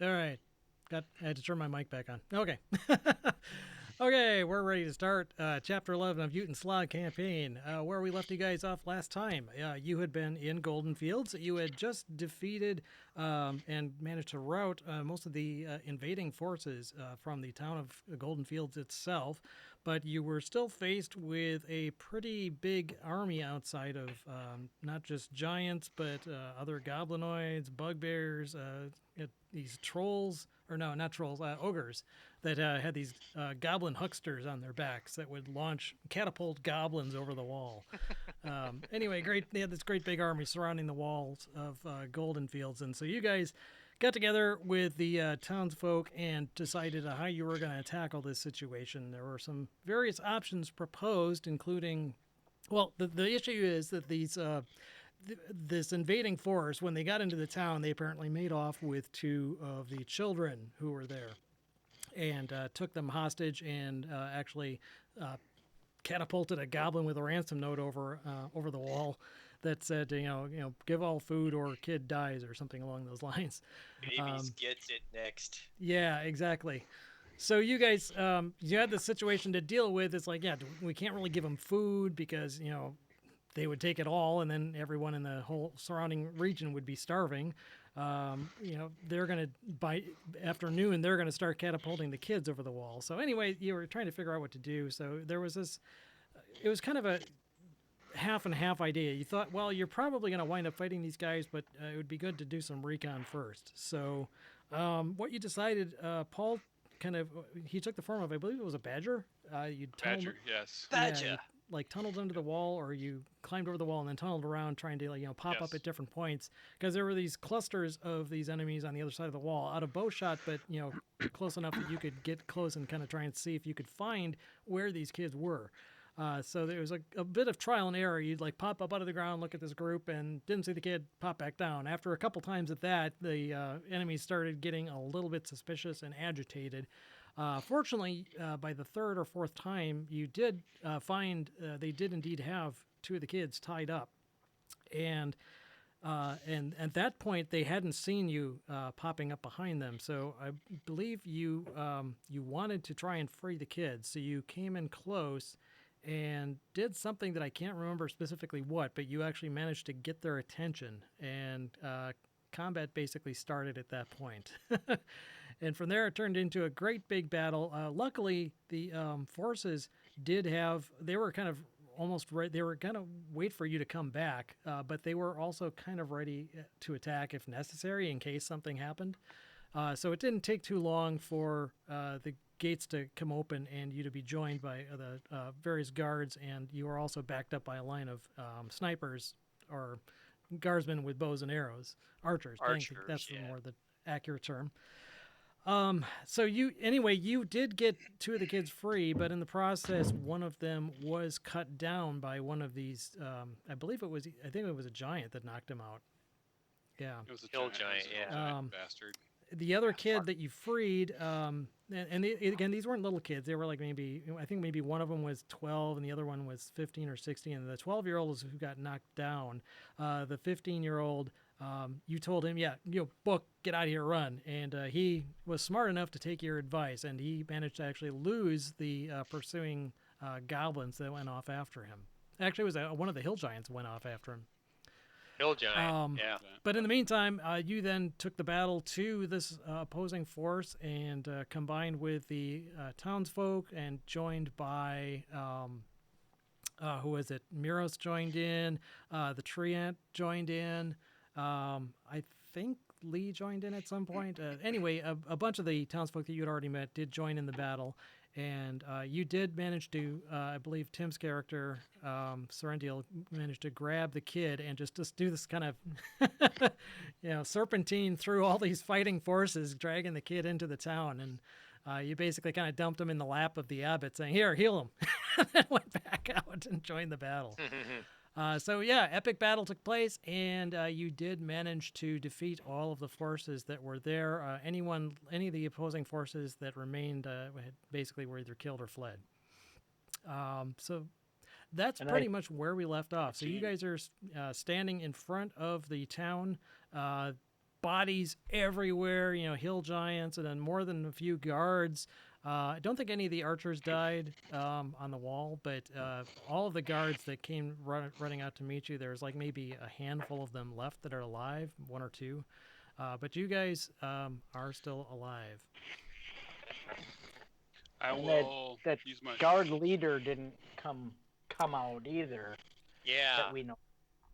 All right. I had to turn my mic back on. Okay. Okay, we're ready to start Chapter 11 of Ute and Slog campaign. Where we left you guys off last time, you had been in Golden Fields. You had just defeated and managed to rout most of the invading forces from the town of Golden Fields itself, but you were still faced with a pretty big army outside of not just giants, but other goblinoids, bugbears, these trolls, or no, not trolls, ogres that had these goblin hucksters on their backs that would launch catapult goblins over the wall. Anyway, great. They had this great big army surrounding the walls of Golden Fields, and so you guys got together with the townsfolk and decided how you were going to tackle this situation. There were some various options proposed, including, well, the issue is that this invading force, when they got into the town, they apparently made off with two of the children who were there and took them hostage and actually catapulted a goblin with a ransom note over the wall that said, give all food or kid dies or something along those lines. Babies gets it next. Yeah, exactly. So you guys, you had the situation to deal with. It's like, yeah, we can't really give them food because they would take it all, and then everyone in the whole surrounding region would be starving. They're going to, by afternoon, they're going to start catapulting the kids over the wall. So anyway, you were trying to figure out what to do. So there was this, it was kind of a half and half idea. You thought, well, you're probably going to wind up fighting these guys, but it would be good to do some recon first. So what you decided, Paul kind of, he took the form of, I believe it was a badger. You tunneled, Badger, yes. yeah, Badger. you like tunneled under the wall, or you climbed over the wall and then tunneled around, trying to pop up Yes. at different points because there were these clusters of these enemies on the other side of the wall, out of bow shot, but close enough that you could get close and kind of try and see if you could find where these kids were. So there was a bit of trial and error. You'd like pop up out of the ground, look at this group, and didn't see the kid, pop back down. After a couple times at that, the enemies started getting a little bit suspicious and agitated. Fortunately, by the third or fourth time, you did find they did indeed have two of the kids tied up, and at that point they hadn't seen you popping up behind them. So I believe you wanted to try and free the kids. So you came in close and did something that I can't remember specifically what, but you actually managed to get their attention, and combat basically started at that point. And from there, it turned into a great big battle. Luckily, the forces they were kind of almost right. They were going to wait for you to come back, but they were also kind of ready to attack if necessary in case something happened. So it didn't take too long for the gates to come open and you to be joined by the various guards, and you were also backed up by a line of snipers or guardsmen with bows and arrows, archers. I think Archers, that's the yeah. more the accurate term. So you did get two of the kids free, but in the process, one of them was cut down by one of these. I think it was a giant that knocked him out. Yeah. It was a Hill giant. It was giant, a yeah. hill giant Um, bastard. the other Fuck. kid that you freed, again, these weren't little kids. They were like I think maybe one of them was 12 and the other one was 15 or 16. And the 12-year-old is who got knocked down. The 15-year-old, you told him, yeah, book, get out of here, run. And he was smart enough to take your advice, and he managed to actually lose the pursuing goblins that went off after him. Actually, it was one of the hill giants went off after him. Hill giant. Um, Yeah. but in the meantime, you then took the battle to this opposing force and combined with the townsfolk and joined by, who was it? Miros joined in, the Treant joined in. I think Lee joined in at some point. Anyway, a bunch of the townsfolk that you had already met did join in the battle. And you did manage to, I believe Tim's character, Serendial, managed to grab the kid and just do this kind of, serpentine through all these fighting forces, dragging the kid into the town. And you basically kind of dumped him in the lap of the abbot, saying, "Here, heal him," and then went back out and joined the battle. So yeah, epic battle took place, and you did manage to defeat all of the forces that were there. Any of the opposing forces that remained, basically were either killed or fled. So that's And pretty I much where we left off. So you Team. guys are standing in front of the town. bodies everywhere, hill giants, and then more than a few guards. I don't think any of the archers died on the wall, but all of the guards that came running out to meet you, there's like maybe a handful of them left that are alive, one or two. But you guys are still alive. I And will that use my guard leader didn't come out either Yeah. that we know.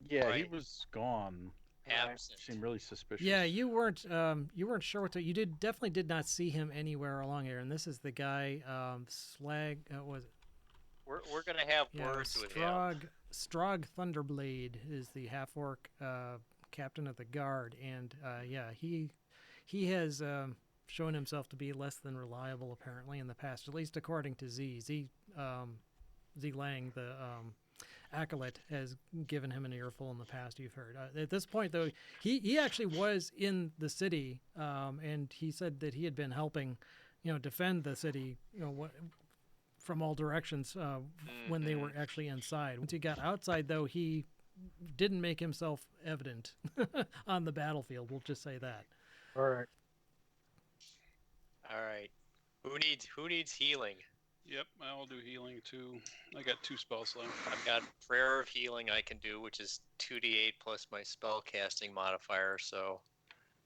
Yeah, he Right. was gone. Absent. Seemed really suspicious. Yeah, you weren't sure what to. You definitely did not see him anywhere along here. And this is the guy, Slag. Was it? We're gonna have words with him. Strog Thunderblade is the half orc captain of the guard, and he has shown himself to be less than reliable apparently in the past, at least according to Z Lang, the acolyte, has given him an earful in the past. You've heard at this point, though, he actually was in the city, and he said that he had been helping, defend the city, from all directions when they were actually inside. Once he got outside, though, he didn't make himself evident on the battlefield. We'll just say that. All right. All right. Who needs healing? Yep, I will do healing too. I got 2 spells left. I've got prayer of healing I can do, which is 2d8 plus my spell casting modifier. So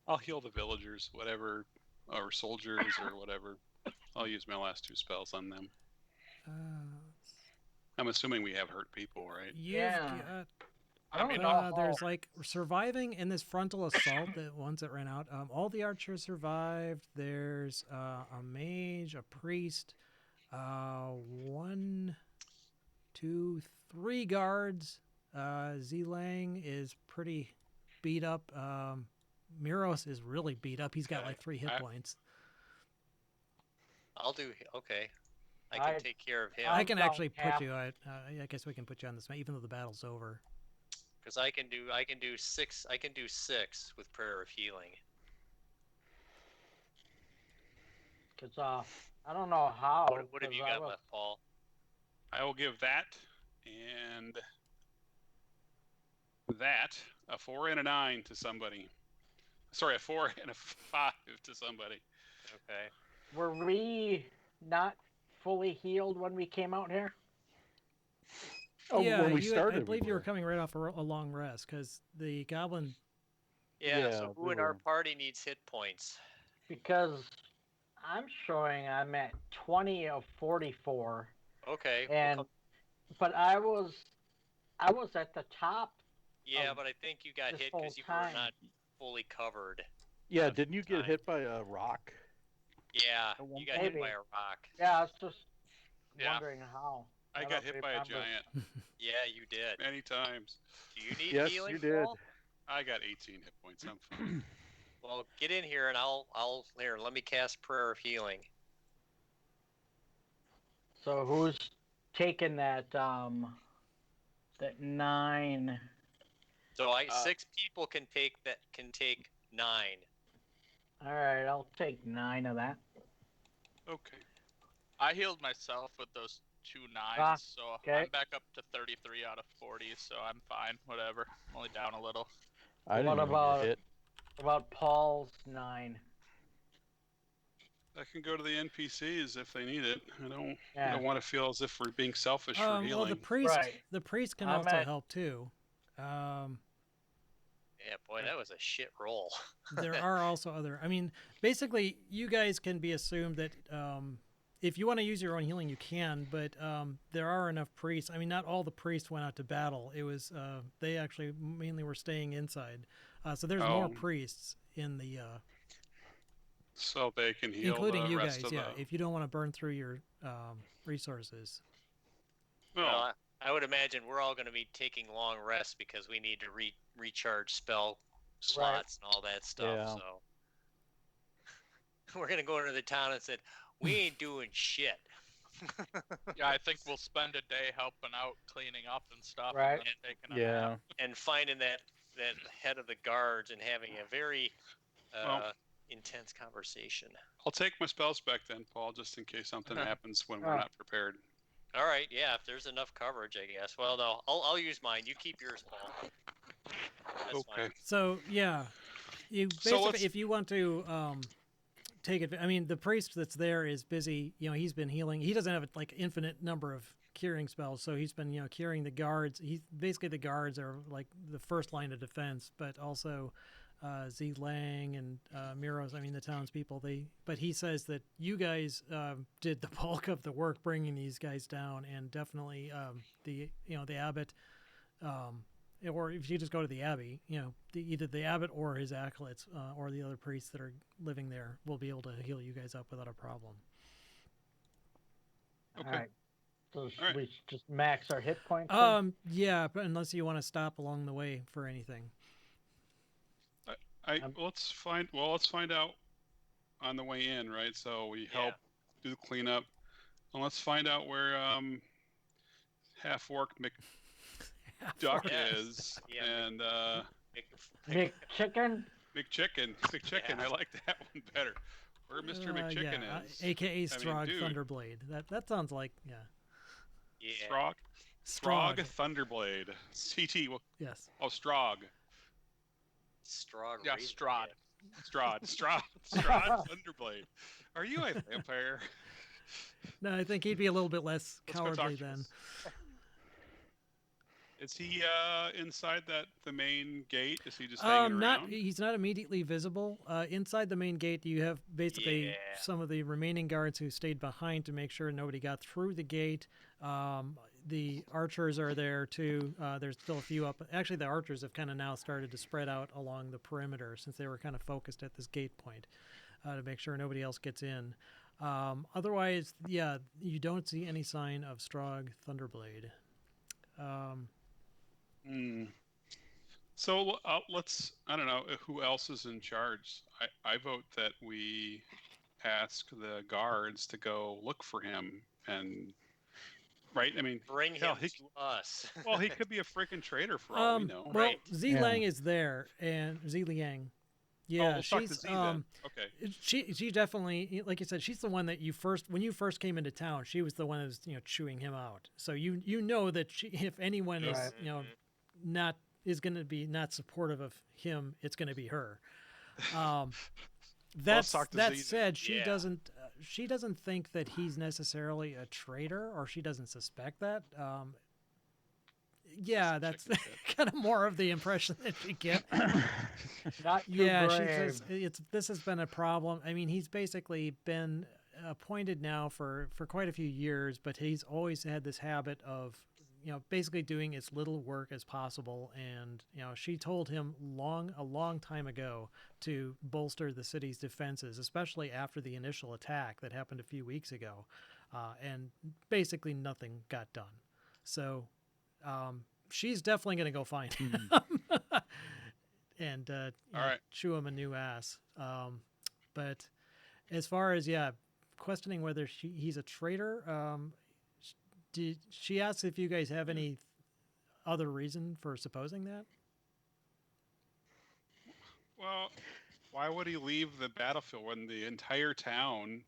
I'll heal the villagers, whatever, or soldiers or whatever. I'll use my last 2 spells on them. I'm assuming we have hurt people, right? I don't know. There's like surviving in this frontal assault, the ones that ran out. All the archers survived. There's a mage, a priest, 1, 2, 3 guards. Z-Lang is pretty beat up. Miros is really beat up. He's got like 3 hit points. I'll do. Okay. I can take care of him. I can actually put you. I guess we can put you on this, even though the battle's over. Because I can do 6. I can do 6 with prayer of healing. Because I don't know how. What have you got left, Paul? I will give that and that, a 4 and a 9 to somebody. Sorry, a 4 and a 5 to somebody. Okay. Were we not fully healed when we came out here? Oh, yeah, when we started, I believe you were coming right off a long rest because the goblin. Yeah. So who in our party needs hit points? Because I'm showing I'm at 20 of 44. Okay. And but I was at the top. Yeah, but I think you got hit because you were not fully covered. Yeah, didn't you get hit by a rock? Yeah, you got hit by a rock. Yeah, I was just wondering how. I got hit by a giant. Yeah, you did. Many times. Do you need healing? Yes, you did. Paul? I got 18 hit points. I'm fine. Well, get in here and I'll here. Let me cast prayer of healing. So who's taking that 9? So 6 people can take 9. All right, I'll take 9 of that. Okay. I healed myself with those 2 9s, so okay. I'm back up to 33 out of 40, so I'm fine. Whatever. I'm only down a little. I didn't even get hit. About Paul's 9? I can go to the NPCs if they need it. I don't want to feel as if we're being selfish for healing. Well, the priest can also help too. Yeah, boy, that was a shit roll. There are also other. I mean, basically, you guys can be assumed that if you want to use your own healing, you can. But there are enough priests. I mean, not all the priests went out to battle. It was they actually mainly were staying inside. So there's more priests in the. So they can heal, including the you rest guys. of Yeah, if you don't want to burn through your resources. Well, I would imagine we're all going to be taking long rests because we need to recharge spell slots and all that stuff. Yeah. So we're going to go into the town and said, we ain't doing shit. Yeah, I think we'll spend a day helping out, cleaning up and stuff. Right. And then taking a nap. And finding that head of the guards and having a very intense conversation. I'll take my spells back then, Paul, just in case something happens when we're not prepared. All right, yeah, if there's enough coverage, I guess. Well, no, I'll use mine. You keep yours, Paul. That's Okay. fine. So yeah, You basically, if you want to take it, I mean, the priest that's there is busy. He's been healing. He doesn't have like infinite number of curing spells, so he's been curing the guards. He's basically, the guards are like the first line of defense, but also Z Lang and Miros, I mean the townspeople. But he says that you guys did the bulk of the work bringing these guys down, and definitely the abbot, or if you just go to the abbey, either the abbot or his acolytes or the other priests that are living there will be able to heal you guys up without a problem. Okay. All right. So should we just max our hit points? Yeah, but unless you want to stop along the way for anything. Let's find out on the way in, right? So we help do the cleanup, and let's find out where half-orc McDuck is, and McChicken. McChicken. I like that one better. Where Mr. McChicken is, aka Strog Thunderblade. That sounds like Strog Thunderblade. CT. Yes. Oh, Strog. Strog. Yeah, Strahd. Strahd Thunderblade. Are you a vampire? No, I think he'd be a little bit less cowardly then. Is he inside the main gate? Is he just hanging around? He's not immediately visible. Inside the main gate, you have basically some of the remaining guards who stayed behind to make sure nobody got through the gate. The archers are there too. There's still a few up. Actually, the archers have kind of now started to spread out along the perimeter since they were kind of focused at this gate point to make sure nobody else gets in. Otherwise, you don't see any sign of Strog Thunderblade. So let's, I don't know, who else is in charge? I vote that we ask the guards to go look for him and, right? I mean, bring him to us. Well, he could be a freaking traitor for all we know. Well, Z Lang is there, and Z Liang. Yeah, we'll talk to Z then. Okay. She definitely, like you said, she's the one that when you first came into town, she was the one that was chewing him out. So you know that if anyone is is going to be not supportive of him, it's going to be her. That said, she doesn't think that he's necessarily a traitor, or she doesn't suspect that. That's kind of more of the impression that she gets. She says this has been a problem. I mean, he's basically been appointed now for quite a few years, but he's always had this habit of basically doing as little work as possible. And she told him a long time ago to bolster the city's defenses, especially after the initial attack that happened a few weeks ago, and basically nothing got done. So she's definitely going to go find him and chew him a new ass. But as far as questioning whether he's a traitor, she asked if you guys have any other reason for supposing that? Well, why would he leave the battlefield when the entire town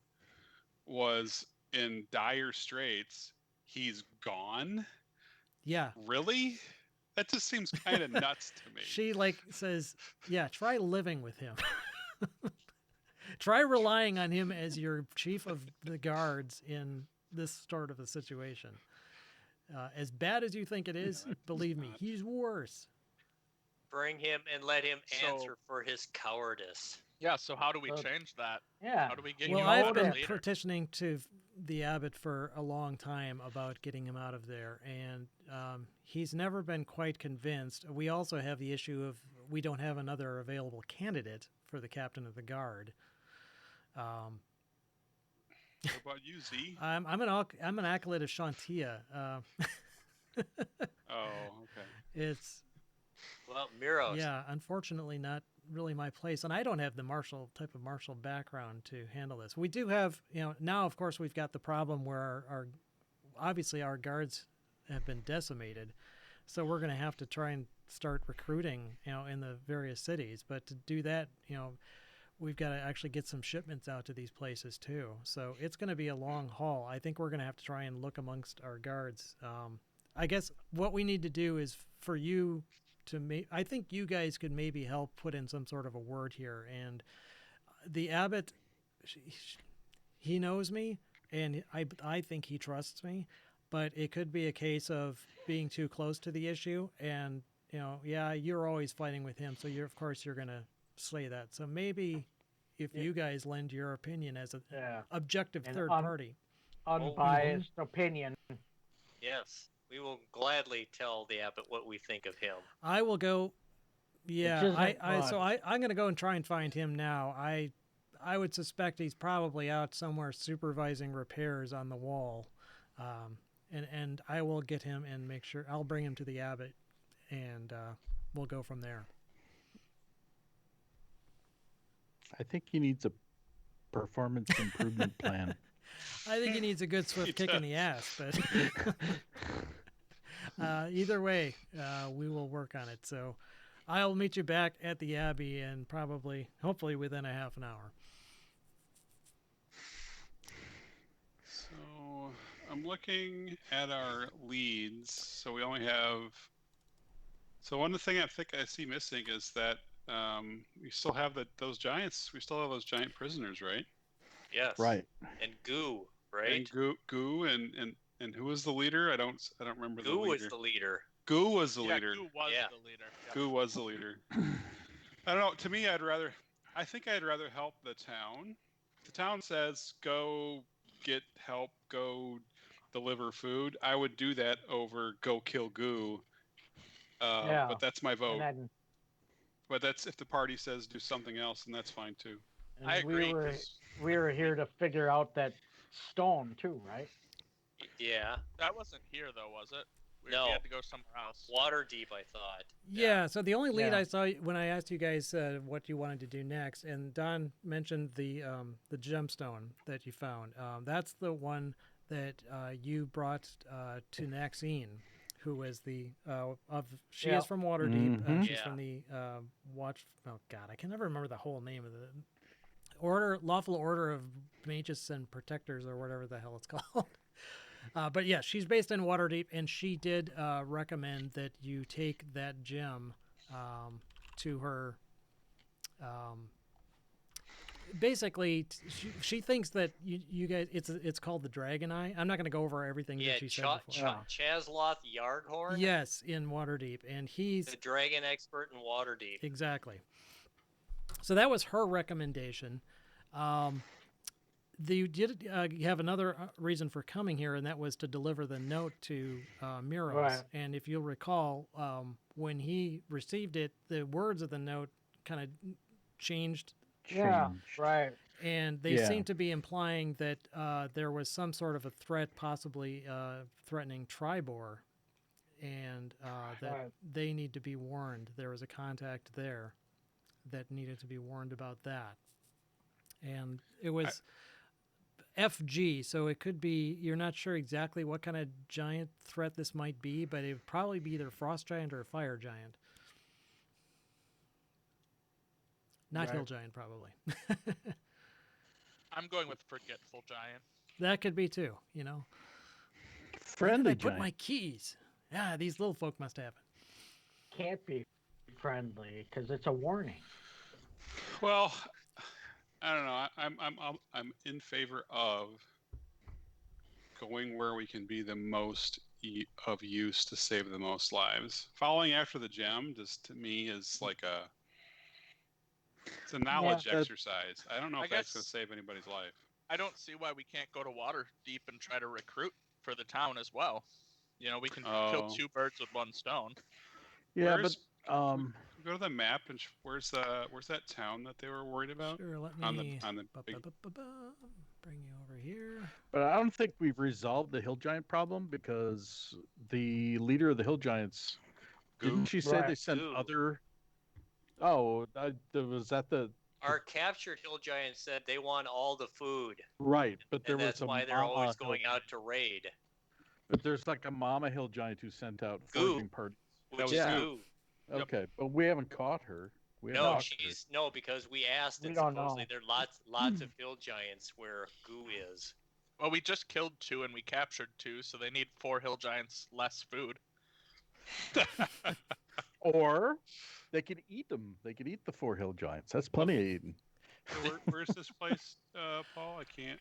was in dire straits? He's gone? Yeah. Really? That just seems kind of nuts to me. She says, try living with him. Try relying on him as your chief of the guards in this sort of a situation. As bad as you think it is, believe me, he's worse. Bring him and let him answer for his cowardice. Yeah, so how do we change that? Yeah. How do we get Well, you I've been later? petitioning to the abbot for a long time about getting him out of there, and he's never been quite convinced. We also have the issue of we don't have another available candidate for the captain of the guard. What about you, Z? I'm an acolyte of Shantia. Oh, okay. It's Miros. Yeah, unfortunately, not really my place, and I don't have the martial background to handle this. We do have, now of course we've got the problem where obviously our guards have been decimated, so we're going to have to try and start recruiting, in the various cities. But to do that, we've got to actually get some shipments out to these places too. So it's going to be a long haul. I think we're going to have to try and look amongst our guards. I guess what we need to do is for you I think you guys could maybe help put in some sort of a word here. And the abbot, he knows me, and I think he trusts me, but it could be a case of being too close to the issue. And yeah, you're always fighting with him, so of course you're gonna slay that. So maybe if you guys lend your opinion as an objective third party, unbiased opinion. Yes, we will gladly tell the abbot what we think of him. I will go. Yeah, I'm gonna go and try and find him now. I would suspect he's probably out somewhere supervising repairs on the wall, and I will get him and make sure I'll bring him to the abbot, and we'll go from there. I think he needs a performance improvement plan. I think he needs a good swift kick in the ass, but either way, we will work on it. So I'll meet you back at the Abbey and hopefully within a half an hour. So I'm looking at our leads. So we only have. So one thing I think I see missing is that we still have those giants. We still have those giant prisoners, right? Yes. Right. And Goo, right? And Goo and who was the leader? I don't remember the leader. Goo was the leader. Goo was the leader. Goo was the leader. Yeah. Goo was the leader. I don't know. To me, I think I'd rather help the town. The town says, go get help, go deliver food. I would do that over go kill Goo. But that's my vote. But that's if the party says do something else, and that's fine too. I agree. We were here to figure out that stone too, right? Yeah. That wasn't here though, was it? No. We had to go somewhere else. Waterdeep, I thought. Yeah, so the only lead I saw when I asked you guys what you wanted to do next, and Don mentioned the gemstone that you found. That's the one that you brought to Maxine, who is she is from Waterdeep. Mm-hmm. She's from the I can never remember the whole name of the lawful order of mages and protectors, or whatever the hell it's called. But yeah, she's based in Waterdeep, and she did recommend that you take that gem to her. Basically, she thinks that you guys, it's called the Dragon Eye. I'm not going to go over everything that she said before. Chasloth Yardhorn? Yes, in Waterdeep, and he's the dragon expert in Waterdeep. Exactly. So that was her recommendation. You did have another reason for coming here, and that was to deliver the note to Miros. Right. And if you'll recall, when he received it, the words of the note kind of changed. Yeah, right. And they seem to be implying that there was some sort of a threat, possibly threatening Tribor, and that they need to be warned. There was a contact there that needed to be warned about that. And it was FG, so it could be, you're not sure exactly what kind of giant threat this might be, but it would probably be either frost giant or a fire giant. Not hill giant, probably. I'm going with forgetful giant. That could be too, Friendly I giant. put my keys. Yeah, these little folk must have it. Can't be friendly because it's a warning. Well, I don't know. I'm in favor of going where we can be the most of use to save the most lives. Following after the gem, just to me, is like it's a knowledge exercise. I don't know if that's going to save anybody's life. I don't see why we can't go to Waterdeep and try to recruit for the town as well. We can kill two birds with one stone. Yeah, go to the map and where's that town that they were worried about? Sure, let me on the big... bring you over here. But I don't think we've resolved the hill giant problem, because the leader of the hill giants, didn't she say they sent other? Oh, was that the? Our captured hill giant said they want all the food. Right, but there was that's why they're always going out to raid. But there's like a mama hill giant who sent out foraging parties. Which is Goo. Okay, but we haven't caught her. Because we asked, and supposedly there are lots of hill giants where Goo is. Well, we just killed 2 and we captured 2, so they need 4 hill giants less food. Or they could eat them. They could eat the 4 hill giants. That's plenty of eating. So where's this place, Paul? I can't.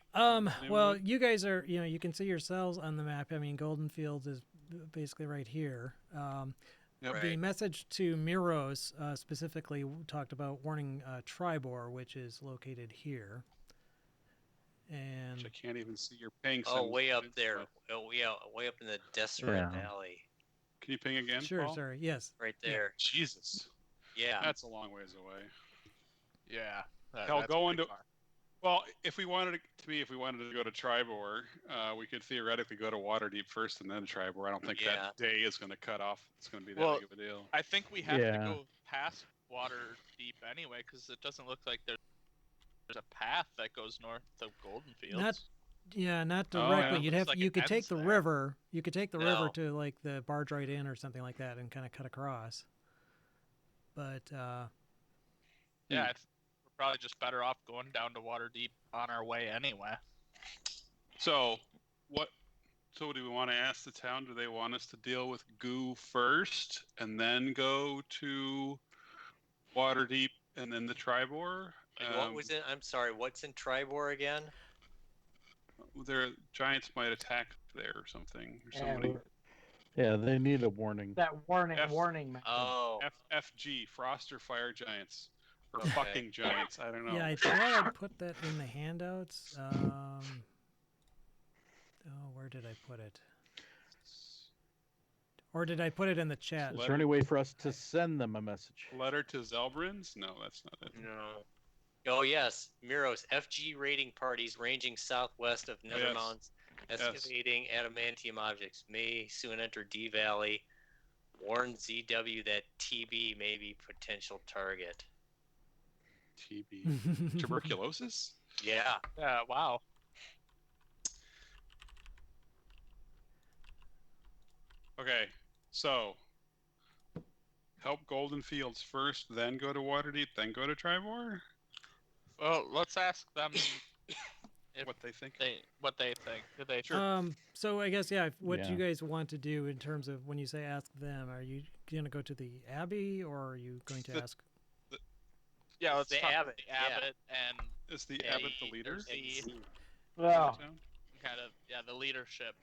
Well, you guys are, you can see yourselves on the map. I mean, Golden Fields is basically right here. Yep. The message to Miros specifically talked about warning Tribor, which is located here. And Which I can't even see your ping. Oh, way up symbols. there. Oh, yeah, way up in the Deseret Valley. Can you ping again, sure, Paul? sorry, yes, Right there. Jesus. Yeah. That's a long ways away. Yeah. Hell, that's going pretty to- far. Well, if we wanted to go to Tribor, we could theoretically go to Waterdeep first and then Tribor. I don't think Yeah. that day is going to cut off. It's going to be that Well, big of a deal. I think we have to Yeah. go past Waterdeep anyway, because it doesn't look like there's a path that goes north of Golden Fields. not Oh, directly. yeah. You'd Looks have like you it could take ends the there. river. You could take the river No. to like the barge right in or something like that, and kind of cut across. But Yeah, we're probably just better off going down to Waterdeep on our way anyway. So, what? So, do we want to ask the town? Do they want us to deal with goo first and then go to Waterdeep and then the Tribor? And what was it? I'm sorry. What's in Tribor again? Their giants might attack there or something. Or Yeah, somebody. Yeah, they need a warning. that warning message. Oh. FFG, Frost or Fire Giants. Or Okay. fucking giants. I don't know. yeah, I thought I'd put that in the handouts. Where did I put it? Or did I put it in the chat? Is there any way for us to send them a message? Letter to Zelbrins? No, that's not it. No. Oh, yes. Miros, FG raiding parties ranging southwest of yes. Nethermounts, excavating adamantium objects, may soon enter D Valley. Warn ZW that TB may be potential target. TB. Tuberculosis? Yeah. Yeah, wow. Okay, so help Golden Fields first, then go to Waterdeep, then go to Tribor? Well, let's ask them if What they think? what they think. Do they So I guess what Yeah. you guys want to do in terms of when you say ask them, are you going to go to the Abbey or are you going to ask? Yeah, let's The talk abbot, to the abbot and Is the Yeah, abbot the leader? the Well, kind of the leadership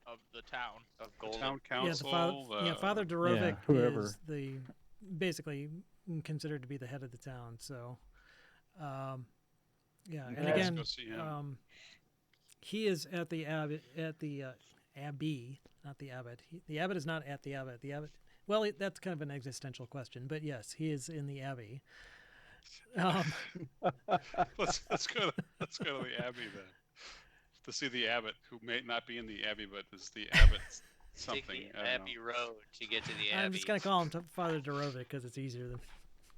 of the town. Of The Golden. town Yeah, council? Father Dorovic whoever. is the basically considered to be the head of the town. So, and Yeah. Let's again, go see him. he is at the abbey, abbey, not the abbot. The abbot is not at the abbot. The abbot. Well, that's kind of an existential question, but yes, he is in the abbey. let's go to the abbey then. To see the abbot, who may not be in the abbey, but is the abbot something. Take the I don't Abbey know. Road to get to the Abbey. I'm just gonna call him Father Dorovic because it's easier than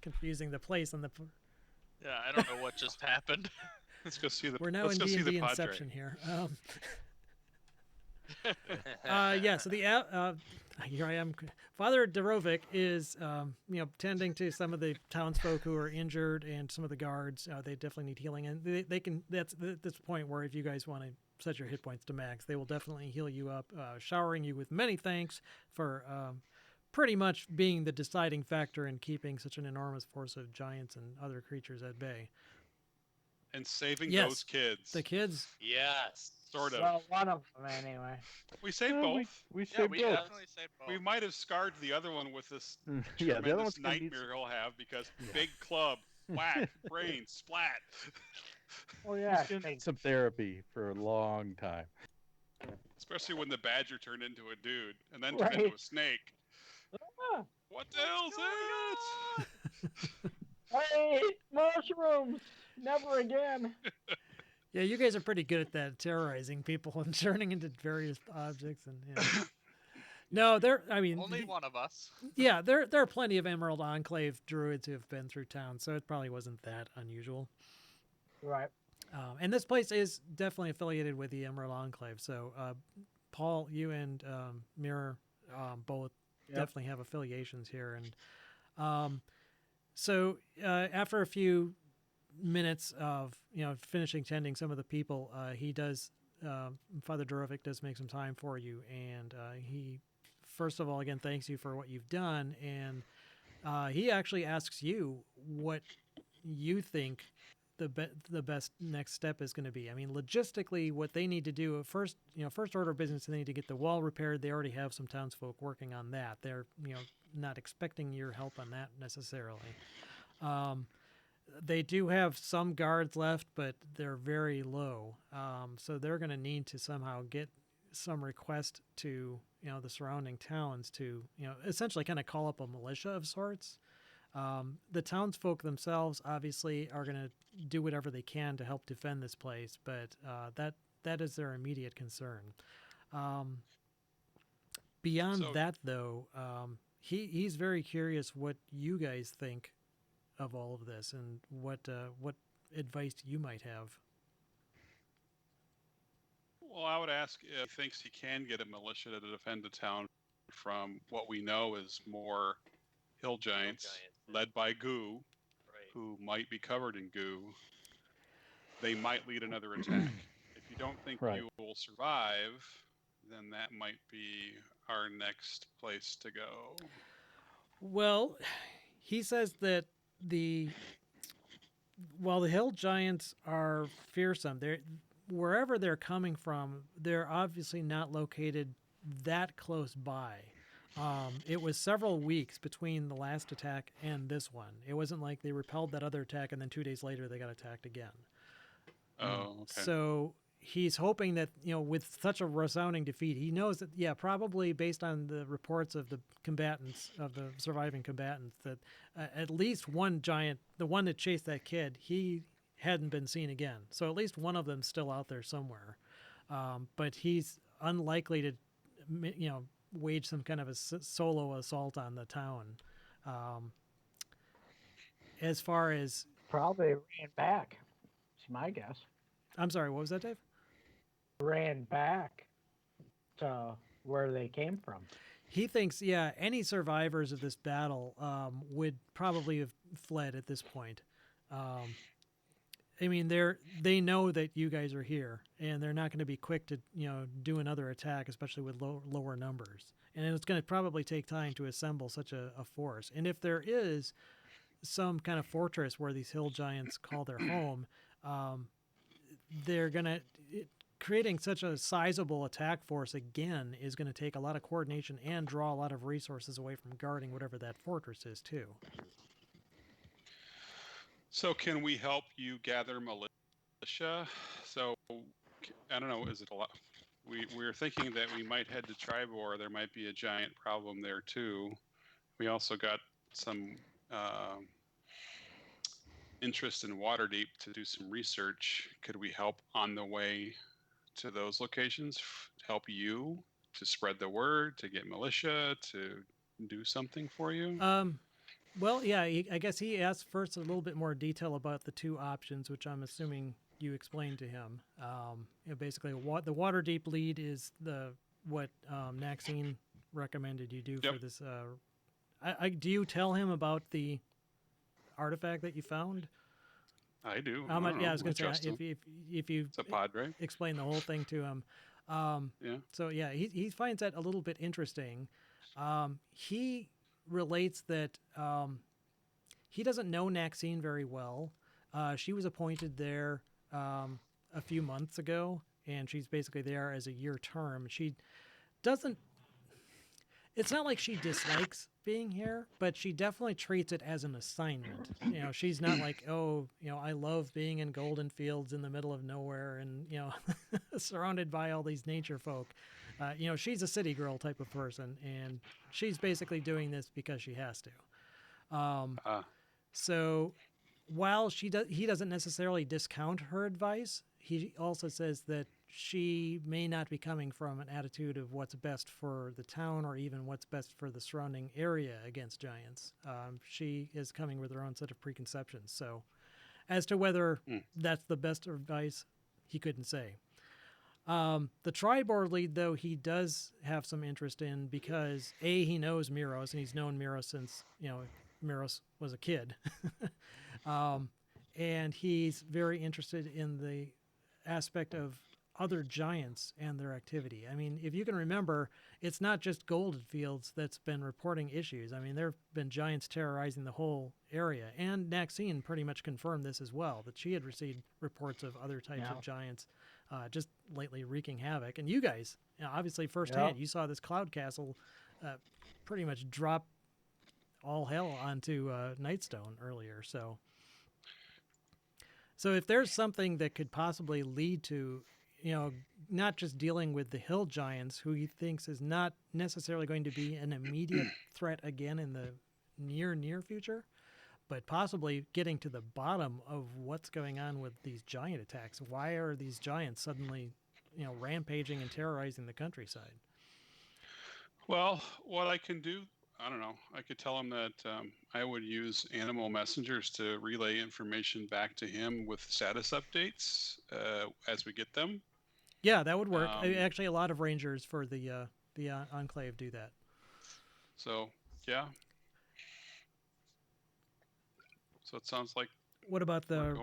confusing the place and the. Yeah, I don't know what just happened. Let's go see the. We're now let's in go see D&D the Padre. Inception here. So here I am. Father Dorovic is, tending to some of the townsfolk who are injured and some of the guards. They definitely need healing, and they can. That's the point where if you guys want to set your hit points to max, they will definitely heal you up, showering you with many thanks for pretty much being the deciding factor in keeping such an enormous force of giants and other creatures at bay. And saving Yes. those kids. The kids. Yes. Sort of. well, one of them anyway. We saved Yeah, both. We Yeah, saved we both. definitely saved both. We might have scarred the other one with this Yeah, the other one's tremendous gonna need nightmare he'll have because Yeah. big club, whack, brain, splat. Oh yeah, he's gonna need some therapy for a long time. Especially when the badger turned into a dude and then turned into Right. a snake. Ah, What the hell's that? I ate mushrooms. Never again. Yeah, you guys are pretty good at that, terrorizing people and turning into various objects. And no, Only one of us. yeah, there are plenty of Emerald Enclave druids who have been through town, so it probably wasn't that unusual. Right. And this place is definitely affiliated with the Emerald Enclave. So, Paul, you and Mirror both definitely have affiliations here. And after a few minutes of finishing tending some of the people, Father Dorovic does make some time for you, and he first of all again thanks you for what you've done, and He actually asks you what you think the best next step is going to be. I mean, logistically, what they need to do first, first order of business, they need to get the wall repaired. They already have some townsfolk working on that. They're not expecting your help on that necessarily. They do have some guards left, but they're very low. So they're going to need to somehow get some request to the surrounding towns to essentially kind of call up a militia of sorts. The townsfolk themselves obviously are going to do whatever they can to help defend this place, but that is their immediate concern. Beyond that, though, he's very curious what you guys think of all of this and what advice you might have. Well, I would ask if he thinks he can get a militia to defend the town from what we know is more hill giants led by goo, who might be covered in goo. They might lead another attack. If you don't think you will survive, then that might be our next place to go. Well, he says that while the hill giants are fearsome, wherever they're coming from, they're obviously not located that close by. It was several weeks between the last attack and this one. It wasn't like they repelled that other attack and then 2 days later they got attacked again. Oh, okay. So he's hoping that, with such a resounding defeat, he knows that, probably based on the reports of the combatants, of the surviving combatants, that at least one giant, the one that chased that kid, he hadn't been seen again. So at least one of them's still out there somewhere. But he's unlikely to, wage some kind of a solo assault on the town. As far as... Probably ran back. It's my guess. I'm sorry, what was that, Dave? Ran back to where they came from. He thinks, any survivors of this battle would probably have fled at this point. I mean, they know that you guys are here, and they're not going to be quick to do another attack, especially with lower numbers. And it's going to probably take time to assemble such a force. And if there is some kind of fortress where these hill giants call their home, they're going to... Creating such a sizable attack force again is going to take a lot of coordination and draw a lot of resources away from guarding whatever that fortress is too. So can we help you gather militia? So I don't know, is it a lot? We're thinking that we might head to Tribor. There might be a giant problem there too. We also got some interest in Waterdeep to do some research. Could we help on the way to those locations, help you to spread the word, to get militia, to do something for you? Well, yeah, I guess he asked first a little bit more detail about the two options, which I'm assuming you explained to him. Basically, the Waterdeep lead is what Maxine recommended you do for this. Do you tell him about the artifact that you found? I do. I was going to say, if you it's a padre. Explain the whole thing to him. So, he finds that a little bit interesting. He relates that he doesn't know Maxine very well. She was appointed there a few months ago, and she's basically there as a year term. She doesn't... It's not like she dislikes being here, but she definitely treats it as an assignment. She's not like, I love being in golden fields in the middle of nowhere and, surrounded by all these nature folk. She's a city girl type of person, and she's basically doing this because she has to. So while he doesn't necessarily discount her advice, he also says that she may not be coming from an attitude of what's best for the town or even what's best for the surrounding area against giants. She is coming with her own set of preconceptions. So as to whether that's the best advice, he couldn't say. The Tribor lead, though, he does have some interest in because, A, he knows Miros, and he's known Miros since, Miros was a kid. And he's very interested in the aspect of other giants and their activity. I mean, if you can remember, it's not just Golden Fields that's been reporting issues. I mean, there have been giants terrorizing the whole area, and Maxine pretty much confirmed this as well, that she had received reports of other types of giants just lately wreaking havoc. And you guys, obviously firsthand, you saw this cloud castle pretty much drop all hell onto Nightstone earlier. So if there's something that could possibly lead to, not just dealing with the hill giants, who he thinks is not necessarily going to be an immediate threat again in the near future, but possibly getting to the bottom of what's going on with these giant attacks. Why are these giants suddenly, rampaging and terrorizing the countryside? Well, what I can do, I don't know. I could tell him that I would use animal messengers to relay information back to him with status updates as we get them. Yeah, that would work. Actually, a lot of rangers for the Enclave do that. So, yeah. So it sounds like. What about the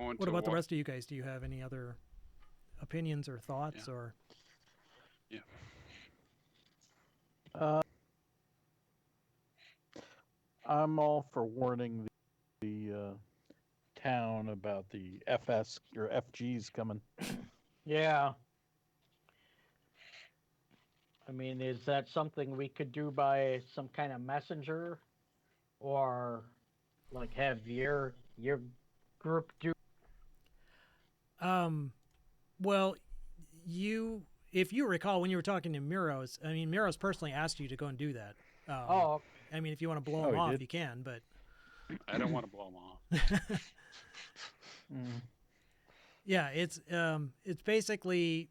rest of you guys? Do you have any other opinions or thoughts or? Yeah. I'm all for warning the town about the FS or FGs coming. Yeah. I mean, is that something we could do by some kind of messenger, or like have your group do? Well, if you recall, when you were talking to Miros, I mean, Miros personally asked you to go and do that. Okay. I mean, if you want to blow him off, you can, but I don't want to blow him off. Yeah, it's basically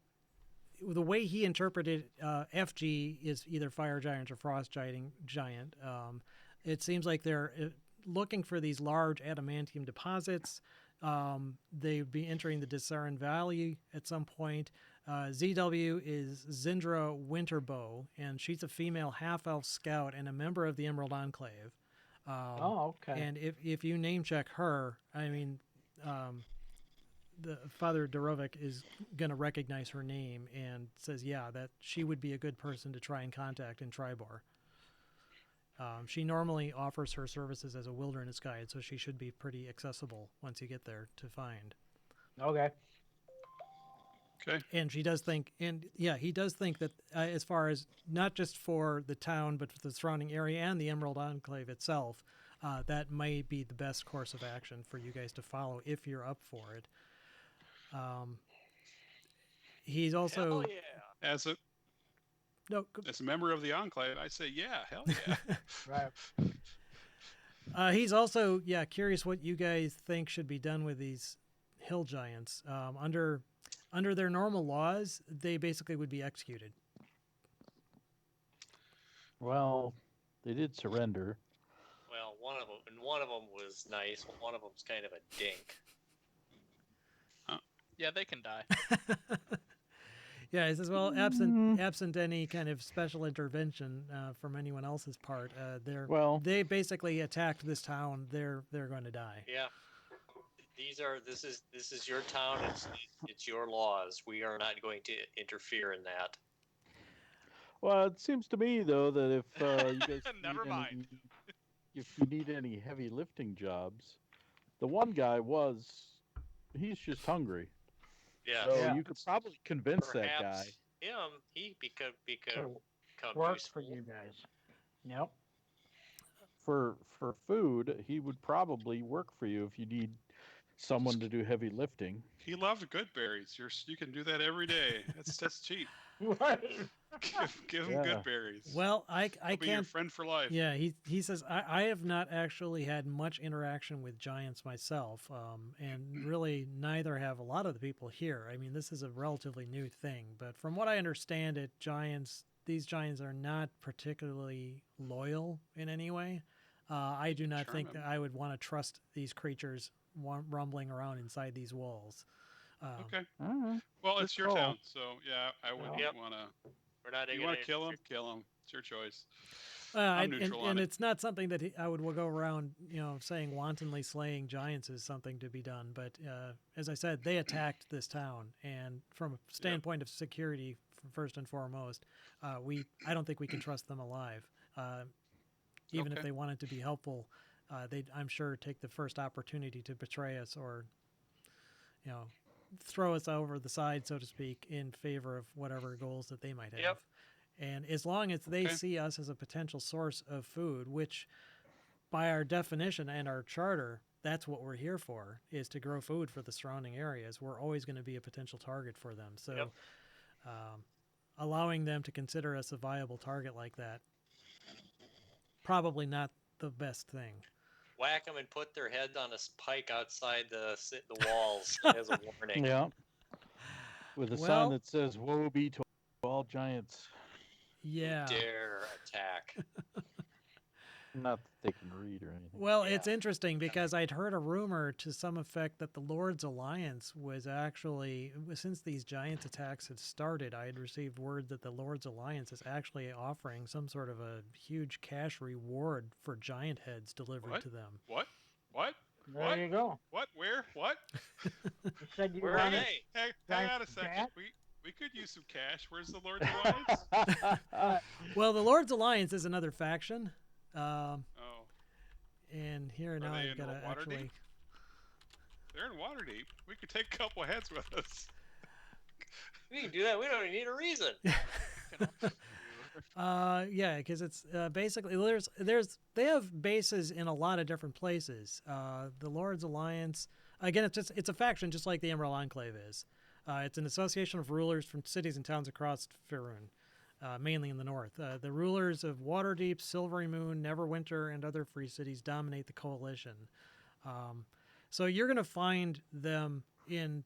the way he interpreted FG is either fire giant or frost giant. It seems like they're looking for these large adamantium deposits. They'd be entering the Discern Valley at some point. ZW is Zindra Winterbow, and she's a female half-elf scout and a member of the Emerald Enclave. Okay. And if you name check her, I mean, the Father Dorovic is going to recognize her name and says, yeah, that she would be a good person to try and contact in Tribor. She normally offers her services as a wilderness guide, so she should be pretty accessible once you get there to find. Okay. And she does think, he does think that as far as not just for the town, but for the surrounding area and the Emerald Enclave itself, that might be the best course of action for you guys to follow if you're up for it. He's also... Hell yeah. As a member of the Enclave, I say, yeah, hell yeah. Right. He's also, curious what you guys think should be done with these hill giants. Under their normal laws, they basically would be executed. Well, they did surrender. Well, one of them was nice. One of them's kind of a dink. Yeah, they can die. Yeah, he says, well, absent any kind of special intervention from anyone else's part, they basically attacked this town. They're going to die. Yeah, this is your town. It's your laws. We are not going to interfere in that. Well, it seems to me though that if you guys Never mind. If you need any heavy lifting jobs, the one guy he's just hungry. Yeah. So you could probably convince that guy. He become Works useful. for you guys. Yep. For food, he would probably work for you if you need someone to do heavy lifting. He loved good berries. You can do that every day. That's cheap. Give him good berries. Well, I He'll be your friend for life. Yeah, he says I have not actually had much interaction with giants myself, and really neither have a lot of the people here. I mean, this is a relatively new thing, but from what I understand, these giants are not particularly loyal in any way. I do not think that I would want to trust these creatures rumbling around inside these walls. Okay. All right. Well, it's your town, so yeah, I wouldn't want to. We're not. You want to kill him? Kill him. It's your choice. And, neutral and on it. it's not something that I would go around, saying wantonly slaying giants is something to be done. But as I said, they attacked this town, and from a standpoint of security, first and foremost, I don't think we can trust them alive. Even if they wanted to be helpful, they'd, I'm sure, take the first opportunity to betray us or, throw us over the side, so to speak, in favor of whatever goals that they might have. Yep. And as long as they see us as a potential source of food, which by our definition and our charter, that's what we're here for, is to grow food for the surrounding areas. We're always going to be a potential target for them. So allowing them to consider us a viable target like that, probably not the best thing. Whack them and put their heads on a pike outside the walls as a warning. Yeah. With a sign that says, "Woe be to all giants." Yeah. Who dare attack. Not that they can read or anything. Well, it's interesting because I'd heard a rumor to some effect that the Lord's Alliance was actually, since these giant attacks had started, I had received word that the Lord's Alliance is actually offering some sort of a huge cash reward for giant heads delivered to them. What? There you go. What? Where? What? You said you Where are wanted they? Hey, hang on a second. cat? We could use some cash. Where's the Lord's Alliance? Well, the Lord's Alliance is another faction. Oh, And here now they I've in got to Waterdeep? actually. they're in Waterdeep. We could take a couple heads with us. We can do that. We don't even need a reason. Yeah, because it's basically they have bases in a lot of different places. The Lord's Alliance, again, it's a faction just like the Emerald Enclave is. It's an association of rulers from cities and towns across Faerun, mainly in the north. The rulers of Waterdeep, Silvery Moon, Neverwinter, and other free cities dominate the coalition. So you're going to find them in,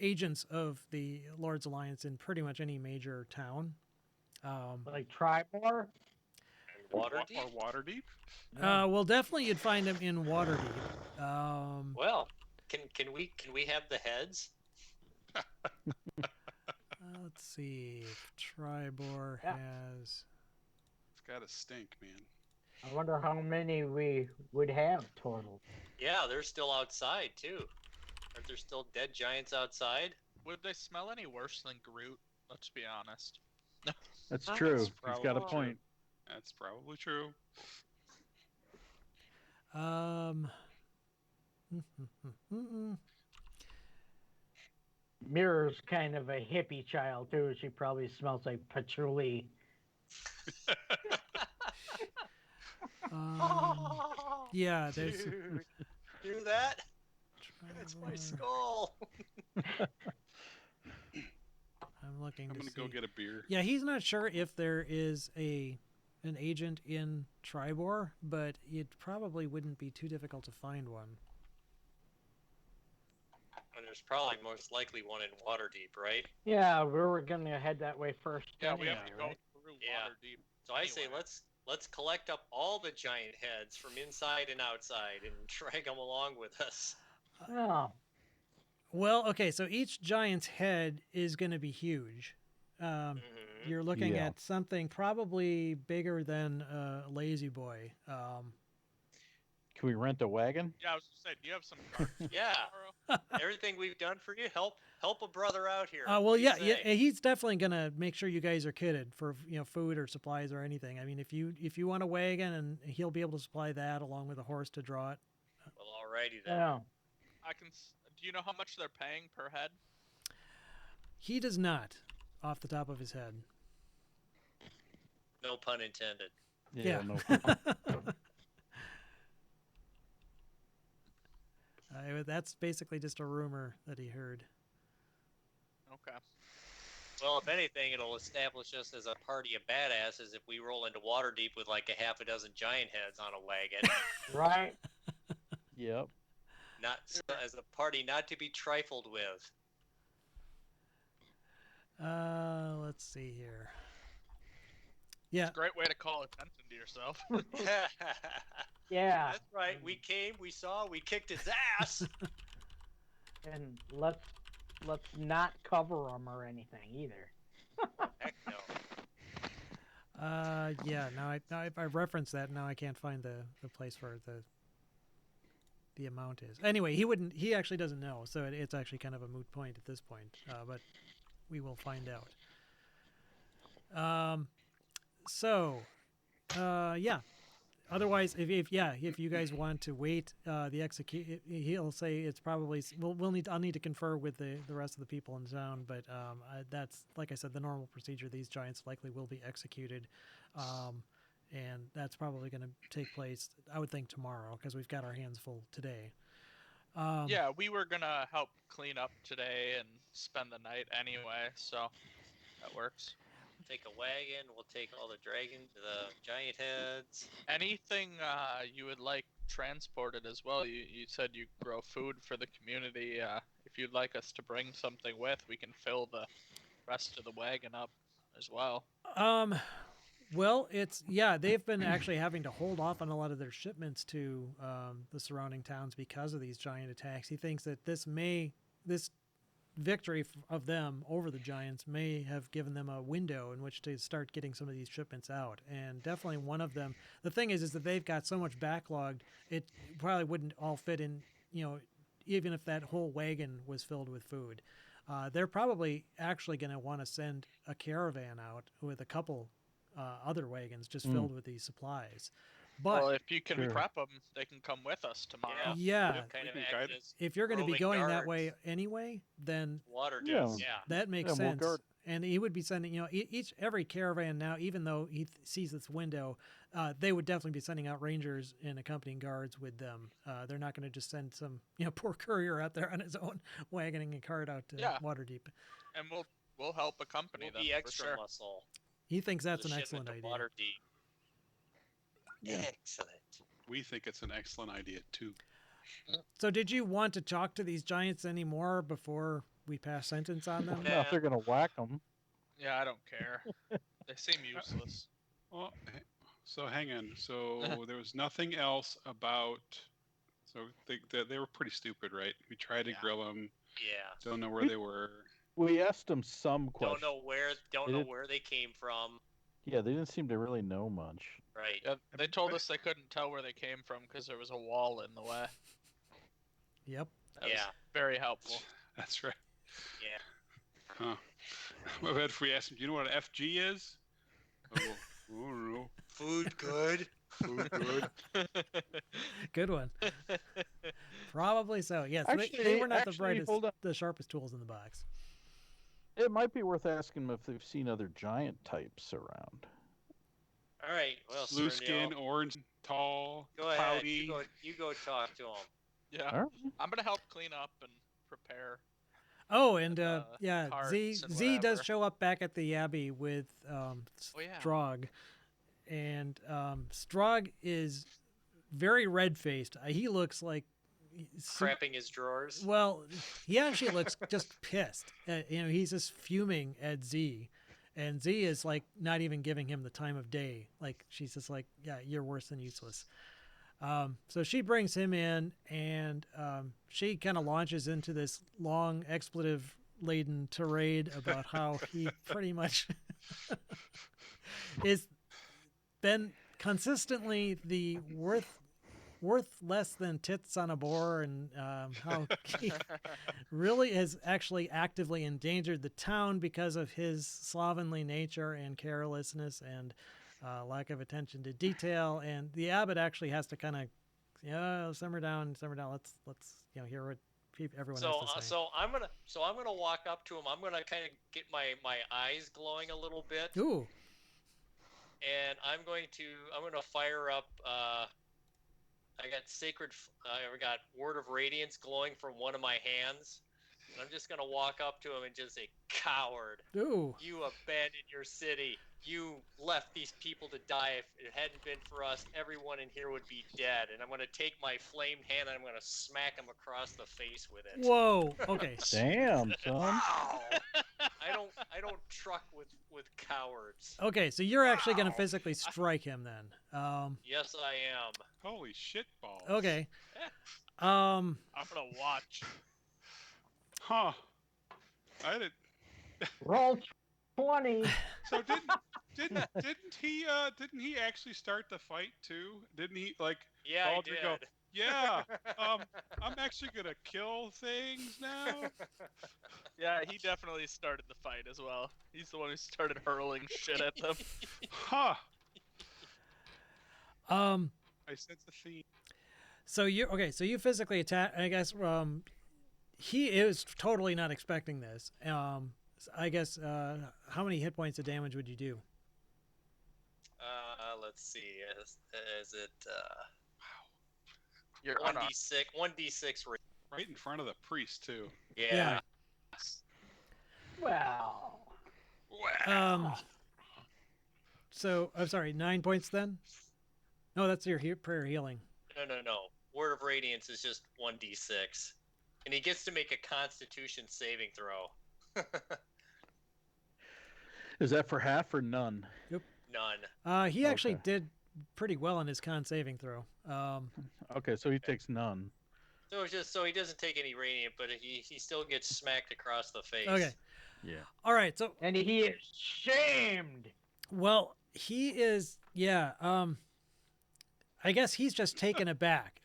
agents of the Lord's Alliance in pretty much any major town. like Tribor. Waterdeep? Or Waterdeep? Well, definitely you'd find them in Waterdeep. Well, can we have the heads? Let's see if Tribor has. It's got to stink, man. I wonder how many we would have total. Yeah, they're still outside too. Aren't there still dead giants outside? Would they smell any worse than Groot? Let's be honest. That's true. That's He's got a probably point. That's probably true. Mirror's kind of a hippie child too. She probably smells like patchouli. Yeah, there's. Dude, hear that? It's my skull. I'm looking. I'm gonna go get a beer. Yeah, he's not sure if there is an agent in Tribor, but it probably wouldn't be too difficult to find one. And there's probably most likely one in Waterdeep, right? Yeah, we were gonna head that way first. Yeah, we have anyway, to go right? through Yeah. Waterdeep. So I say Anyway. let's collect up all the giant heads from inside and outside and drag them along with us. Oh, Well, okay, so each giant's head is going to be huge. Mhm. You're looking Yeah. at something probably bigger than Lazy Boy. Can we rent a wagon? Yeah, I was gonna say, do you have some cards Yeah. tomorrow? Everything we've done for you, help a brother out here. Well, What do you yeah, say? he's definitely gonna make sure you guys are kitted for food or supplies or anything. I mean, if you want a wagon, and he'll be able to supply that along with a horse to draw it. Well, alrighty then. yeah. Do you know how much they're paying per head? He does not, off the top of his head. No pun intended. Yeah. No. That's basically just a rumor that he heard. Okay. Well, if anything, it'll establish us as a party of badasses if we roll into Waterdeep with like a half a dozen giant heads on a wagon. Right. Yep. Not as a party not to be trifled with. Let's see here. Yeah. It's a great way to call attention to yourself. Yeah. That's right. We came, we saw, we kicked his ass. And let's not cover them or anything either. Heck no. Yeah. Now if I reference that, now I can't find the place where the amount is. Anyway, he actually doesn't know, so it's actually kind of a moot point at this point. But we will find out. Yeah. Otherwise, if you guys want to wait, the execute, he'll say it's probably I'll need to confer with the rest of the people in town, but that's, like I said, the normal procedure. These giants likely will be executed, and that's probably going to take place, I would think, tomorrow, because we've got our hands full today. Yeah, we were gonna help clean up today and spend the night anyway, so that works. Take a wagon. We'll take all the giant heads. Anything you would like transported as well? You said you grow food for the community. If you'd like us to bring something with, we can fill the rest of the wagon up as well. Well, they've been actually having to hold off on a lot of their shipments to the surrounding towns because of these giant attacks. He thinks that this victory of them over the giants may have given them a window in which to start getting some of these shipments out. And definitely one of them, the thing is that they've got so much backlogged, it probably wouldn't all fit in, even if that whole wagon was filled with food. They're probably actually going to want to send a caravan out with a couple other wagons just filled with these supplies. But well, if you can prep them, they can come with us tomorrow. Yeah. Kind of if you're going to be going that way anyway, then Waterdeep. that makes sense. And he would be sending, every caravan now, even though he sees this window, they would definitely be sending out rangers and accompanying guards with them. They're not going to just send some, poor courier out there on his own, wagoning a cart out to Waterdeep. And we'll help accompany them. Be extra for sure. muscle. He thinks that's an excellent idea. Waterdeep. Yeah. Excellent. We think it's an excellent idea too. So did you want to talk to these giants anymore before we pass sentence on them? No, if they're going to whack them. Yeah, I don't care. They seem useless. Well, so hang on. So there was nothing else about. So they were pretty stupid, right? We tried to grill them. Yeah. Don't know where they were. We asked them some questions. Don't know where they came from. Yeah, they didn't seem to really know much. Right. Yeah, they told us they couldn't tell where they came from because there was a wall in the way. Yep. That was very helpful. That's right. Yeah. Huh. What about if we asked them, do you know what an FG is? Oh, no. Food good. Food good. Good one. Probably so. Yes, Actually, they were not the sharpest tools in the box. It might be worth asking them if they've seen other giant types around. All right. Well, blue skin, orange, tall, go cloudy. Ahead. You go talk to them. Yeah. Right. I'm gonna help clean up and prepare. Oh, and Z does show up back at the Abbey with Strog, and Strog is very red-faced. He looks like crapping his drawers. Well, he actually looks just pissed. He's just fuming at Z, and Z is like not even giving him the time of day. Like she's just like, yeah, you're worse than useless. So she brings him in, and she kind of launches into this long expletive-laden tirade about how he pretty much is been consistently the worth less than tits on a boar, and how he really has actually actively endangered the town because of his slovenly nature and carelessness and lack of attention to detail. And the abbot actually has to kind of simmer down. Let's hear what everyone has to say. So I'm gonna walk up to him. I'm gonna kind of get my eyes glowing a little bit. Ooh. And I'm gonna fire up. I got Word of Radiance glowing from one of my hands. And I'm just gonna walk up to him and just say, "Coward! Ooh. You abandoned your city. You left these people to die. If it hadn't been for us, everyone in here would be dead." And I'm gonna take my flamed hand and I'm gonna smack him across the face with it. Whoa. Okay. Damn, son. Wow. I don't truck with cowards. Okay, so you're actually gonna physically strike him then. Yes, I am. Holy shit balls. Okay. I'm gonna watch. Huh. I did. Roll 20. So didn't he actually start the fight too? Didn't he Yeah, Baldric I go, did. yeah, I'm actually gonna kill things now? Yeah, he definitely started the fight as well. He's the one who started hurling shit at them. Huh. Um. I sense a theme. So you okay? So you physically attack. I guess. He is totally not expecting this. I guess. How many hit points of damage would you do? Let's see. Is it You're 1d6? 1d6. Right in front of the priest too. Yeah. Well, So I'm sorry. 9 points then. No, that's your prayer healing. No. Word of Radiance is just 1d6, and he gets to make a Constitution saving throw. Is that for half or none? None. He actually Okay. did pretty well on his con saving throw. Okay, so he takes none. So it's just so he doesn't take any radiant, but he still gets smacked across the face. Okay. Yeah. All right. So and he is shamed. well, he is. Yeah. I guess he's just taken aback.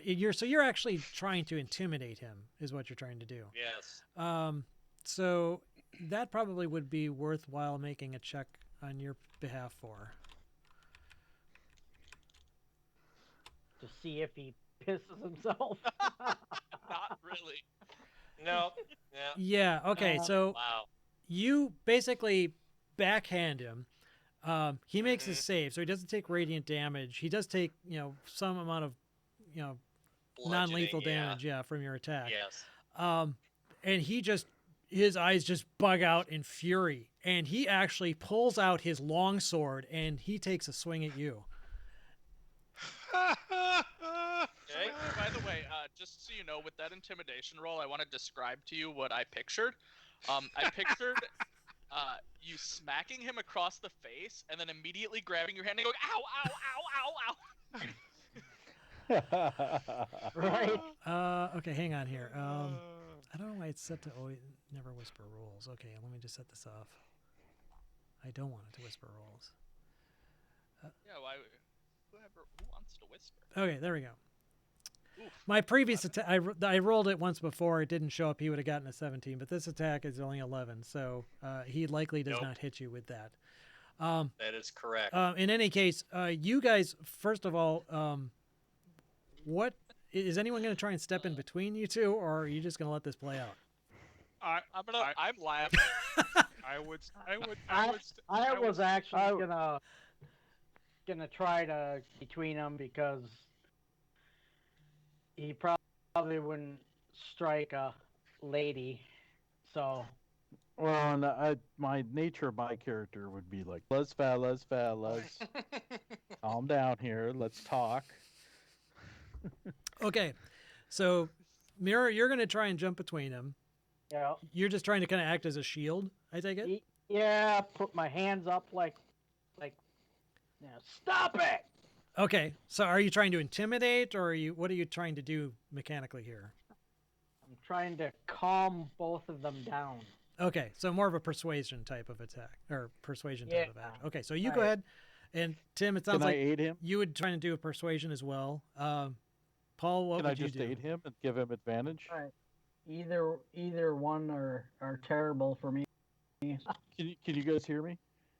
You're actually trying to intimidate him, is what you're trying to do. Yes. So that probably would be worthwhile making a check on your behalf for. To see if he pisses himself. Not really. No. Yeah. Yeah. Okay. So Wow. you basically backhand him. He makes his save, so he doesn't take radiant damage. He does take, some amount of, non-lethal damage, from your attack. Yes. And his eyes just bug out in fury, and he actually pulls out his long sword and he takes a swing at you. Okay. By the way, just so you know, with that intimidation roll, I want to describe to you what I pictured. I pictured you smacking him across the face and then immediately grabbing your hand and going, ow, ow, ow, ow, ow. Right? Okay, hang on here. I don't know why it's set to always never whisper rules. Okay, let me just set this off. I don't want it to whisper rules. Yeah, who wants to whisper? Okay, there we go. Oof. My previous attack, I rolled it once before. It didn't show up. He would have gotten a 17, but this attack is only 11, so he likely does Nope. not hit you with that. That is correct. In any case, you guys, first of all, what is anyone going to try and step in between you two, or are you just going to let this play out? I'm laughing. I was actually gonna try to between them because he probably wouldn't strike a lady. So Well, and my nature of my character would be like, fellas, calm down here. Let's talk. Okay, so Mirror, you're going to try and jump between them. yeah, You're just trying to kind of act as a shield, I take it? yeah, put my hands up like, stop it! Okay, so are you trying to intimidate, or what are you trying to do mechanically here? I'm trying to calm both of them down. Okay, so more of a persuasion type of attack, or persuasion type of Yeah. act. Okay, so you go Right. ahead, and Tim, it sounds Can I like aid him? you would try to do a persuasion as well. Paul, what Can I would you just do? aid him and give him advantage? Right. Either one are terrible for me. Can you guys hear me?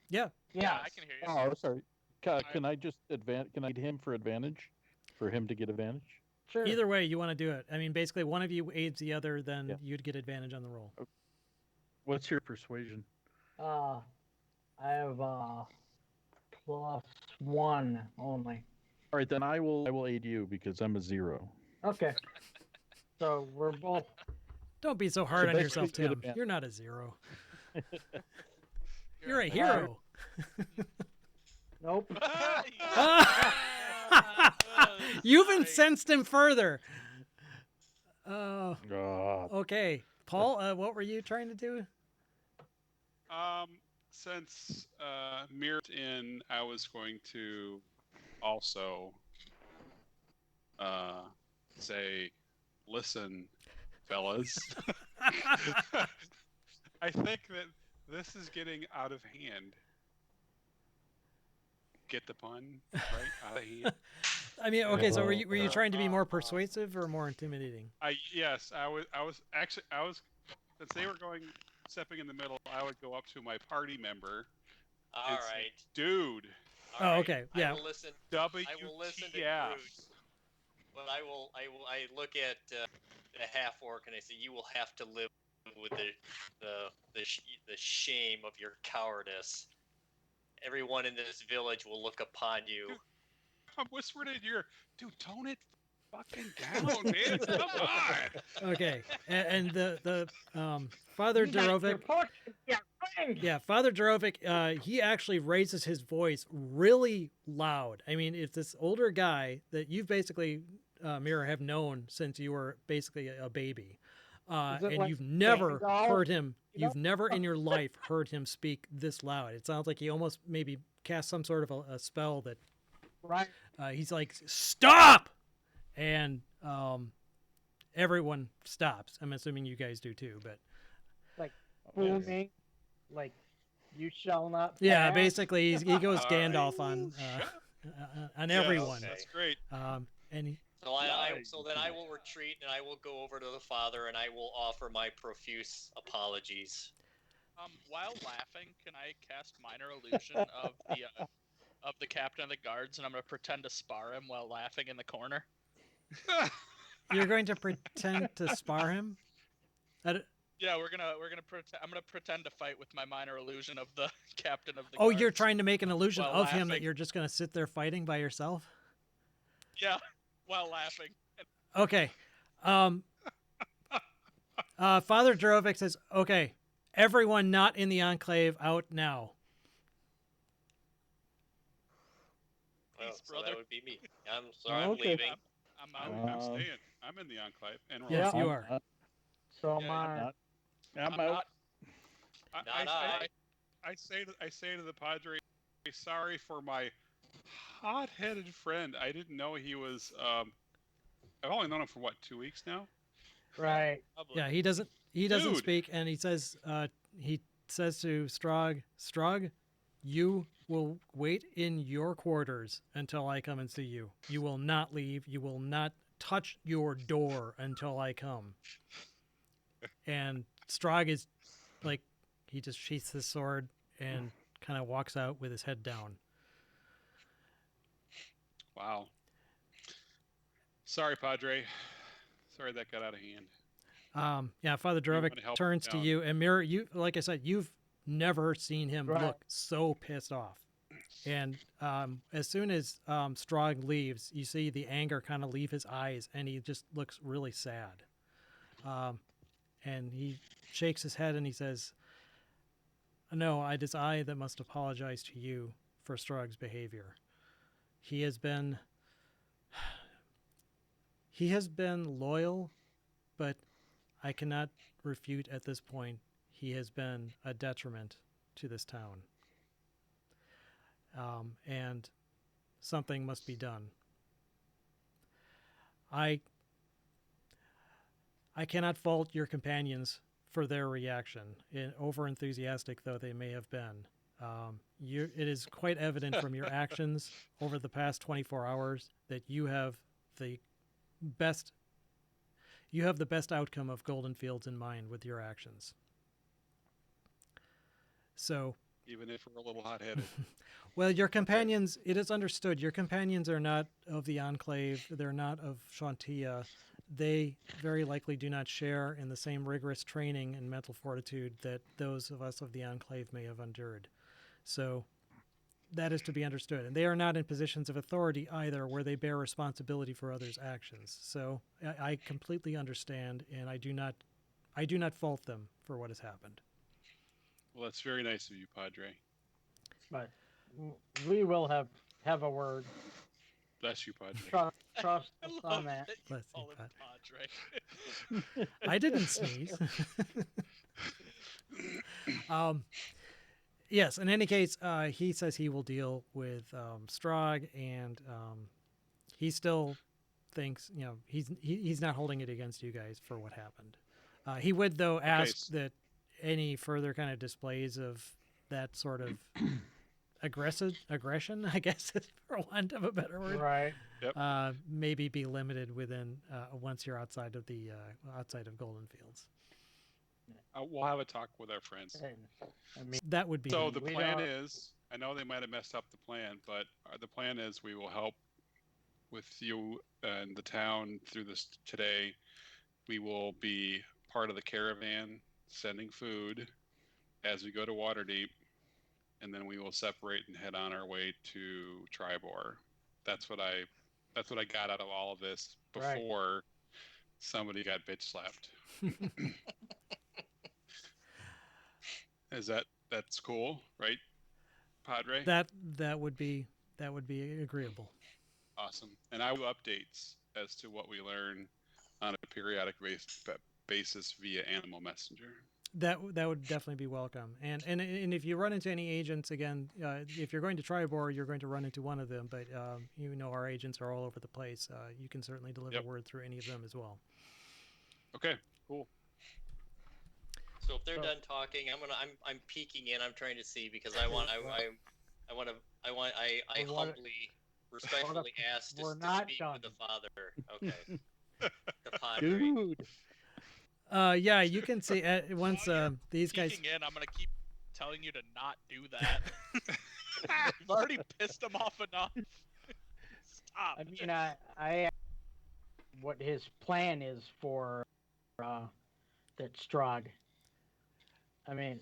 Yeah. Yeah, I can hear you. Oh, sorry. Can I just Can I aid him for advantage? For him to get advantage? sure. Either way, you want to do it. I mean, basically, one of you aids the other, then Yeah. you'd get advantage on the roll. What's your persuasion? I have +1 only. All right, then I will aid you because I'm a 0. Okay. So we're both. Don't be so hard on basically yourself, you get Tim. advantage. You're not a 0. You're a hero. Nope. You've incensed him further. God. Okay. Paul, what were you trying to do? Since Mirrored in, I was going to also say, listen, fellas. I think that This is getting out of hand. Get the pun, right? Out of hand. I mean, okay, so were you Uh, trying to be more persuasive or more intimidating? Yes, I was actually since they were stepping in the middle, I would go up to my party member All and say, right. "Dude, All Oh, right. okay, yeah. I will listen. I will listen to WTF?" Groot, but I look at the half orc and I say, "You will have to live with the shame of your cowardice. Everyone in this village will look upon you." Dude, I'm whispering in your ear, "Dude, tone it fucking down, man. Come on." Okay, and the Father you got your Durovic, portrait, yeah, ring! yeah, Father Durovic, he actually raises his voice really loud. I mean, it's this older guy that you've basically, Mira, have known since you were basically a baby, Is it and like you've never Gandalf? heard him. You know? You've never in your life heard him speak this loud. It sounds like he almost maybe cast some sort of a spell that Right. he's like, "Stop!" and everyone stops. I'm assuming you guys do too, but Booming. Like, you shall not yeah, pass. basically he goes All Gandalf right. on Yes, everyone. That's great. And So so then I will retreat and I will go over to the father and I will offer my profuse apologies. While laughing, can I cast minor illusion of the captain of the guards, and I'm gonna pretend to spar him while laughing in the corner? you're going to pretend to spar him. Yeah, we're gonna pretend. I'm gonna pretend to fight with my minor illusion of the captain of the Oh, guards. you're trying to make an illusion while of him that laughing. you're just going to sit there fighting by yourself. Yeah, while laughing. Okay. Father Drovic says, "Okay, everyone not in the enclave out now." Well, Peace, so brother. that would be me. I'm Okay. leaving. I'm I'm out. staying. I'm in the enclave, and Yes, Yeah. you are. So Yeah, my I'm I'm out. not. Not I. I say to the Padre, sorry for my hot-headed friend. I didn't know he was. I've only known him for what, 2 weeks now. right. Probably. Yeah, he doesn't Dude. speak, and he says to Strog, you will wait in your quarters until I come and see you. You will not leave. You will not touch your door until I come. And Strog is like, he just sheaths his sword and kind of walks out with his head down. Wow. Sorry, Padre. Sorry that got out of hand. Yeah, Father You wanna Drovic help turns to down. you, and Mirror, you, like I said, you've never seen him Right. look so pissed off. And as soon as Strog leaves, you see the anger kind of leave his eyes, and he just looks really sad. And he shakes his head and he says, "No, it is I that must apologize to you for Strog's behavior. He has been loyal, but I cannot refute at this point he has been a detriment to this town. And something must be done. I cannot fault your companions for their reaction, over enthusiastic though they may have been. It is quite evident from your actions over the past 24 hours that you have the best outcome of Golden Fields in mind with your actions. So, Even if we're a little hot-headed. well, your companions, it is understood, your companions are not of the Enclave, they're not of Shantia. They very likely do not share in the same rigorous training and mental fortitude that those of us of the Enclave may have endured. So that is to be understood. And they are not in positions of authority either where they bear responsibility for others' actions. So I completely understand, and I do not fault them for what has happened. Well, that's very nice of you, Padre. But we will have a word. Bless you, Padre. Trust I us love on that. that you Bless call you, him Padre. I didn't sneeze. Yes, in any case, he says he will deal with Strog, and he still thinks, he's not holding it against you guys for what happened. He would, though, ask that any further kind of displays of that sort of aggression, I guess, for want of a better word, Right. maybe be limited within once you're outside of Golden Fields. We'll have a talk with our friends. And, I mean, That would be So the we plan don't- is, I know they might have messed up the plan, but the plan is we will help with you and the town through this today. We will be part of the caravan sending food as we go to Waterdeep, and then we will separate and head on our way to Tribor. That's what I got out of all of this Right. before somebody got bitch slapped. That's cool, right, Padre? that would be agreeable. Awesome. And I will updates as to what we learn on a periodic basis via Animal Messenger. That would definitely be welcome. And if you run into any agents again, if you're going to Tribor, you're going to run into one of them. But our agents are all over the place. You can certainly deliver word through any of them as well. Okay, cool. So if they're done talking, I'm peeking in. I'm trying to see because I humbly, respectfully asked to speak with the father. Okay. The padre. Dude. Yeah, you can see once these guys. Peeking in, I'm gonna keep telling you to not do that. You've already pissed him off enough. Stop. I mean, I what his plan is for that Strahd. I mean,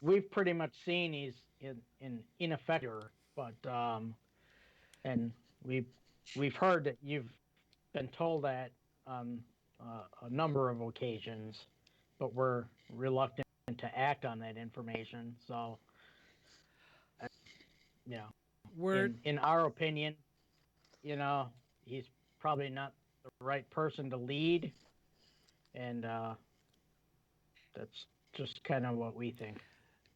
we've pretty much seen he's in ineffective, but and we've heard that you've been told that on a number of occasions, but we're reluctant to act on that information. So, in our opinion, he's probably not the right person to lead, and that's just kind of what we think.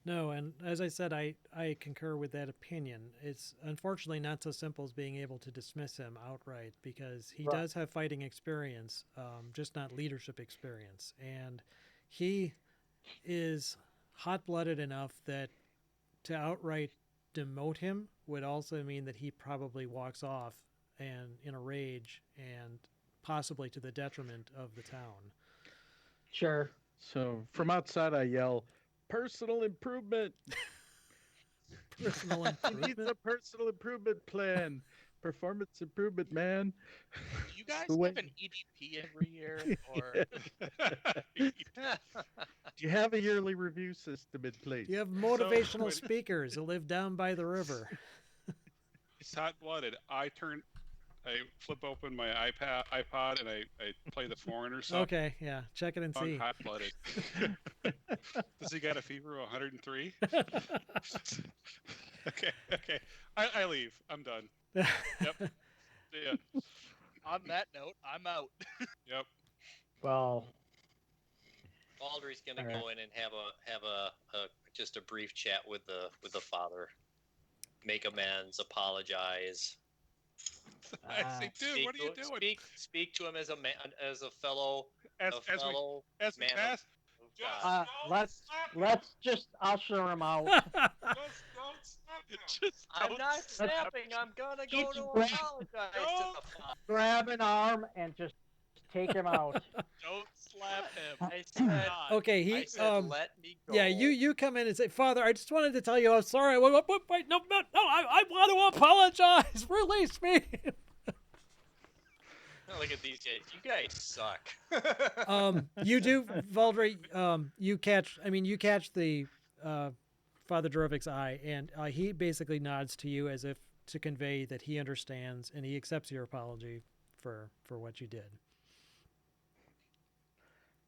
No, and as I said, I concur with that opinion. It's unfortunately not so simple as being able to dismiss him outright because he does have fighting experience, just not leadership experience. And he is hot-blooded enough that to outright demote him would also mean that he probably walks off and in a rage and possibly to the detriment of the town. Sure. So from outside, I yell, "Personal improvement! Personal He improvement. needs a personal improvement plan. Performance improvement, man." Do you guys The way- have an EDP every year, or Do you have a yearly review system in place? You have motivational when- speakers who live down by the river. It's hot-blooded. I flip open my iPod, and I play the Foreigner song. Okay, yeah, check it and see. Hot-blooded. Does he got a fever of 103? Okay. I leave. I'm done. Yep. Yeah. on that note, I'm out. Yep. Well, Baldry's gonna All right. go in and have a just a brief chat with the father, make amends, apologize. I say, dude, what are you doing? Speak to him as a man, as a fellow, As we man of- pass, God. let's just usher him out. don't stop him. Just I'm don't not snap. snapping. I'm gonna go Keep to grab- apologize to the father. Grab an arm and just take him out. Don't slap him. I said, God. Okay, I said, let me go. yeah, you come in and say, "Father, I just wanted to tell you I'm sorry. Wait, no, I want to apologize. Release me." Look at these guys. You guys suck. You do, Valdry. You catch the Father Drovik's eye, and he basically nods to you as if to convey that he understands and he accepts your apology for what you did.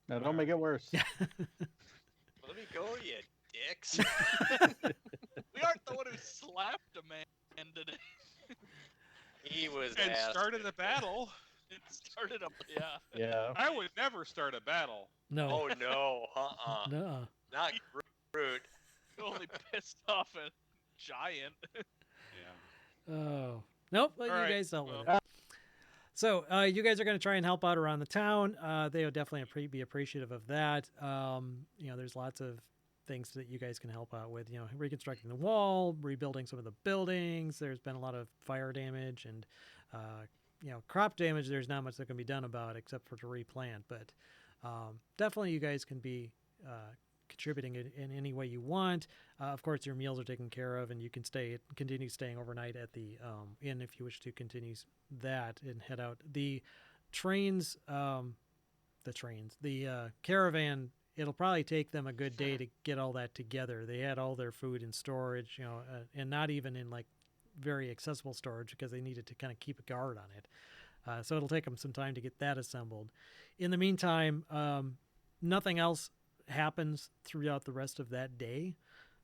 Now, don't make it worse. Let me go, you dicks. We aren't the one who slapped a man today. He was And asked. started a battle. It started up. Yeah. Yeah. I would never start a battle. No, Oh no, no. not rude. You only pissed off a giant. Yeah. Oh, nope. You All right, guys dealt with well. it. So you guys are going to try and help out around the town. They would definitely be appreciative of that. There's lots of things that you guys can help out with. Reconstructing the wall, rebuilding some of the buildings. There's been a lot of fire damage and crop damage. There's not much that can be done about except for to replant. But definitely, you guys can be contributing in any way you want. Of course, your meals are taken care of, and you can continue staying overnight at the inn if you wish to continue that and head out. The caravan. It'll probably take them a good day to get all that together. They had all their food in storage, and not even in like very accessible storage because they needed to kind of keep a guard on it. So it'll take them some time to get that assembled. In the meantime, nothing else happens throughout the rest of that day.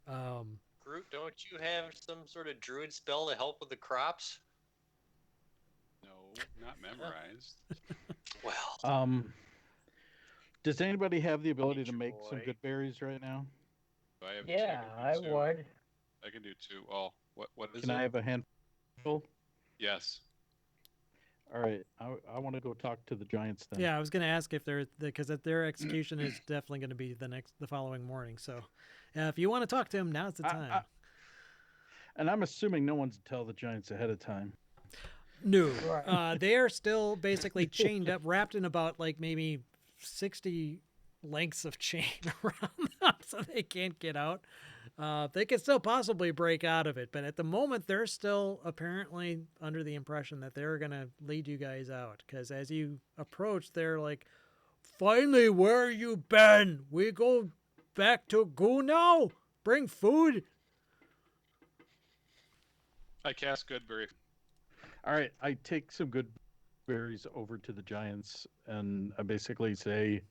Groot, don't you have some sort of druid spell to help with the crops? No, not memorized. Well, Does anybody have the ability to make some Boy. good berries right now? I have Yeah, I two. would. I can do two. Well, what is Can it? I have a handful? Yes. All right, I want to go talk to the giants then. Yeah, I was going to ask if because their execution is definitely going to be the following morning. So, if you want to talk to him, now's the time. And I'm assuming no one's tell the giants ahead of time. No, Right. they are still basically chained up, wrapped in about like maybe 60 lengths of chain around them, so they can't get out. They could still possibly break out of it, but at the moment they're still apparently under the impression that they're gonna lead you guys out. Because as you approach, they're like, "Finally, where you been? We go back to Goo now. Bring food." I cast Goodberry. All right, I take some good berries over to the giants, and I basically say,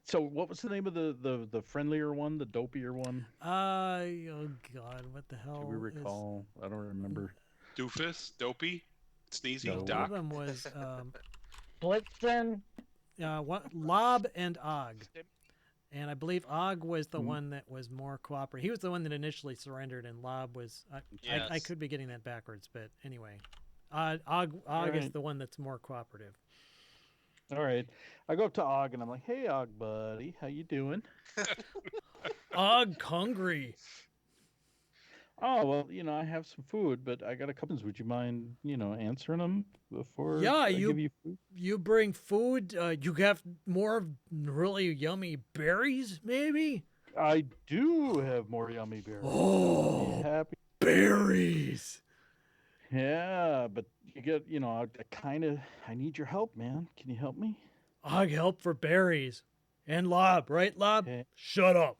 "So, what was the name of the friendlier one, the dopier one? Oh God, what the hell? Do we recall? I don't remember. Doofus, Dopey, Sneezy, No. One Doc. of them was Blitzen. Lob and Og. And I believe Og was the one that was more cooperative. He was the one that initially surrendered, and Lob was. I Yes. could be getting that backwards, but anyway, Og is Alright. the one that's more cooperative. All right, I go up to Og and I'm like, "Hey, Og, buddy, how you doing?" Og hungry. Oh, well, I have some food, but I got a couple. Would you mind, answering them before Yeah, I you- give you food? You bring food. You have more really yummy berries, maybe. I do have more yummy berries. Oh, Be happy. berries. Yeah, but you get, I need your help, man. Can you help me? Og help for berries, and Lob, right, Lob? Okay. Shut up.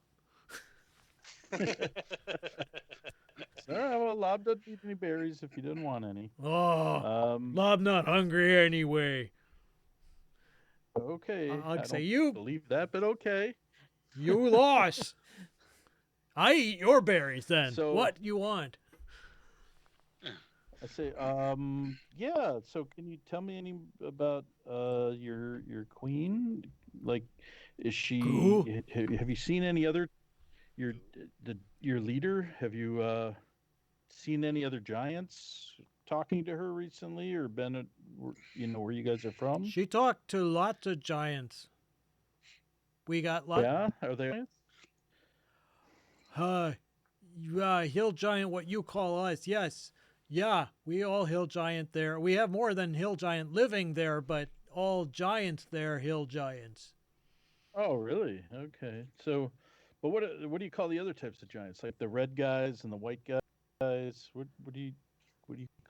All right, well, Lob doesn't need any berries if you didn't want any. Oh, Lob not hungry anyway. Okay. Og I say don't you believe that, but okay. You lost. I eat your berries then. So- What you want? I say, yeah. So, can you tell me any about your queen? Like, is she? Goo? Have you seen any other your leader? Have you seen any other giants talking to her recently, or been at where you guys are from? She talked to lots of giants. We got lots. Yeah, are they giants? Hill giant, what you call us? Yes, yeah. We all hill giant there. We have more than hill giant living there, but all giants there, hill giants. Oh, really? Okay. So, but what do you call the other types of giants? Like the red guys and the white guys? What do you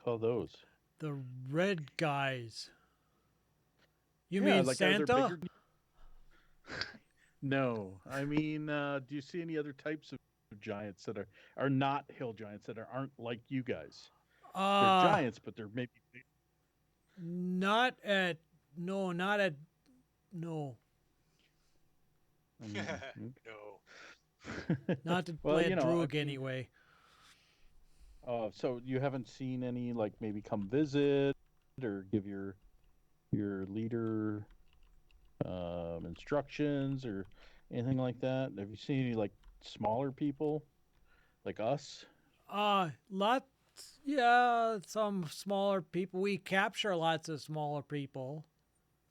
call those? The red guys. You Yeah, mean like, are there Santa? bigger- No, I mean, do you see any other types of giants that are not hill giants that aren't like you guys? They're giants, but they're maybe. Not at no. Mm, No. Not to Well, play a I droog mean- anyway. So you haven't seen any like maybe come visit or give your leader instructions or anything like that? Have you seen any like smaller people like us? Lot Yeah, some smaller people. We capture lots of smaller people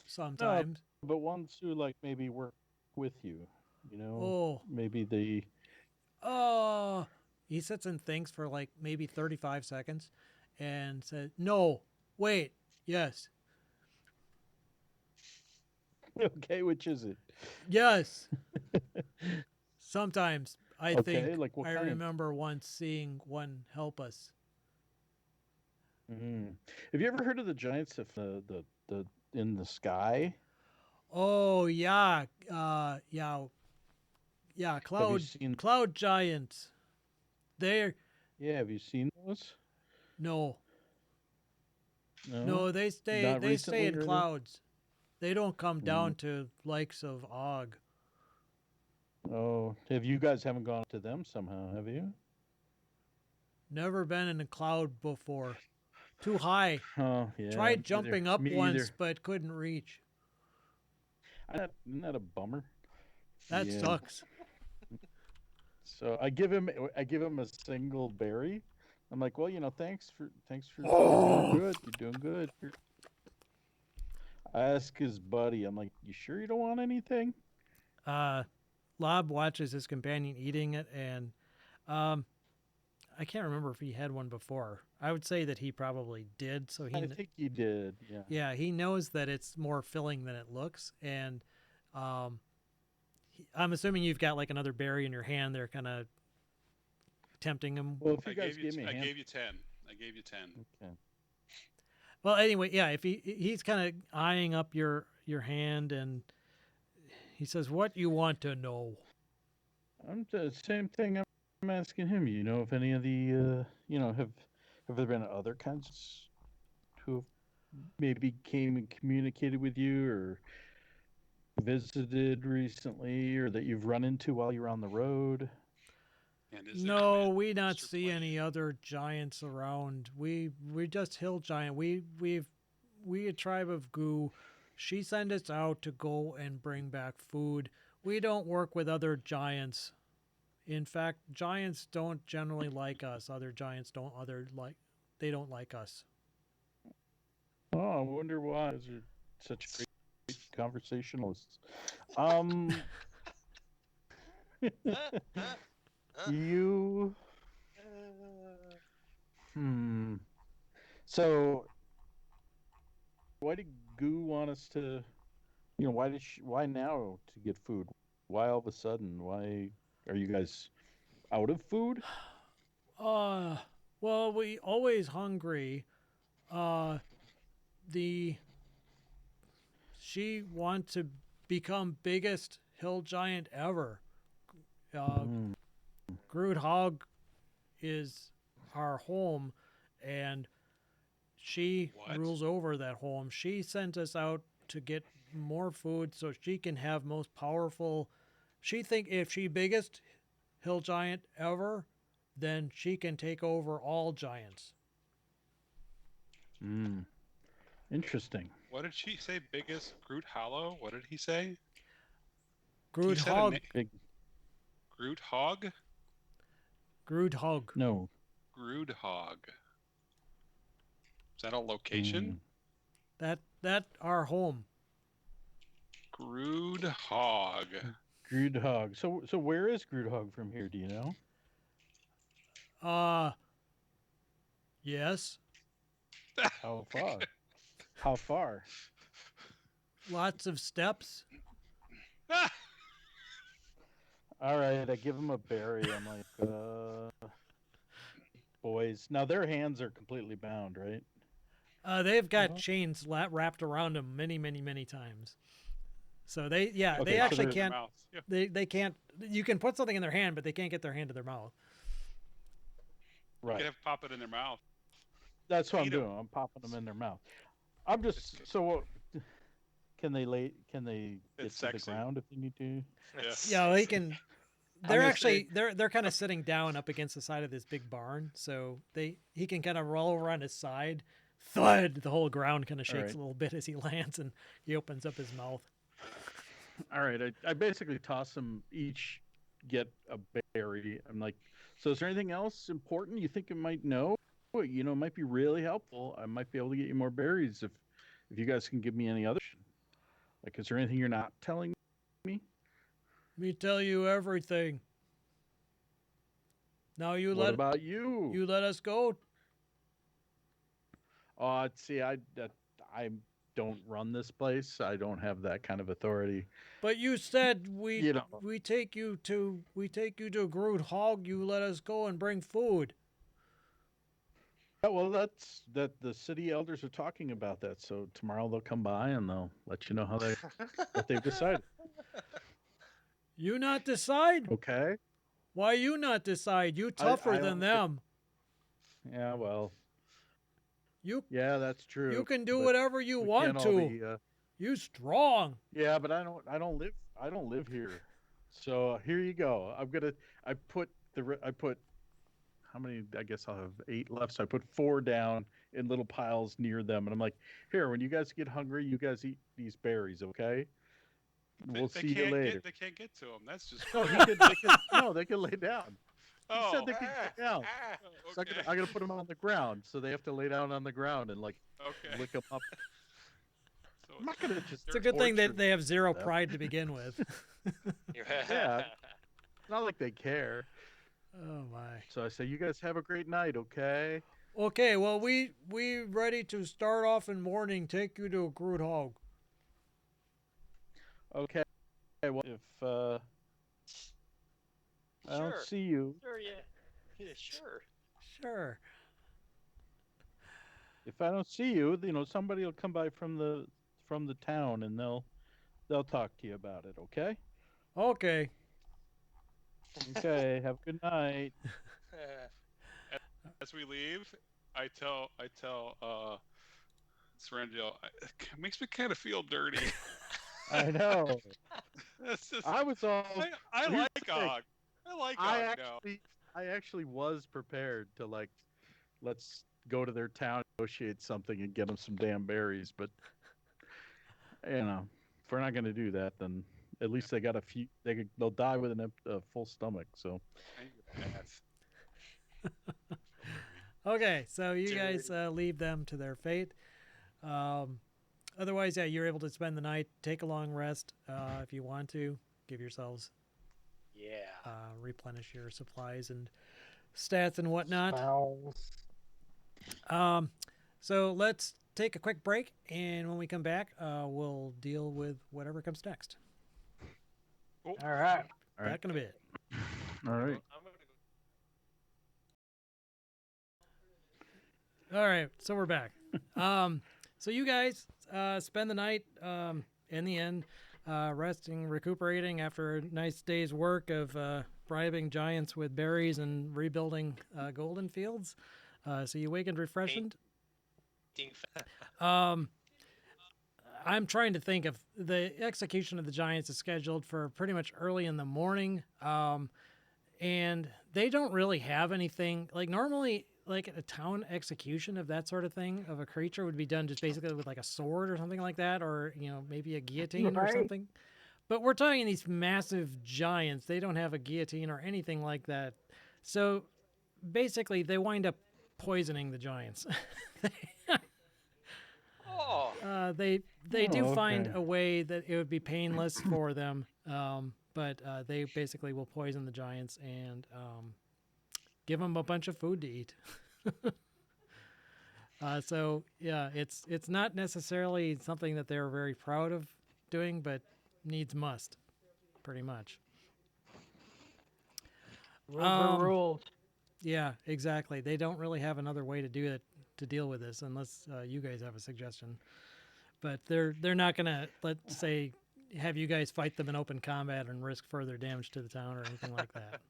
sometimes. But ones who like maybe work with you, Oh, maybe they. oh. He sits and thinks for like maybe 35 seconds and says, "No, wait, yes, Okay, which is it? yes." Sometimes I Okay, think like what I kind? remember once seeing one help us. Have you ever heard of the giants of the in the sky? Oh yeah, yeah. Have you Cloud seen? cloud giants. They're Yeah, have you seen those? no, No, no. not They stay recently in or anything. clouds. They don't come Mm. down to likes of Og. Oh, have you guys haven't gone to them somehow? Have you? Never been in a cloud before. Too high. Oh, yeah, Tried either jumping up me once, either. but couldn't reach. Isn't that a bummer? That Yeah. sucks. So I give him a single berry. I'm like, well, thanks for you're doing Oh. good. You're doing good. I ask his buddy. I'm like, you sure you don't want anything? Lob watches his companion eating it, and um, I can't remember if he had one before. I would say that he probably did. So I think he did. Yeah. yeah, he knows that it's more filling than it looks, and um, I'm assuming you've got like another berry in your hand. They're kind of tempting him. Well, if you guys gave me a I hand, gave you 10. I gave you 10. okay. Well, anyway, yeah, if he's kind of eyeing up your hand, and he says, "What you want to know?" I'm the same thing. I'm asking him. If any of the have there been other kinds who have maybe came and communicated with you or visited recently, or that you've run into while you're on the road? And is there No, command, we not Mr. see Plague? any other giants around. We just hill giant. We a tribe of goo. She sent us out to go and bring back food. We don't work with other giants. In fact, giants don't generally like us. Other giants they don't like us. Oh, I wonder why. Those are such great conversationalists. Um, you. Hmm. So, why did Goo want us to? Why now to get food? Why all of a sudden? Why are you guys out of food? Uh, well, we always hungry. Uh, the she want to become biggest hill giant ever. Uh, Mm, Groothog is our home, and she What? rules over that home. She sent us out to get more food so she can have most powerful. She think if she biggest hill giant ever, then she can take over all giants. mm, interesting. What did she say? Biggest Groot Hollow? What did he say? He said a Groothog, name. Big Groot Hog? Groothog. no. Groot Hog. Is that a Mm, location? That our home. Groot Hog. Groodhog. So where is Groodhog from here? Do you know? Uh, yes, How far? How far? lots of steps. All right, I give him a berry. I'm like, boys. Now their hands are completely bound, right? They've got Uh-huh. chains wrapped around them many times. So they Okay, they so actually they're- Their can't. mouth. Yeah. They can't. You can put something in their hand, but they can't get their hand to their mouth. You Right. could have pop it in their mouth. That's what I'm Feed 'em. doing. I'm popping them in their mouth. I'm just so. Can they get It's to the sexy. ground if they need to? Yeah. Yeah, they can. They're gonna actually they're kind of sitting down up against the side of this big barn, so he can kind of roll over on his side. Thud! The whole ground kind of shakes right. a little bit as he lands, and he opens up his mouth. All right. I basically toss them each get a berry. I'm like, so is there anything else important you think you might know? Well, it might be really helpful. I might be able to get you more berries if you guys can give me any other. Like, is there anything you're not telling me? Me tell you everything. Now What about you? you let us go. See, I don't run this place. I don't have that kind of authority. But you said You know. we take you to Groot Hog. You let us go and bring food. Yeah, well, that the city elders are talking about that. So tomorrow they'll come by and they'll let you know what they've decided. You not decide? Okay. Why you not decide? You tougher I than don't think- them. Yeah, well, You yeah, that's true. you can do but whatever you we want can't all to. be, You strong. yeah, but I don't live here. So here you go. I put how many? I guess I'll have 8 left. So I put 4 down in little piles near them, and I'm like, here, when you guys get hungry, you guys eat these berries, okay? We'll see you later. They can't get to him. That's just. No, they can lay down. He Oh. said they could lay down. Oh, So okay. I'm gonna put them on the ground, so they have to lay down on the ground and like Okay. lick them up. So I'm not gonna just. It's a good thing that torture they have zero them. pride to begin with. Yeah. It's not like they care. Oh my. So I say, you guys have a great night, okay? Okay, well we ready to start off in morning. Take you to a Groot Hog. Okay. Well, if I don't Sure. see you, Sure, yeah. Yeah, sure. Sure. if I don't see you, somebody will come by from the town and they'll talk to you about it, okay? Okay. Okay. Have a good night. as we leave, I tell Serengil, it makes me kind of feel dirty. I know. It's just, I was all. I here's like the thing. Og. I like I Og now. actually was prepared to like, let's go to their town, negotiate something, and get them some damn berries. But if we're not going to do that, then at least they got a few. They'll die with a full stomach. So I need a bath. Okay, so you guys leave them to their fate. Otherwise, yeah, you're able to spend the night, take a long rest if you want to. Give yourselves Yeah. replenish your supplies and stats and whatnot. Spells. So let's take a quick break, and when we come back, we'll deal with whatever comes next. All right. All right. Back in a bit. all right. I'm gonna go. All right, so we're back. So you guys spend the night in the end, resting, recuperating after a nice day's work of bribing giants with berries and rebuilding golden fields. So you awakened refreshed. I'm trying to think of the execution of the giants is scheduled for pretty much early in the morning. And they don't really have anything like normally like a town execution of that sort of thing of a creature would be done just basically with like a sword or something like that, or maybe a guillotine or Right. something. But we're talking these massive giants. They don't have a guillotine or anything like that. So basically they wind up poisoning the giants. Oh. They do Oh, find okay. a way that it would be painless for them, but they basically will poison the giants and give them a bunch of food to eat. So yeah, it's not necessarily something that they're very proud of doing, but needs must, pretty much. Rules. Yeah, exactly. They don't really have another way to do it to deal with this unless you guys have a suggestion. But they're not gonna, let's say, have you guys fight them in open combat and risk further damage to the town or anything like that.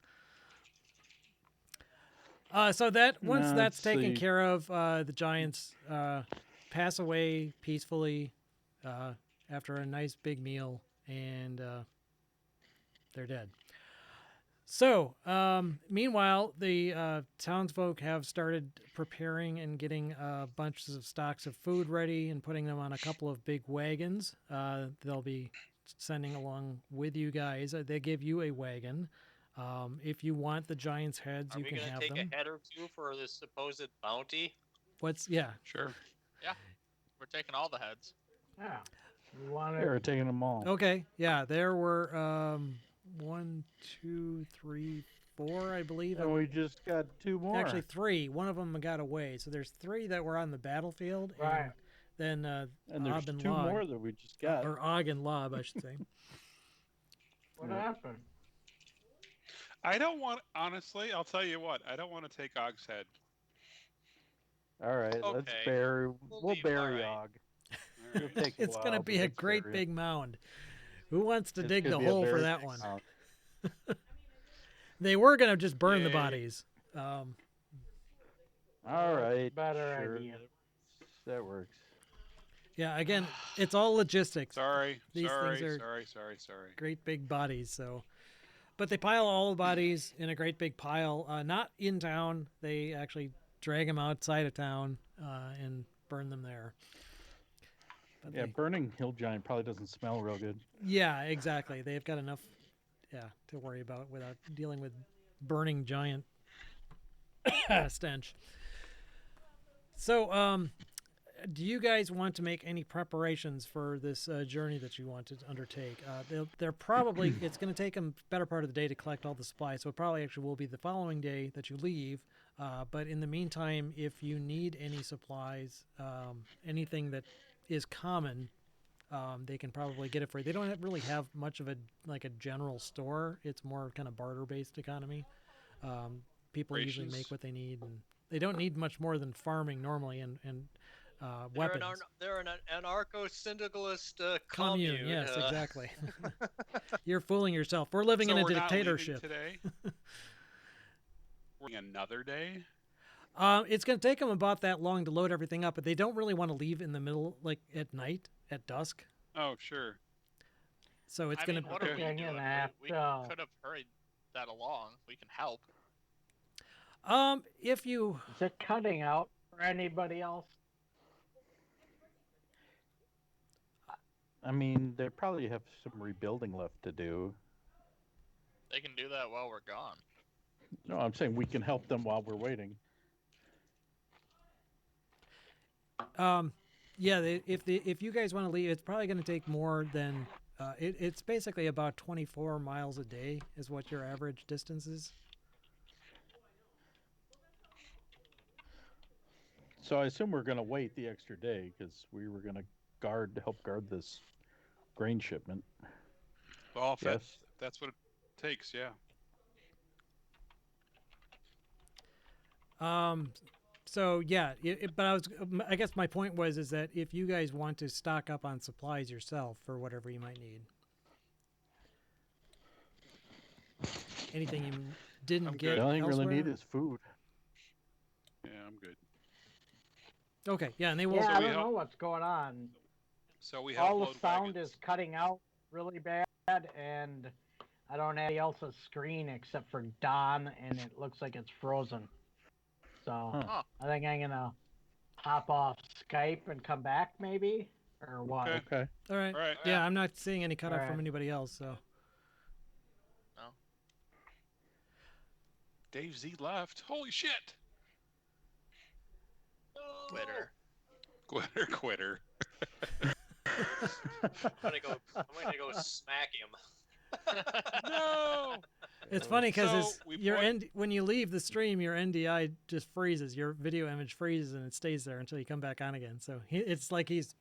So that once No, that's it's taken the- care of, the giants pass away peacefully after a nice big meal, and they're dead. So, meanwhile, the townsfolk have started preparing and getting bunches of stocks of food ready and putting them on a couple of big wagons. They'll be sending along with you guys. They give you a wagon. If you want the giant's heads, Are you we can gonna have take them. a head or two for this supposed bounty? Yeah. Sure. We're taking all the heads. Yeah. You want They it? were taking them all. Okay. Yeah, there were 1, 2, 3, 4, I believe. And we just got 2 more. Actually, 3. One of them got away. So there's 3 that were on the battlefield, Right. and then and there's Ob and 2 Log, more that we just got. or Og and Lob, I should say. What Yeah. happened? I don't want. Honestly, I'll tell you what. I don't want to take Og's head. All right, let's Okay. bury. We'll We'll leave- bury all right. Og. All It'll right. take a It's while, gonna but be a let's great bury big him. mound. Who wants to It's dig gonna the be a hole for very that big one? mound. They were gonna just burn the Yay. bodies. All That's right, a better sure, idea. that works. Yeah, again, it's all logistics. Sorry. These sorry. things are- Sorry. Great big bodies. So, but they pile all the bodies in a great big pile. Not in town. They actually drag them outside of town and burn them there. But Yeah, they- burning hill giant probably doesn't smell real good. yeah, exactly. They've got enough, to worry about without dealing with burning giant stench. So, do you guys want to make any preparations for this journey that you want to undertake? They're probably it's going to take them better part of the day to collect all the supplies, so it probably actually will be the following day that you leave. But in the meantime, if you need any supplies, anything that is common, they can probably get it for you. They don't really have much of a general store. It's more kind of barter based economy. People usually Rations? make what they need, and they don't need much more than farming normally and weapons. They're an anarcho-syndicalist Commune, commune. yes, exactly. You're fooling yourself. We're living So in a we're not leaving dictatorship. today. We're leaving another day. It's going to take them about that long to load everything up, but they don't really want to leave in the middle, like at night, at dusk. Oh, sure. So it's I going mean, to. what are we Okay, doing? yeah, We so- could have hurried that along. We can help. If you. Is it cutting out for anybody else? I mean, they probably have some rebuilding left to do. They can do that while we're gone. No, I'm saying we can help them while we're waiting. Yeah, if you guys want to leave, it's probably going to take more than. It's basically about 24 miles a day is what your average distance is. So I assume we're going to wait the extra day because we were going to help guard this grain shipment. Well, if Yes. that's what it takes, yeah. So yeah, but I guess my point is that if you guys want to stock up on supplies yourself for whatever you might need, anything you didn't I'm get good. The only thing we elsewhere. really need is food. Yeah, I'm good. Okay, yeah, and they will. Yeah, I we don't help- know what's going on. So we help All the load sound wagons. is cutting out really bad, and I don't have anybody else's screen except for Don, and it looks like it's frozen. So Huh. I think I'm gonna hop off Skype and come back, maybe, or what? Okay. Okay. All right. All right. Yeah, I'm not seeing any cutoff from Alright. anybody else. So Dave Z left. Holy shit! Twitter. Quitter. I'm gonna go smack him. No. it's funny because So, we your point- when you leave the stream, your NDI just freezes. Your video image freezes and it stays there until you come back on again. So it's like he's.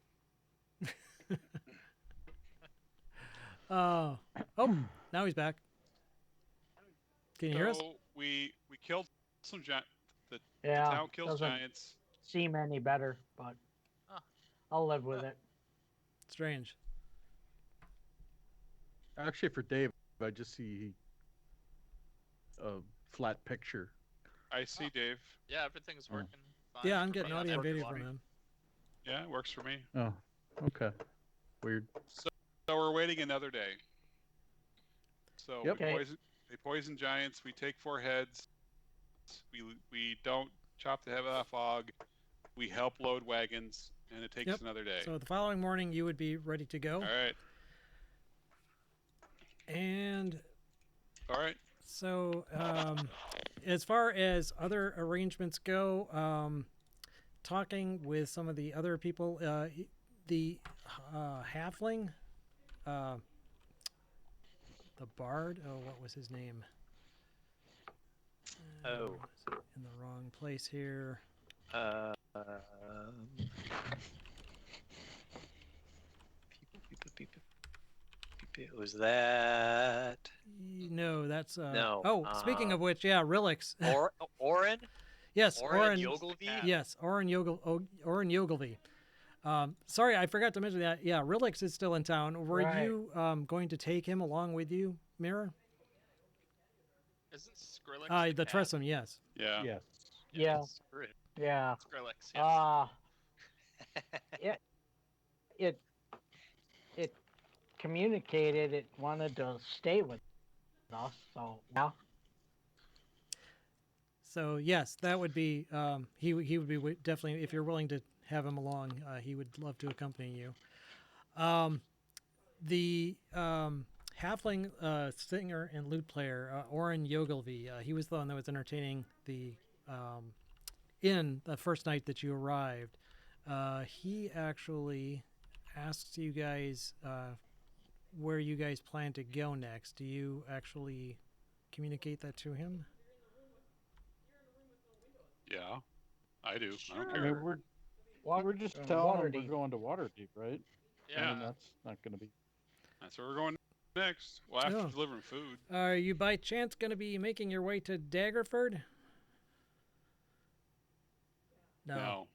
Oh, now he's back. Can you hear us? So we killed some giant. The Yeah, town kills doesn't giants. seem any better, but Huh. I'll live with it. Strange. Actually, for Dave, I just see a flat picture. I see Dave. Yeah, everything's Oh. working fine. Yeah, I'm for getting me on audio and video everyone. from him. Yeah, it works for me. Oh, okay. Weird. So we're waiting another day. So Yep. we Okay. they poison giants. We take 4 heads. We don't chop the head off Og. We help load wagons, and it takes Yep. another day. So the following morning, you would be ready to go. All right. And All right. So, as far as other arrangements go, talking with some of the other people, the halfling, the bard. Oh, what was his name? Oh. In the wrong place here. Was that No, that's no? Oh, speaking of which, yeah, Relix. Orin? Yes, Orin Orin. Ogilvy? Yes, Orin Ogilvy. Sorry, I forgot to mention that. Yeah, Relix is still in town. Were Right. you going to take him along with you, Mira? Isn't Skrillex The cat? Tressum, yes. Yeah. Yes. Yeah. Screw it. Yeah. Skrillex, yes. It communicated it wanted to stay with us. So yeah. So yes, that would be he would be definitely, if you're willing to have him along. He would love to accompany you. The halfling singer and lute player Oren Yogilvy. He was the one that was entertaining the inn the first night that you arrived. He actually asks you guys where you guys plan to go next. Do you actually communicate that to him? Yeah. I do. I don't I care. mean, we're just telling them we're going to Waterdeep, right? I Yeah. mean, that's not going to be. That's where we're going next. Well, after Oh. delivering food. Are you by chance going to be making your way to Daggerford? No.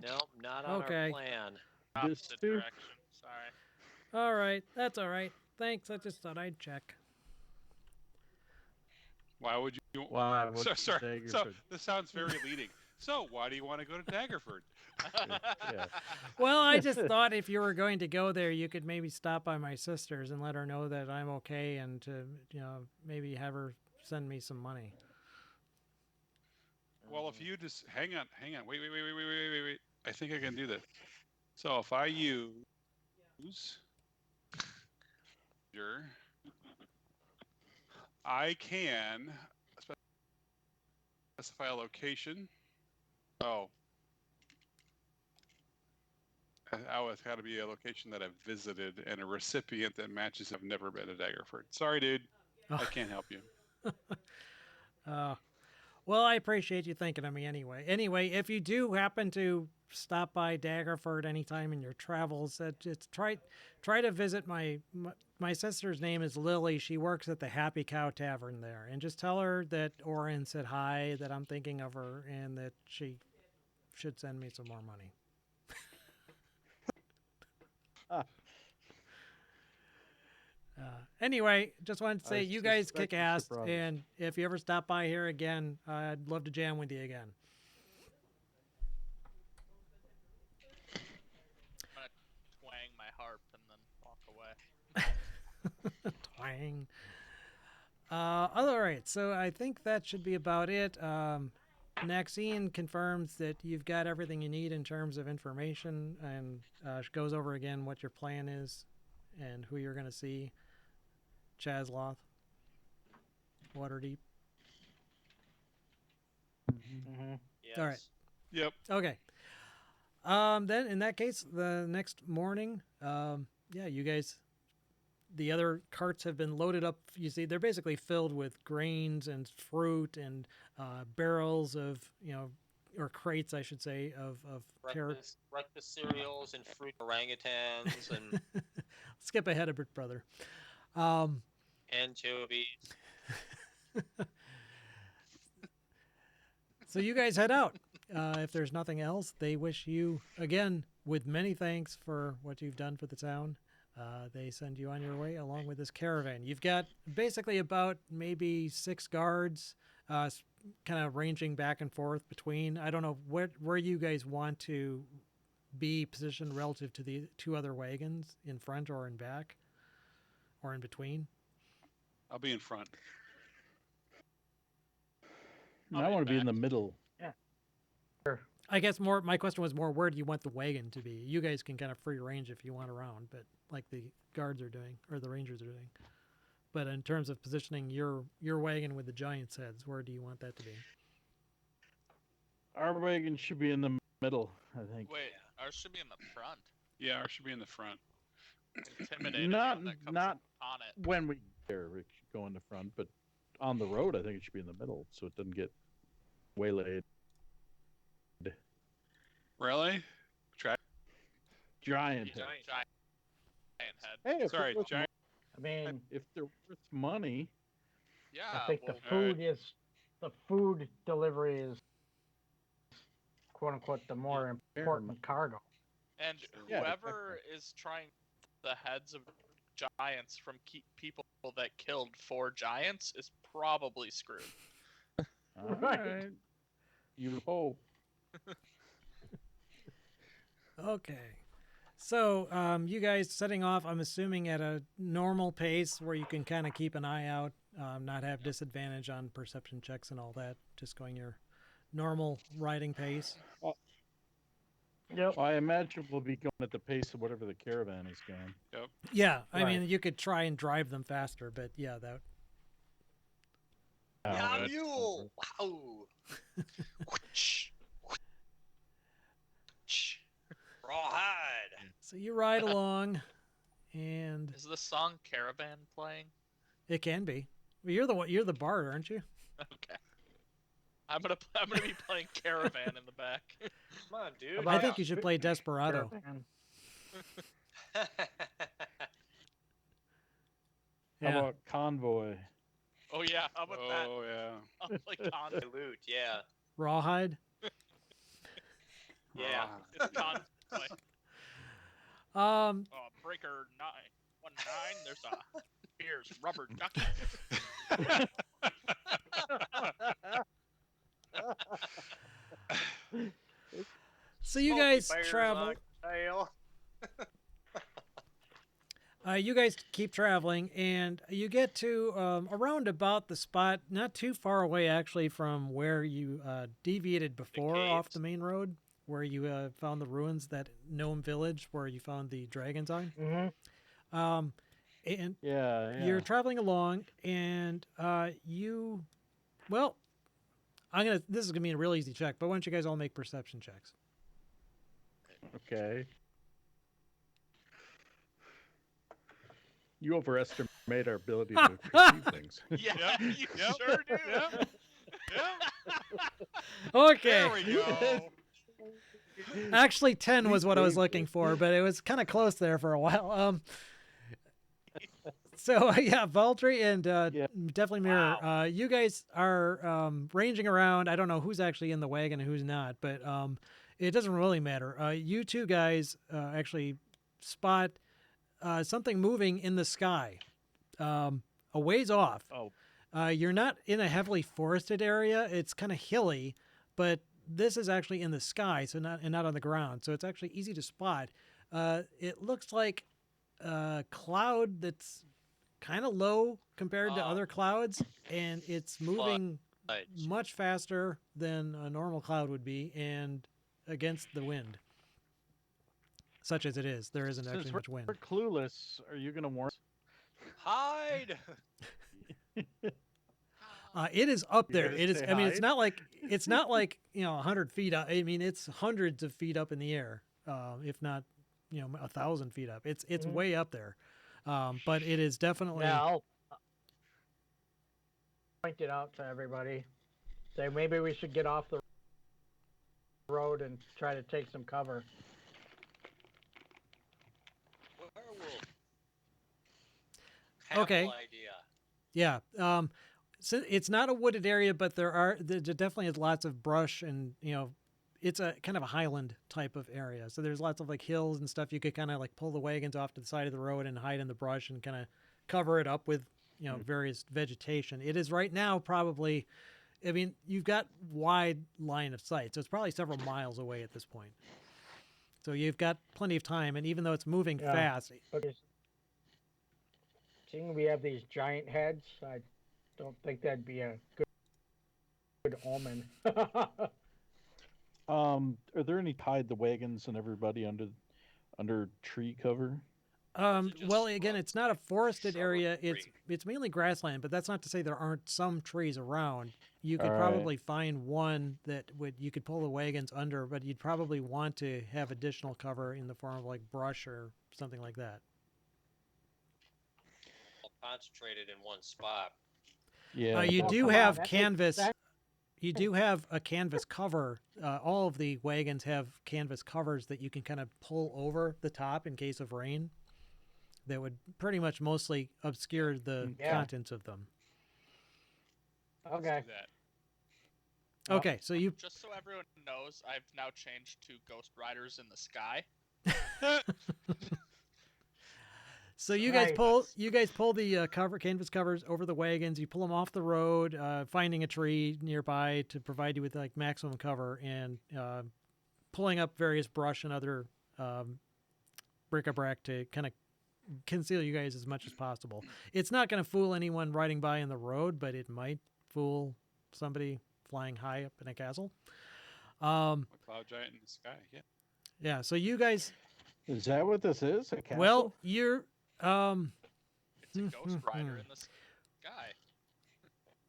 Nope, not on Okay. our plan. Opposite too? direction. Sorry. All right, that's all right. Thanks. I just thought I'd check. Why would you? Why? So, What's sorry. So Daggerford? this sounds very leading. So why do you want to go to Daggerford? Yeah. Well, I just thought if you were going to go there, you could maybe stop by my sister's and let her know that I'm okay, and to maybe have her send me some money. Well, if you just hang on, wait. I think I can do this. So if I use your, I can specify a location. Oh, it's got to be a location that I've visited and a recipient that matches. I've never been to Daggerford. Sorry, dude. I can't help you. Well, I appreciate you thinking of me anyway. Anyway, if you do happen to stop by Daggerford anytime in your travels, just try to visit my sister's name is Lily. She works at the Happy Cow Tavern there, and just tell her that Oren said hi, that I'm thinking of her, and that she should send me some more money. Anyway, just wanted to say you guys kick ass, and if you ever stop by here again, I'd love to jam with you again. I'm gonna twang my harp and then walk away. Twang. All right, so I think that should be about it. Maxine confirms that you've got everything you need in terms of information, and goes over again what your plan is and who you're going to see. Chazloth, Waterdeep. Mm-hmm. Yes. All right. Yep. Okay. Then in that case, the next morning, you guys, the other carts have been loaded up. You see, they're basically filled with grains and fruit and barrels of, or crates, I should say, of breakfast cereals and fruit orangutans and Skip ahead a bit, brother. anchovies. So you guys head out. If there's nothing else, they wish you, again, with many thanks for what you've done for the town. They send you on your way along with this caravan. You've got basically about maybe 6 guards, kind of ranging back and forth between. I don't know where you guys want to be positioned relative to the 2 other wagons, in front or in back, or in between. I'll be in front. I want to be in the middle. I guess my question was more, where do you want the wagon to be? You guys can kind of free range if you want around, but like the guards are doing, or the rangers are doing. But in terms of positioning your wagon with the giant's heads, where do you want that to be? Our wagon should be in the middle, I think. Wait, ours should be in the front. Yeah, ours should be in the front. Intimidate Not- anyone that comes not- on it. When we there, it should go in the front, but on the road, I think it should be in the middle, so it doesn't get waylaid. Really? Giant head. Giant head. Hey, if Sorry, they're worth giant. I mean, if they're worth money, Yeah. I think well, the food delivery is quote unquote the more important cargo. and Yeah, whoever is trying the heads of giants from people that killed 4 giants is probably screwed. all Right. right. You hope. Okay. So, you guys setting off, I'm assuming at a normal pace where you can kind of keep an eye out, not have disadvantage on perception checks and all that, just going your normal riding pace. Yep. Well, I imagine we'll be going at the pace of whatever the caravan is going. Yeah, I Right. mean, you could try and drive them faster, but yeah, that. Yeah, that's- mule! Wow! Whoosh. Whoosh. Rawhide! So you ride along, and Is the song Caravan playing? it can be. Well, you're the bard, aren't you? Okay. I'm gonna be playing Caravan in the back. Come on, dude. I think you should play Desperado. Caravan. How Yeah. about convoy? Oh yeah, how about that? Oh yeah. I'll play Convoy. Loot, yeah. Rawhide. Yeah. It's Convoy. Um, Breaker 919. There's a here's rubber ducky. so you Smoky guys bears travel. on trail. You guys keep traveling, and you get to around about the spot, not too far away actually from where you deviated before off caves. the main road, where you found the ruins, that gnome village where you found the dragon's eye. Mm-hmm. And Yeah. you're traveling along, and well, this is gonna be a real easy check, but why don't you guys all make perception checks? Okay. You overestimate our ability to perceive things. Yeah, you Yep. sure do. Yep. Yep. Okay. There we go. Actually, 10 was what I was looking for, but it was kind of close there for a while. So, yeah, Valtteri and definitely Mirror, you guys are ranging around. I don't know who's actually in the wagon and who's not, but it doesn't really matter. You two guys actually spot something moving in the sky a ways off. Oh. You're not in a heavily forested area. It's kind of hilly, but this is actually in the sky, so not on the ground. So it's actually easy to spot. It looks like a cloud that's kind of low compared to other clouds, and it's moving Fudge. much faster than a normal cloud would be, and against the wind. Such as it is, there isn't Since actually much wind. we're clueless, are you going to warn us? Hide! It is up You're there. gonna It is. say I mean, it's hide? not like 100 feet up. I mean, it's hundreds of feet up in the air, if not 1,000 feet up. It's Mhm. way up there, but it is definitely. Yeah, I'll point it out to everybody. Say maybe we should get off the road and try to take some cover. Werewolf. Okay. Apple idea. Yeah. So it's not a wooded area, but there definitely is lots of brush, and it's a kind of a highland type of area. So there's lots of like hills and stuff. You could kind of like pull the wagons off to the side of the road and hide in the brush and kind of cover it up with various vegetation. It is right now probably. I mean, you've got wide line of sight, so it's probably several miles away at this point. So you've got plenty of time, and even though it's moving Yeah. fast, But seeing we have these giant heads, I don't think that'd be a good omen. Are there any hide the wagons and everybody under tree cover? just Well, again, scrub, it's not a like, forested summer area. green? It's mainly grassland, but that's not to say there aren't some trees around. You could All right. probably find one that you could pull the wagons under, but you'd probably want to have additional cover in the form of like brush or something like that. All concentrated in one spot. Yeah. You Oh, do come on, have that makes canvas. sense. You do have a canvas cover. All of the wagons have canvas covers that you can kind of pull over the top in case of rain. That would pretty much mostly obscure the Yeah. contents of them. Let's Okay. do that. Yep. Okay, so you Just so everyone knows, I've now changed to Ghost Riders in the Sky. So you Right. guys pull the canvas covers over the wagons. You pull them off the road, finding a tree nearby to provide you with like maximum cover, and pulling up various brush and other bric-a-brac to kind of conceal you guys as much as possible. It's not going to fool anyone riding by in the road, but it might fool somebody flying high up in a castle. A cloud giant in the sky. Yeah. Yeah. So you guys, Is that what this is? A castle? well, you're It's a Ghost Rider in the Sky.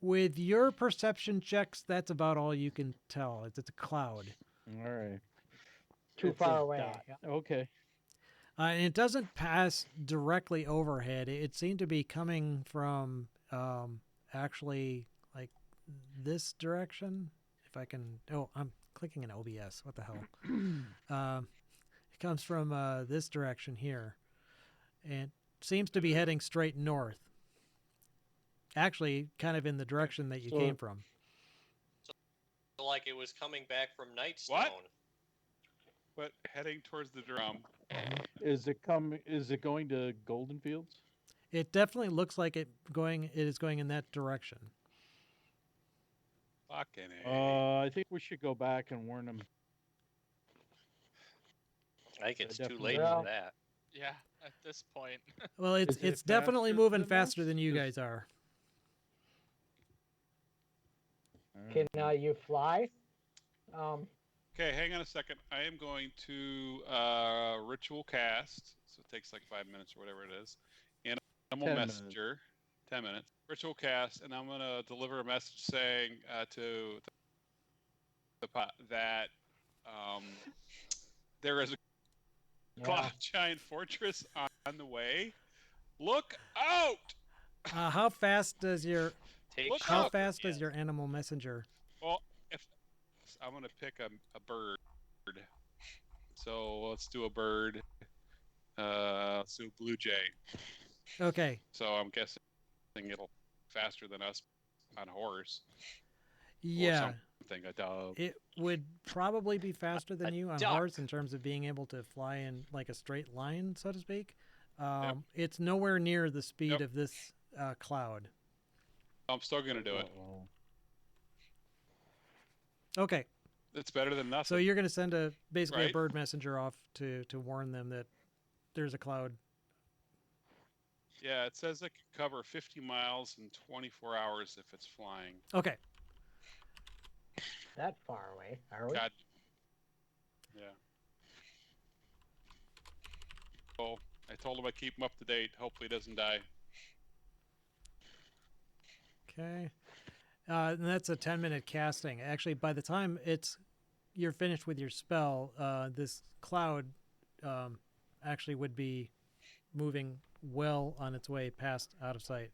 with your perception checks, that's about all you can tell. It's a cloud. All right. Too It's a far away. dot. Yeah. Okay. And it doesn't pass directly overhead. It seemed to be coming from actually like this direction. If I can, oh, I'm clicking in OBS. What the hell? It comes from this direction here, and seems to be heading straight north. Actually, kind of in the direction that you So- came from. Like it was coming back from Nightstone. But heading towards the drum. Is it going to Golden Fields? It definitely looks like it is going in that direction. Fucking A. I think we should go back and warn them. I think it's too definitely late will. for that. Yeah, at this point. Well, it's Is it definitely faster moving than faster us? than you 'Cause- guys are. Can you fly? Okay, hang on a second. I am going to ritual cast. So it takes like 5 minutes or whatever it is. And Animal 10 minutes. Messenger. 10 minutes. Ritual cast, and I'm going to deliver a message saying to the pot that there is a Yeah. cloud giant fortress on the way. Look out! How fast does your Take Look how out! fast does Yes. your animal messenger? Well, if I'm going to pick a bird. So let's do a bird. Let's do a blue jay. Okay. So I'm guessing it'll faster than us on horse. Yeah. Or something. A dove. It would probably be faster than A you on duck. horse in terms of being able to fly in like a straight line, so to speak. It's nowhere near the speed Yep. of this cloud. I'm still going to do it. Uh-oh. Okay, It's better than nothing. so you're going to send basically a Right. bird messenger off to warn them that there's a cloud. Yeah, it says it can cover 50 miles in 24 hours if it's flying. Okay, That far away, are we? God. Yeah. Oh, I told him I'd keep him up to date. Hopefully he doesn't die. okay. And that's a 10-minute casting. Actually, by the time you're finished with your spell, this cloud actually would be moving well on its way past out of sight.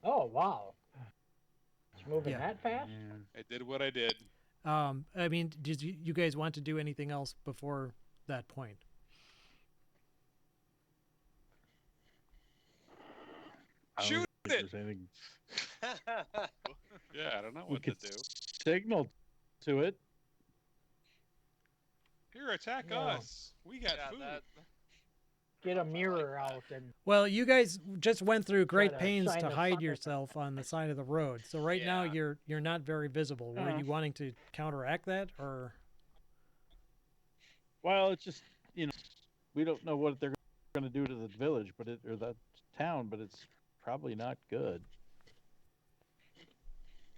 Oh wow. It's moving Yeah. that fast? I did what I did. I mean, did you guys want to do anything else before that point? I don't Shoot think it! there's anything. Yeah, I don't know We what to could do. signal to it. Here, attack Yeah. us. We got Yeah, food. that. Get a like mirror that. out and Well, you guys just went through great to pains shine to the hide sun. yourself on the side of the road. So right now Yeah. you're not very visible. Were Uh-huh. you wanting to counteract that, or Well, it's just we don't know what they're going to do to the village, or that town, but it's probably not good.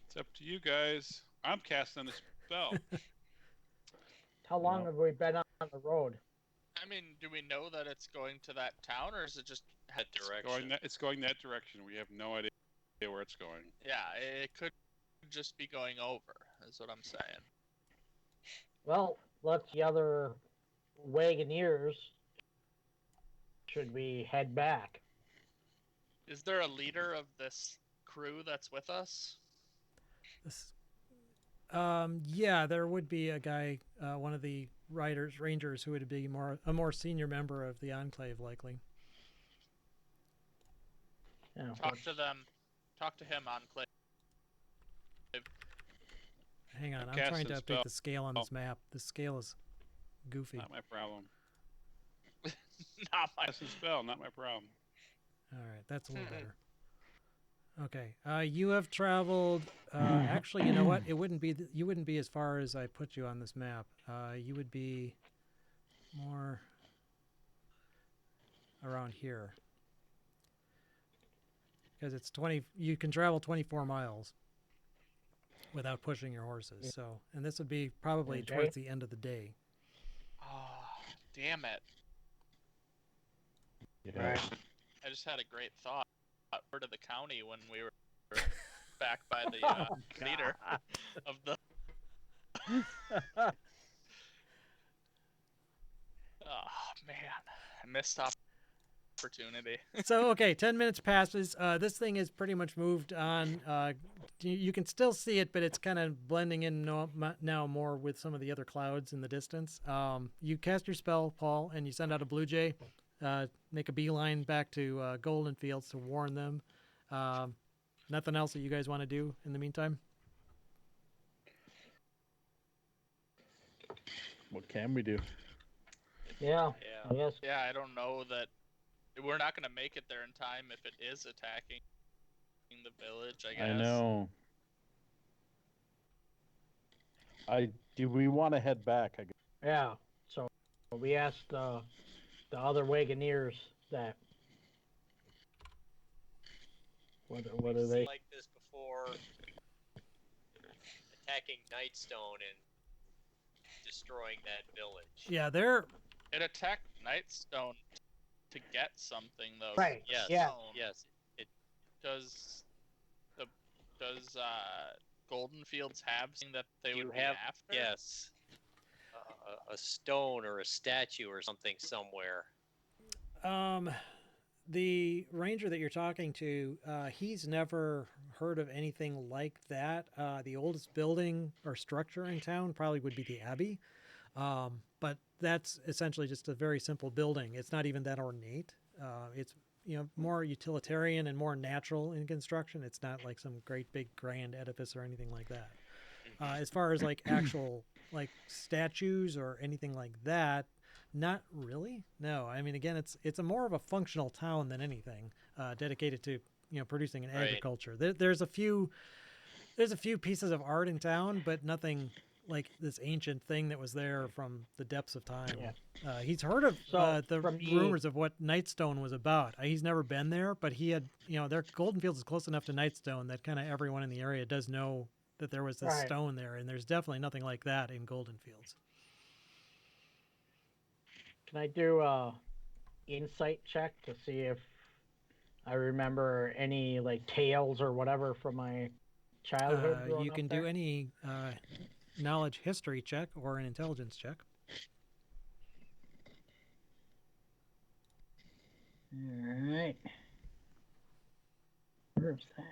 It's up to you guys. I'm casting a spell. how long Yeah. have we been on the road? I mean, do we know that it's going to that town, or is it just That direction. It's going that direction. We have no idea where it's going. Yeah, it could just be going over. Is what I'm saying. Well, let's the other Wagoneers. Should we head back? Is there a leader of this crew that's with us? This, yeah, there would be a guy, one of the rangers, who would be a more senior member of the Enclave, likely. Yeah, Talk to them. Talk to him, Enclave. Hang on, I'm Cast trying to and update spell. the scale on this map. The scale is goofy. Not my problem. Not my. Cast and spell, not my problem. All right, that's a little better. Okay, you have traveled. Actually, you know what? It wouldn't be. You wouldn't be as far as I put you on this map. You would be more around here, because it's 20. You can travel 24 miles without pushing your horses. So, and this would be probably Okay. towards the end of the day. Oh, damn it! Yeah. Right. I just had a great thought. Over to the county when we were back by the Oh, leader God. of the. Oh man, I missed opportunity. So okay, 10 minutes passes. This thing is pretty much moved on. You can still see it, but it's kind of blending in now more with some of the other clouds in the distance. You cast your spell, Paul, and you send out a blue jay. Make a beeline back to Golden Fields to warn them. Nothing else that you guys want to do in the meantime? What can we do? Yeah, Yeah. I guess. Yeah, I don't know that we're not gonna make it there in time if it is attacking the village. I guess. I know. Do we want to head back? I guess. Yeah. So we asked the other Wagoneers that. What are We've they? seen like this before, attacking Nightstone and destroying that village. Yeah, they're It attacked Nightstone to get something though. Right. Yes. Yeah. Yes. Does Golden Fields have something that they You would have be after? yes. A stone or a statue or something somewhere. the ranger that you're talking to. He's never heard of anything like that. The oldest building or structure in town probably would be the Abbey. But that's essentially just a very simple building. It's not even that ornate. It's more utilitarian and more natural in construction. It's not like some great big grand edifice or anything like that. As far as like actual like statues or anything like that, not really. No, I mean again, it's a more of a functional town than anything, dedicated to producing an Right. agriculture. There's a few pieces of art in town, but nothing like this ancient thing that was there from the depths of time. Yeah. He's heard of So, the from the- rumors of what Nightstone was about. He's never been there, but he had, their Golden Fields is close enough to Nightstone that kind of everyone in the area does know that there was this Right. stone there, and there's definitely nothing like that in Golden Fields. Can I do a insight check to see if I remember any like tales or whatever from my childhood? growing You up can there? do any knowledge history check or an intelligence check. All right. Where's that?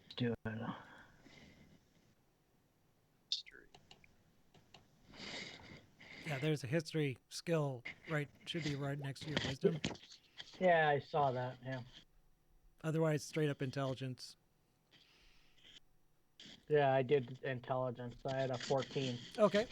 Let's do it. Yeah, there's a history skill should be right next to your wisdom. Yeah, I saw that. Yeah. Otherwise, straight up intelligence. Yeah, I did intelligence. I had a 14. Okay.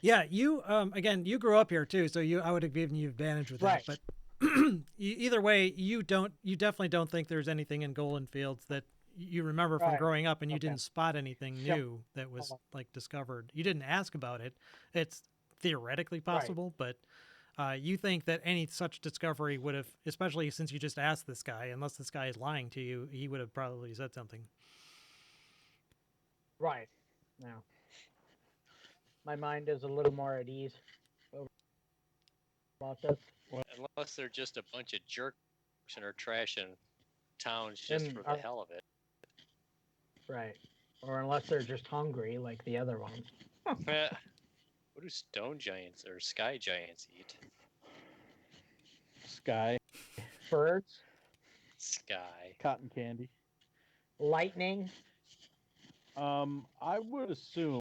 Yeah, you again, you grew up here too, so I would have given you advantage with that. Right. But either way, you definitely don't think there's anything in Golden Fields that you remember from Right. growing up, and you Okay. didn't spot anything Yep. new that was Uh-huh. like discovered. You didn't ask about it. It's theoretically possible, but you think that any such discovery would have, especially since you just asked this guy, unless this guy is lying to you, he would have probably said something. Right. Now, my mind is a little more at ease about this. Unless they're just a bunch of jerks and are trashing towns just And for the hell of it. right, or unless they're just hungry like the other ones. What do stone giants or sky giants eat? Sky, Birds, Sky. cotton candy. lightning. I would assume,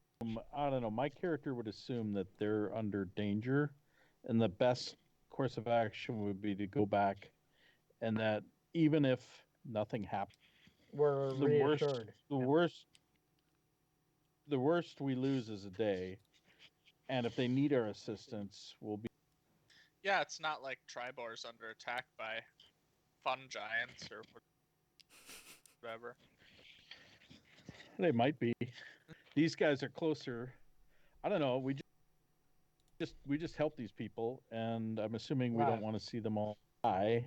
I don't know, my character would assume that they're under danger, and the best course of action would be to go back, and that even if nothing happens, We're the worst, reassured. the Yeah. worst, the worst we lose is a day, and if they need our assistance, we'll be. Yeah, it's not like Tribor's under attack by fun giants or whatever. They might be. These guys are closer. I don't know. We just help these people, and I'm assuming we don't Right. want to see them all die.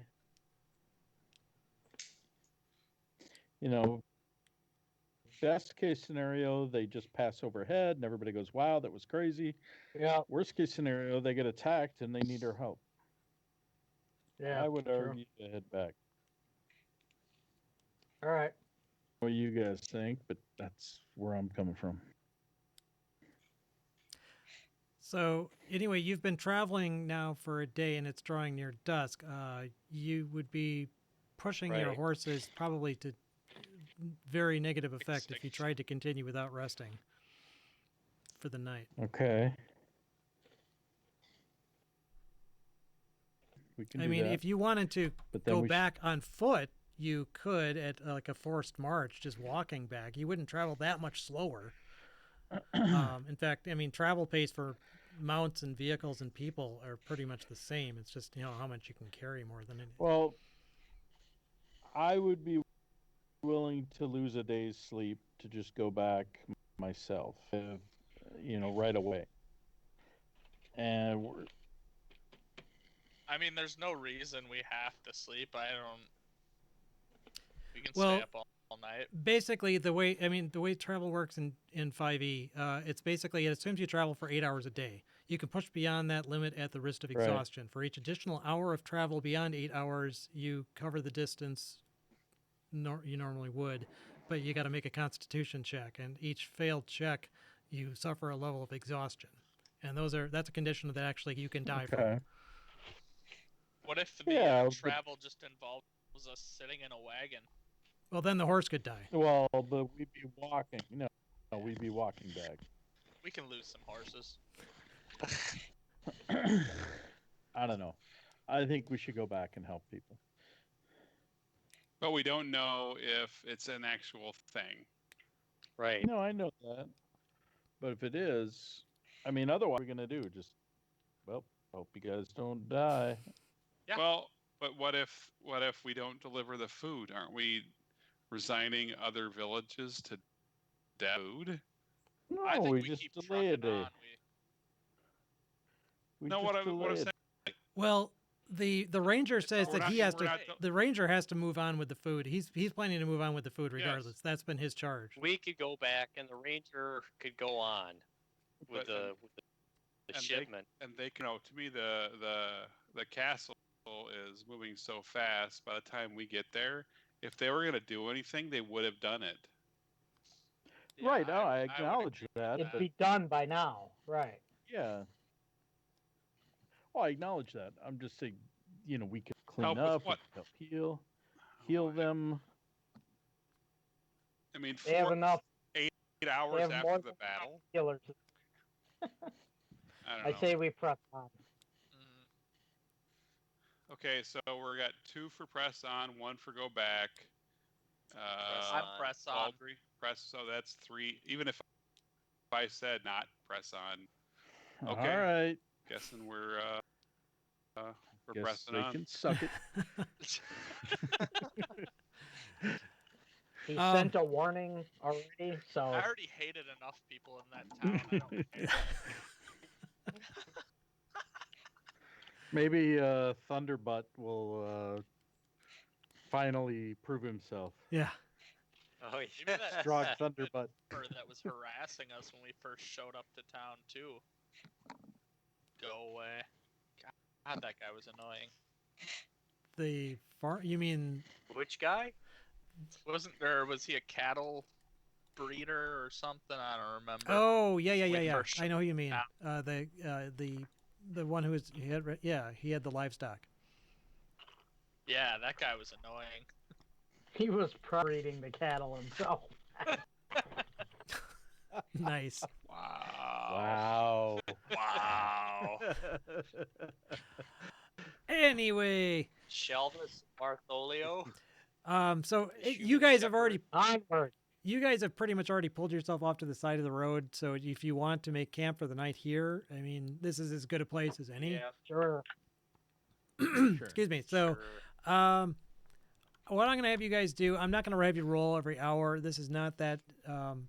You know, best case scenario, they just pass overhead, and everybody goes, "Wow, that was crazy." Yeah. Worst case scenario, they get attacked and they need our help. Yeah. I would true. argue to head back. All right. What you guys think, but that's where I'm coming from. So anyway, you've been traveling now for a day, and it's drawing near dusk. You would be pushing your Right. horses probably to very negative effect if you Extinction. tried to continue without resting for the night. Okay. We can I do mean, that. if you wanted to But then go we back on foot, you could at like a forced march, just walking back. You wouldn't travel that much slower. In fact, I mean, travel pace for mounts and vehicles and people are pretty much the same. It's just, how much you can carry more than anything. Well, I would be willing to lose a day's sleep to just go back myself, right away. And I mean, there's no reason we have to sleep. We can Well, stay up all night. Basically, the way travel works in 5e, it's basically it assumes you travel for 8 hours a day. You can push beyond that limit at the risk of Right. exhaustion. For each additional hour of travel beyond 8 hours, you cover the distance you normally would, but you got to make a Constitution check, and each failed check, you suffer a level of exhaustion, and that's a condition that actually you can die from. okay. What if the Yeah, but- travel just involves us sitting in a wagon? Well, then the horse could die. Well, but we'd be walking. No, we'd be walking back. We can lose some horses. I don't know. I think we should go back and help people. But we don't know if it's an actual thing. Right. No, I know that. But if it is, I mean, otherwise, what are we going to do? Just, well, hope you guys don't die. Yeah. Well, but what if we don't deliver the food? Aren't we resigning other villages to dead food? No, I think we we just keep delay a trucking day. on. We No, just what I'm delay saying. it. Well, the ranger says we're that not- he has we're to. not- The ranger has to move on with the food. He's planning to move on with the food Yes. regardless. That's been his charge. We could go back, and the ranger could go on with But, the and they- shipment. And they can, to me, the castle is moving so fast. By the time we get there, if they were going to do anything, they would have done it. Yeah, Right, no, I would acknowledge agree with that. It'd but- be done by now. Right. Yeah. Well, I acknowledge that. I'm just saying, we could clean Help with up, we what? could help heal them. I mean, They have 4 enough 8 hours have more after the than battle. healers. I don't I know. say we press on. Mm, Okay, so we got 2 for press on, 1 for go back. I'm on. press all on. 3 press. So that's 3. Even if I said not press on, Okay. All right. guessing we're Guess pressing they on. can suck it. He Um, sent a warning already, so I already hated enough people in that town. I don't care. Maybe Thunderbutt will finally prove himself. Yeah. Oh Maybe yeah. that Strong Thunderbutt. or that was harassing us when we first showed up to town too. Go away. God, that guy was annoying. The farm? You mean? Which guy? Wasn't there? Was he a cattle breeder or something? I don't remember. Oh, yeah. We first I know who you mean. out. The one who was he had the livestock. Yeah, that guy was annoying. He was breeding the cattle himself. Nice. Wow. Wow. Wow. Anyway, Shelvis Bartholio. so The you human guys have shepherd. already Onward. you guys have pretty much already pulled yourself off to the side of the road. So if you want to make camp for the night here, I mean, this is as good a place as any. Yeah. Sure. Excuse me. So, Sure. what I'm going to have you guys do, I'm not going to have you roll every hour. This is not that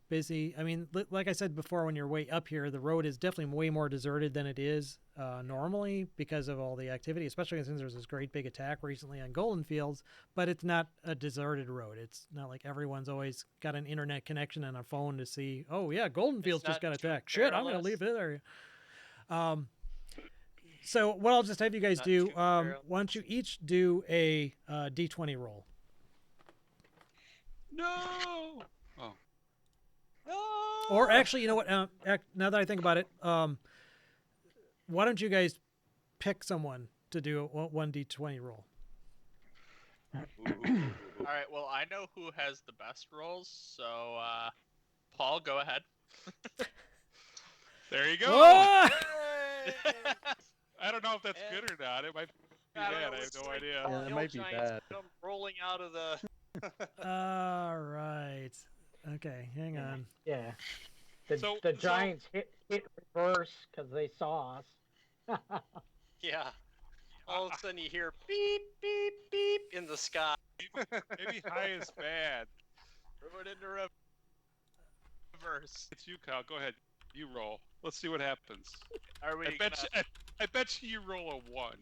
busy. I mean, like I said before, when you're way up here, the road is definitely way more deserted than it is normally because of all the activity, especially since there's this great big attack recently on Golden Fields. But it's not a deserted road. It's not like everyone's always got an internet connection and a phone to see, oh, yeah, Golden Fields just not got too attacked. Shit, I'm going to perilous. leave it there. So what I'll just have you guys Not do, too perilous. why don't you each do a D20 roll? No. Oh. Or actually, you know what? Now that I think about it, why don't you guys pick someone to do a 1d20 roll? All right. Well, I know who has the best rolls, so Paul, go ahead. There you go. Oh! I don't know if that's good or not. It might be I don't bad. know, I have it's no like idea. Yeah, that hill might be giants bad. come rolling out of the. All right. Okay, hang on. Yeah. So- The so- Giants hit reverse because they saw us. Yeah. All of a sudden you hear beep beep beep in the sky. Maybe high is bad. Throw it into reverse. It's you, Kyle. Go ahead. You roll. Let's see what happens. Are we? I bet you roll a 1.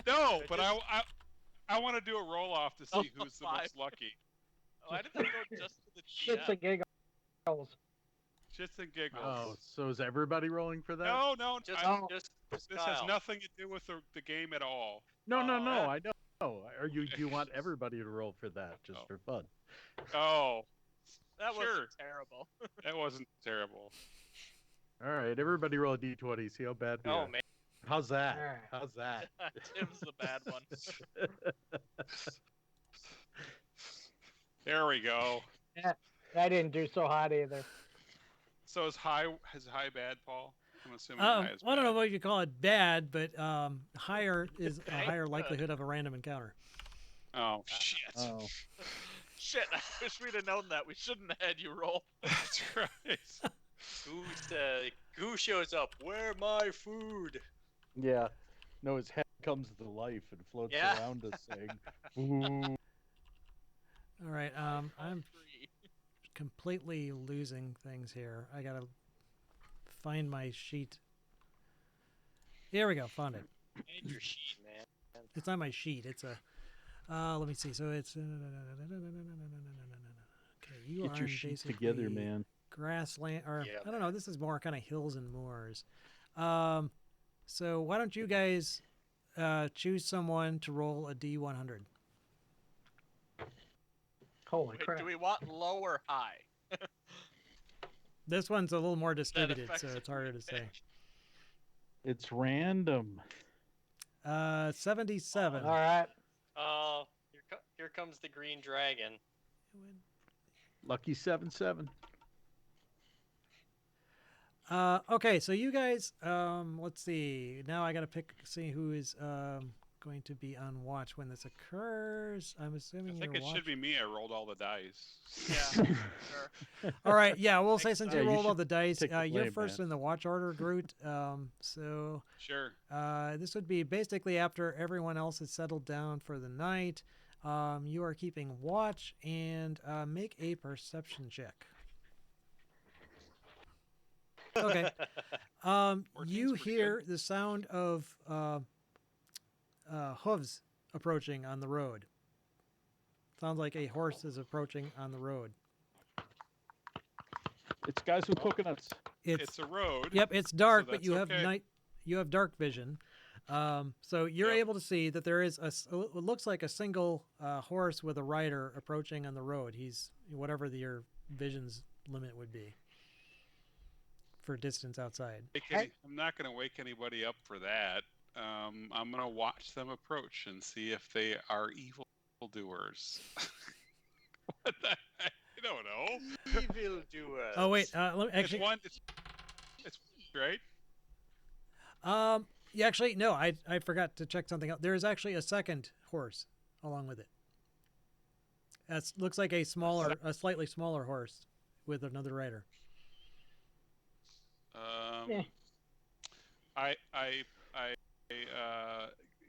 No, but I want to do a roll off to see who's the 5. most lucky. Why did they go just to the Shits GM? and giggles. Shits and giggles. Oh, so is everybody rolling for that? No, Just this has Kyle. nothing to do with the game at all. No, Oh, I know. Or you want everybody to roll for that just Oh. for fun? Oh, That Sure. wasn't terrible. that wasn't terrible. All right, everybody roll a d20. See how bad we Oh are. man. How's that? All right. How's that? Tim's the bad one. There we go. I didn't do so hot either. So is high bad, Paul? I'm assuming high is bad. I don't know what you call it bad, but higher is a Okay, higher good. likelihood of a random encounter. Oh shit. Oh, Shit, I wish we'd have known that. We shouldn't have had you roll. That's right. Who shows up? Where my food? yeah. No, his head comes to life and floats Yeah. around us saying, "Ooh." All right, I'm Free. completely losing things here. I gotta find my sheet. Here we go, found it. And your sheet, man. It's on my sheet. It's a. Let me see. So it's. Okay, you Get are your in sheet together, basically man. grassland, or Yeah, I don't know. This is more kind of hills and moors. So why don't you guys choose someone to roll a D100? Holy Wait, crap. do we want low or high? This one's a little more That distributed, affects so if it's harder we to say. pick. It's random. 77. All right. Here comes the green dragon. Lucky 7-7. Okay, so you guys, let's see. Now I gotta see who is going to be on watch when this occurs. I'm I assuming think you're it should be me. I rolled all the dice. Yeah, sure. All right, yeah, we'll say since Yeah, you you rolled all should the dice, take the you're blame, first man. in the watch order, Groot. So Sure. this would be basically after everyone else has settled down for the night. You are keeping watch and make a perception check. Okay. You 14's pretty hear the sound of hooves approaching on the road. sounds like a horse is approaching on the road. It's guys with coconuts. It's a road. Yep, it's dark, so but you that's have okay. you have dark vision. So you're Yep. able to see that there is what looks like a single horse with a rider approaching on the road. He's whatever your vision's limit would be for distance outside. I'm not going to wake anybody up for that. I'm going to watch them approach and see if they are evildoers. What the heck? I don't know. Evil doers. Oh wait, let me actually. It's one. It's right. Yeah, actually, no, I forgot to check something out. There is actually a second horse along with it. That looks like a slightly smaller horse with another rider. Yeah. I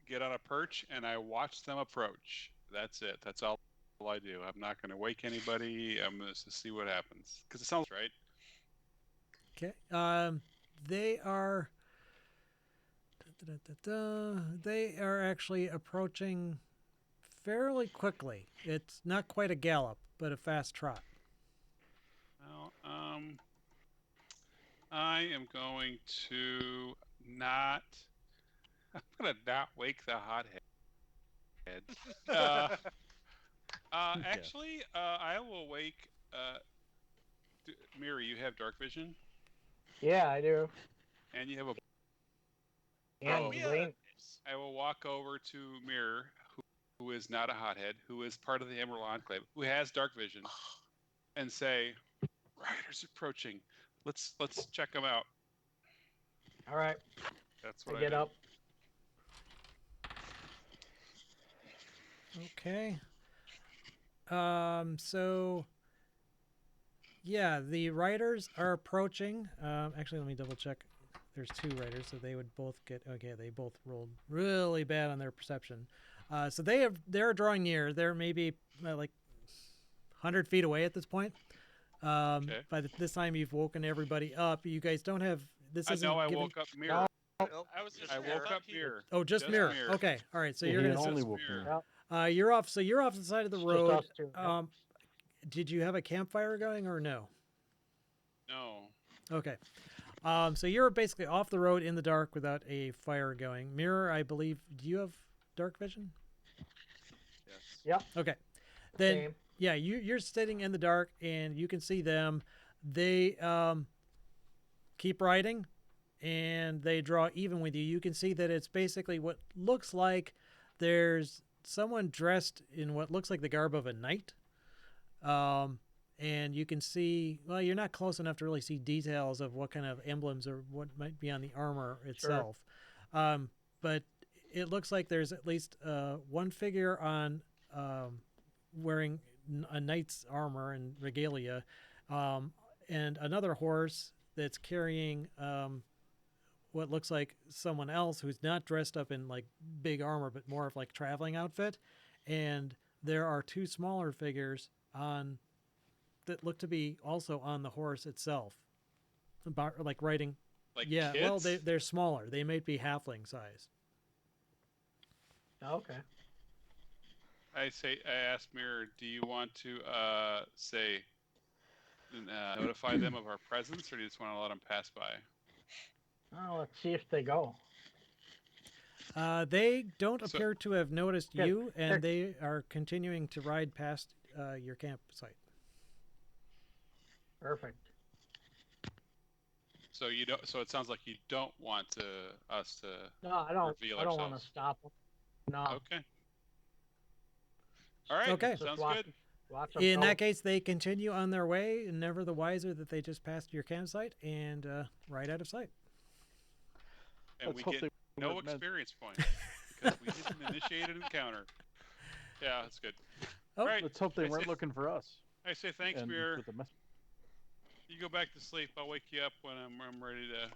get on a perch and I watch them approach. That's it. That's all I do. I'm not going to wake anybody. I'm going to see what happens because it sounds right. Okay. They are. They are actually approaching fairly quickly. It's not quite a gallop, but a fast trot. Well, I am going to not. I'm going to not wake the hothead. Actually, I will wake. Miri, you have dark vision, Yeah, I do. and you have a. And Oh. green. I will walk over to Mir, who is not a hothead, who is part of the Emerald Enclave, who has dark vision, and say, "Riders approaching. Let's check them out." All right, That's what I I get do. up. Okay. So yeah, the riders are approaching. Actually, let me double check. There's two riders, so they would both get. Okay, they both rolled really bad on their perception. So they're drawing near. They're maybe like 100 feet away at this point. Okay. By this time, you've woken everybody up. You guys don't have. This I isn't know I giving- woke up Mir. No. Nope. I was just I woke up Mir. Oh, just mirror. Okay, all right. So Yeah, you're he gonna. only Just woke mirror. me. You're off. So you're off the side of the It's just road. us two. Yep. Did you have a campfire going or no? No. Okay. So you're basically off the road in the dark without a fire going. Mirror, I believe. Do you have dark vision? Yes. Yep. Okay. Then Same. yeah, you're sitting in the dark and you can see them. They keep riding, and they draw even with you. You can see that it's basically what looks like there's someone dressed in what looks like the garb of a knight. And you can see, well, you're not close enough to really see details of what kind of emblems or what might be on the armor itself. But it looks like there's at least one figure on wearing a knight's armor and regalia, and another horse that's carrying what looks like someone else who's not dressed up in like big armor, but more of like traveling outfit. And there are two smaller figures on that look to be also on the horse itself, like riding. Like Yeah, kids? well, they're smaller. They might be halfling size. Okay. I asked Mir, do you want to say notify them of our presence, or do you just want to let them pass by? Oh, let's see if they go. They don't So- appear to have noticed Yeah, you, they're- and they are continuing to ride past your campsite. Perfect. So you don't. So it sounds like you don't want us to. No, I don't. Reveal I don't want to ourselves. stop them. No. Okay. All right. Okay. Just Sounds watch, good. watch them In go. that case, they continue on their way, never the wiser that they just passed your campsite and right out of sight. And Let's we hope get they no weren't meant- experience points because we didn't initiate an encounter. Yeah, that's good. Oh, All right. Let's hope they I weren't say- looking for us. I say thanks, and Mir. with the mess- You go back to sleep. I'll wake you up when I'm ready to,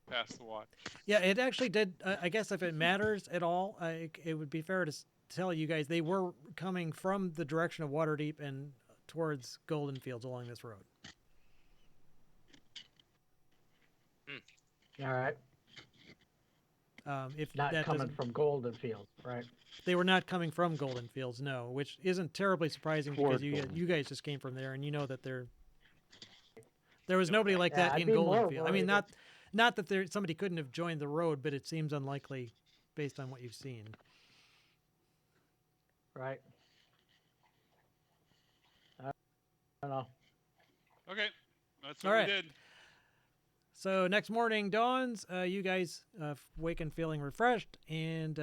pass the watch. Yeah, it actually did. I guess if it matters at all, it would be fair to tell you guys they were coming from the direction of Waterdeep and towards Golden Fields along this road. All right. If Not that coming doesn't, from Golden Fields, right? they were not coming from Golden Fields, no, which isn't terribly surprising because Toward Golden you guys just came from there and you know that there was No, nobody right. like Yeah, that I'd in be Golden more Field. I mean, worried not that there somebody couldn't have joined the road, but it seems unlikely based on what you've seen. Right. I don't know. Okay, that's All what right. we did. So next morning dawns, you guys waken feeling refreshed, and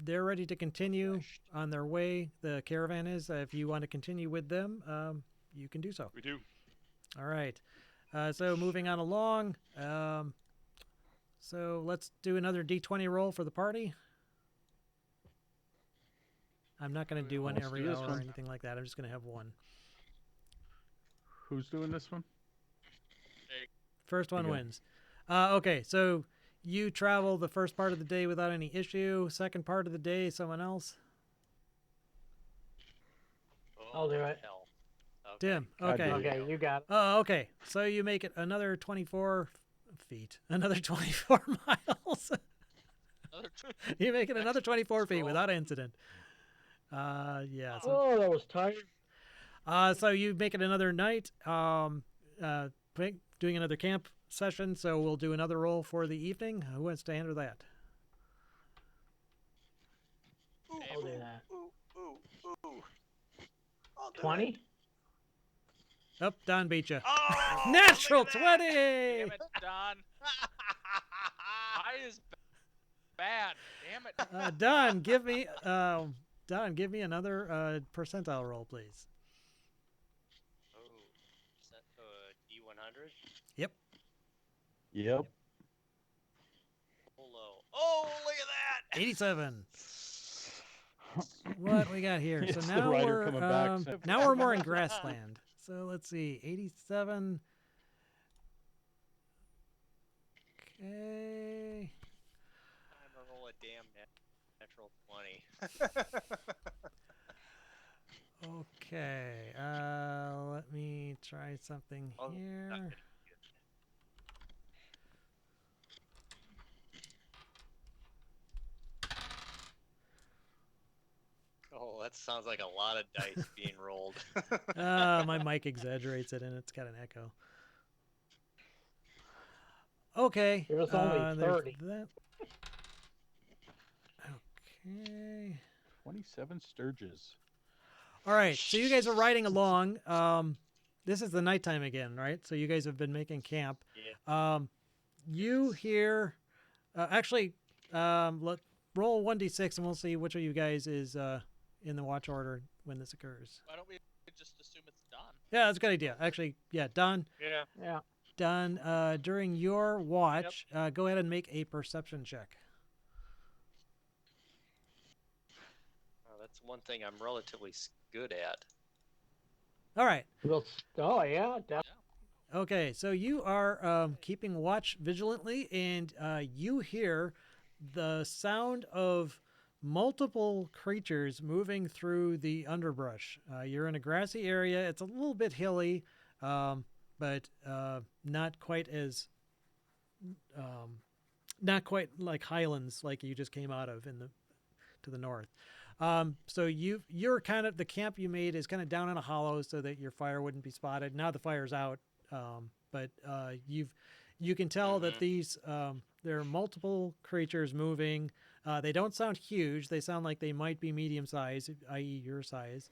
they're ready to continue on their way. The caravan is. If you want to continue with them, you can do so. We do. All right. So moving on along. So let's do another D20 roll for the party. I'm not going to do one Let's every do this hour or one. anything like that. I'm just going to have one. Who's doing this one? First one you go. wins. Okay, so you travel the first part of the day without any issue. Second part of the day, someone else. I'll do it. Hell. Okay. Tim. I Okay. do. Okay, you got it. Oh, okay. So you make it another 24 feet, another 24 miles. Another You make it another 24 feet Scroll. without incident. Yeah. So, Oh, that was tired. so you make it another night. Doing another camp session. So we'll do another roll for the evening. Who wants to handle that? I'll do that. Ooh. I'll do 20? it. Up, Don beat you. Oh, Natural look at 20. Damn it, Don. Mine is bad. Damn it. Don, give me another percentile roll, please. Oh, is that D100? Yep. Yep. Low. Oh, look at that! 87. What we got here? So It's the now rider we're coming back. now we're more in grassland. So let's see, 87. Okay. I'm gonna roll a damn natural 20. Okay. Let me try something Oh, here. not good. Oh, that sounds like a lot of dice being rolled. My mic exaggerates it and it's got an echo. Okay. It was only there's 30. that. Okay. 27 sturges. All right. So you guys are riding along. This is the nighttime again, right? So you guys have been making camp. Yeah. You hear, actually, roll 1d6 and we'll see which of you guys is in the watch order when this occurs. Why don't we just assume it's Don? Yeah, that's a good idea. Actually, yeah, Don. Yeah. Yeah. Don, during your watch, go ahead and make a perception check. Oh, that's one thing I'm relatively good at. All right. Oh, yeah, definitely. Okay, so you are keeping watch vigilantly, and you hear the sound of multiple creatures moving through the underbrush. You're in a grassy area. It's a little bit hilly, but not quite as not quite like highlands like you just came out of to the north. So you're kind of, the camp you made is kind of down in a hollow so that your fire wouldn't be spotted. Now the fire's out, but you can tell that these there are multiple creatures moving. They don't sound huge. They sound like they might be medium size, i.e. your size.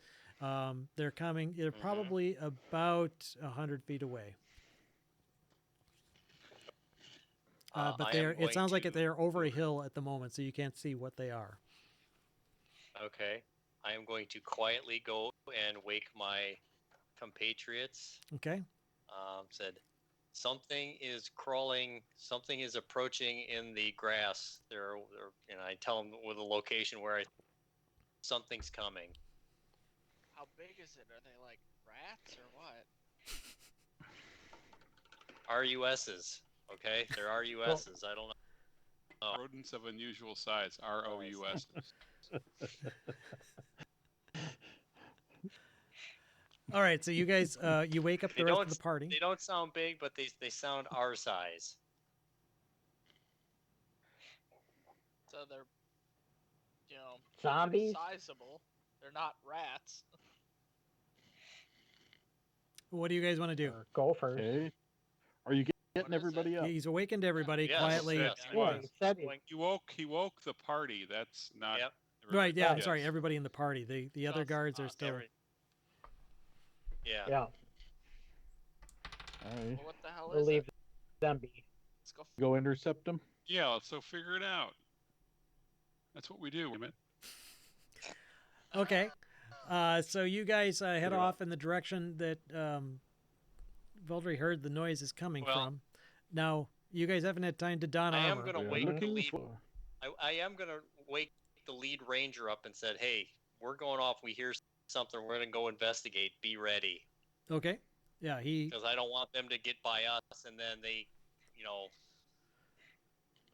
They're coming. They're probably about 100 feet away. But it sounds like they're over a hill at the moment, so you can't see what they are. Okay. I am going to quietly go and wake my compatriots. Okay. Said, something is crawling, something is approaching in the grass. And I tell them with a location where something's coming. How big is it? Are they like rats or what? RUSs. Okay? They're RUSs. I don't know. Oh. Rodents of unusual size. ROUS. All right. So you guys, you wake up the rest of the party. They don't sound big, but they sound our size. So they're, you know, Zombies? sizable. They're not rats. What do you guys want to do? Or gophers? Okay. Are you getting What is everybody up? He's awakened everybody Yes, quietly. yes, he Yeah, was. you said it. Going- He woke the party. That's not. Yep. Right, yeah, I'm Yes. sorry, everybody in the party. The other Just guards are us. still... Yeah. Yeah, All right. Well, what the hell we'll is leave it? them be. Let's go. Go intercept them. Yeah, let's so figure it out. That's what we do. Wait a minute. Okay. So you guys head Figure it off in the direction that Voldry heard the noise is coming Well- from. Now, you guys haven't had time to don I am armor. gonna Yeah, wake the looking lead. for- I am gonna wake the lead ranger up and said, "Hey, we're going off. We hear something. We're gonna go investigate. Be ready, Okay. Yeah, he... because I don't want them to get by us and then they, you know,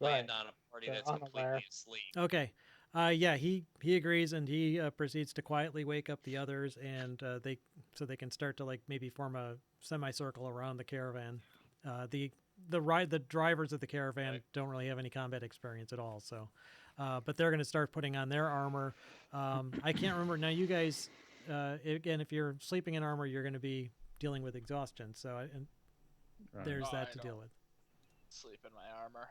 Right. land on a party They're that's unaware. completely asleep." Okay. Yeah, he agrees, and he proceeds to quietly wake up the others, and they can start to like maybe form a semicircle around the caravan. The drivers of the caravan Right. don't really have any combat experience at all, so but they're going to start putting on their armor. I can't remember now. You guys, again, if you're sleeping in armor, you're going to be dealing with exhaustion. So and Right. there's Oh, that I to deal don't. with. Sleep in my armor.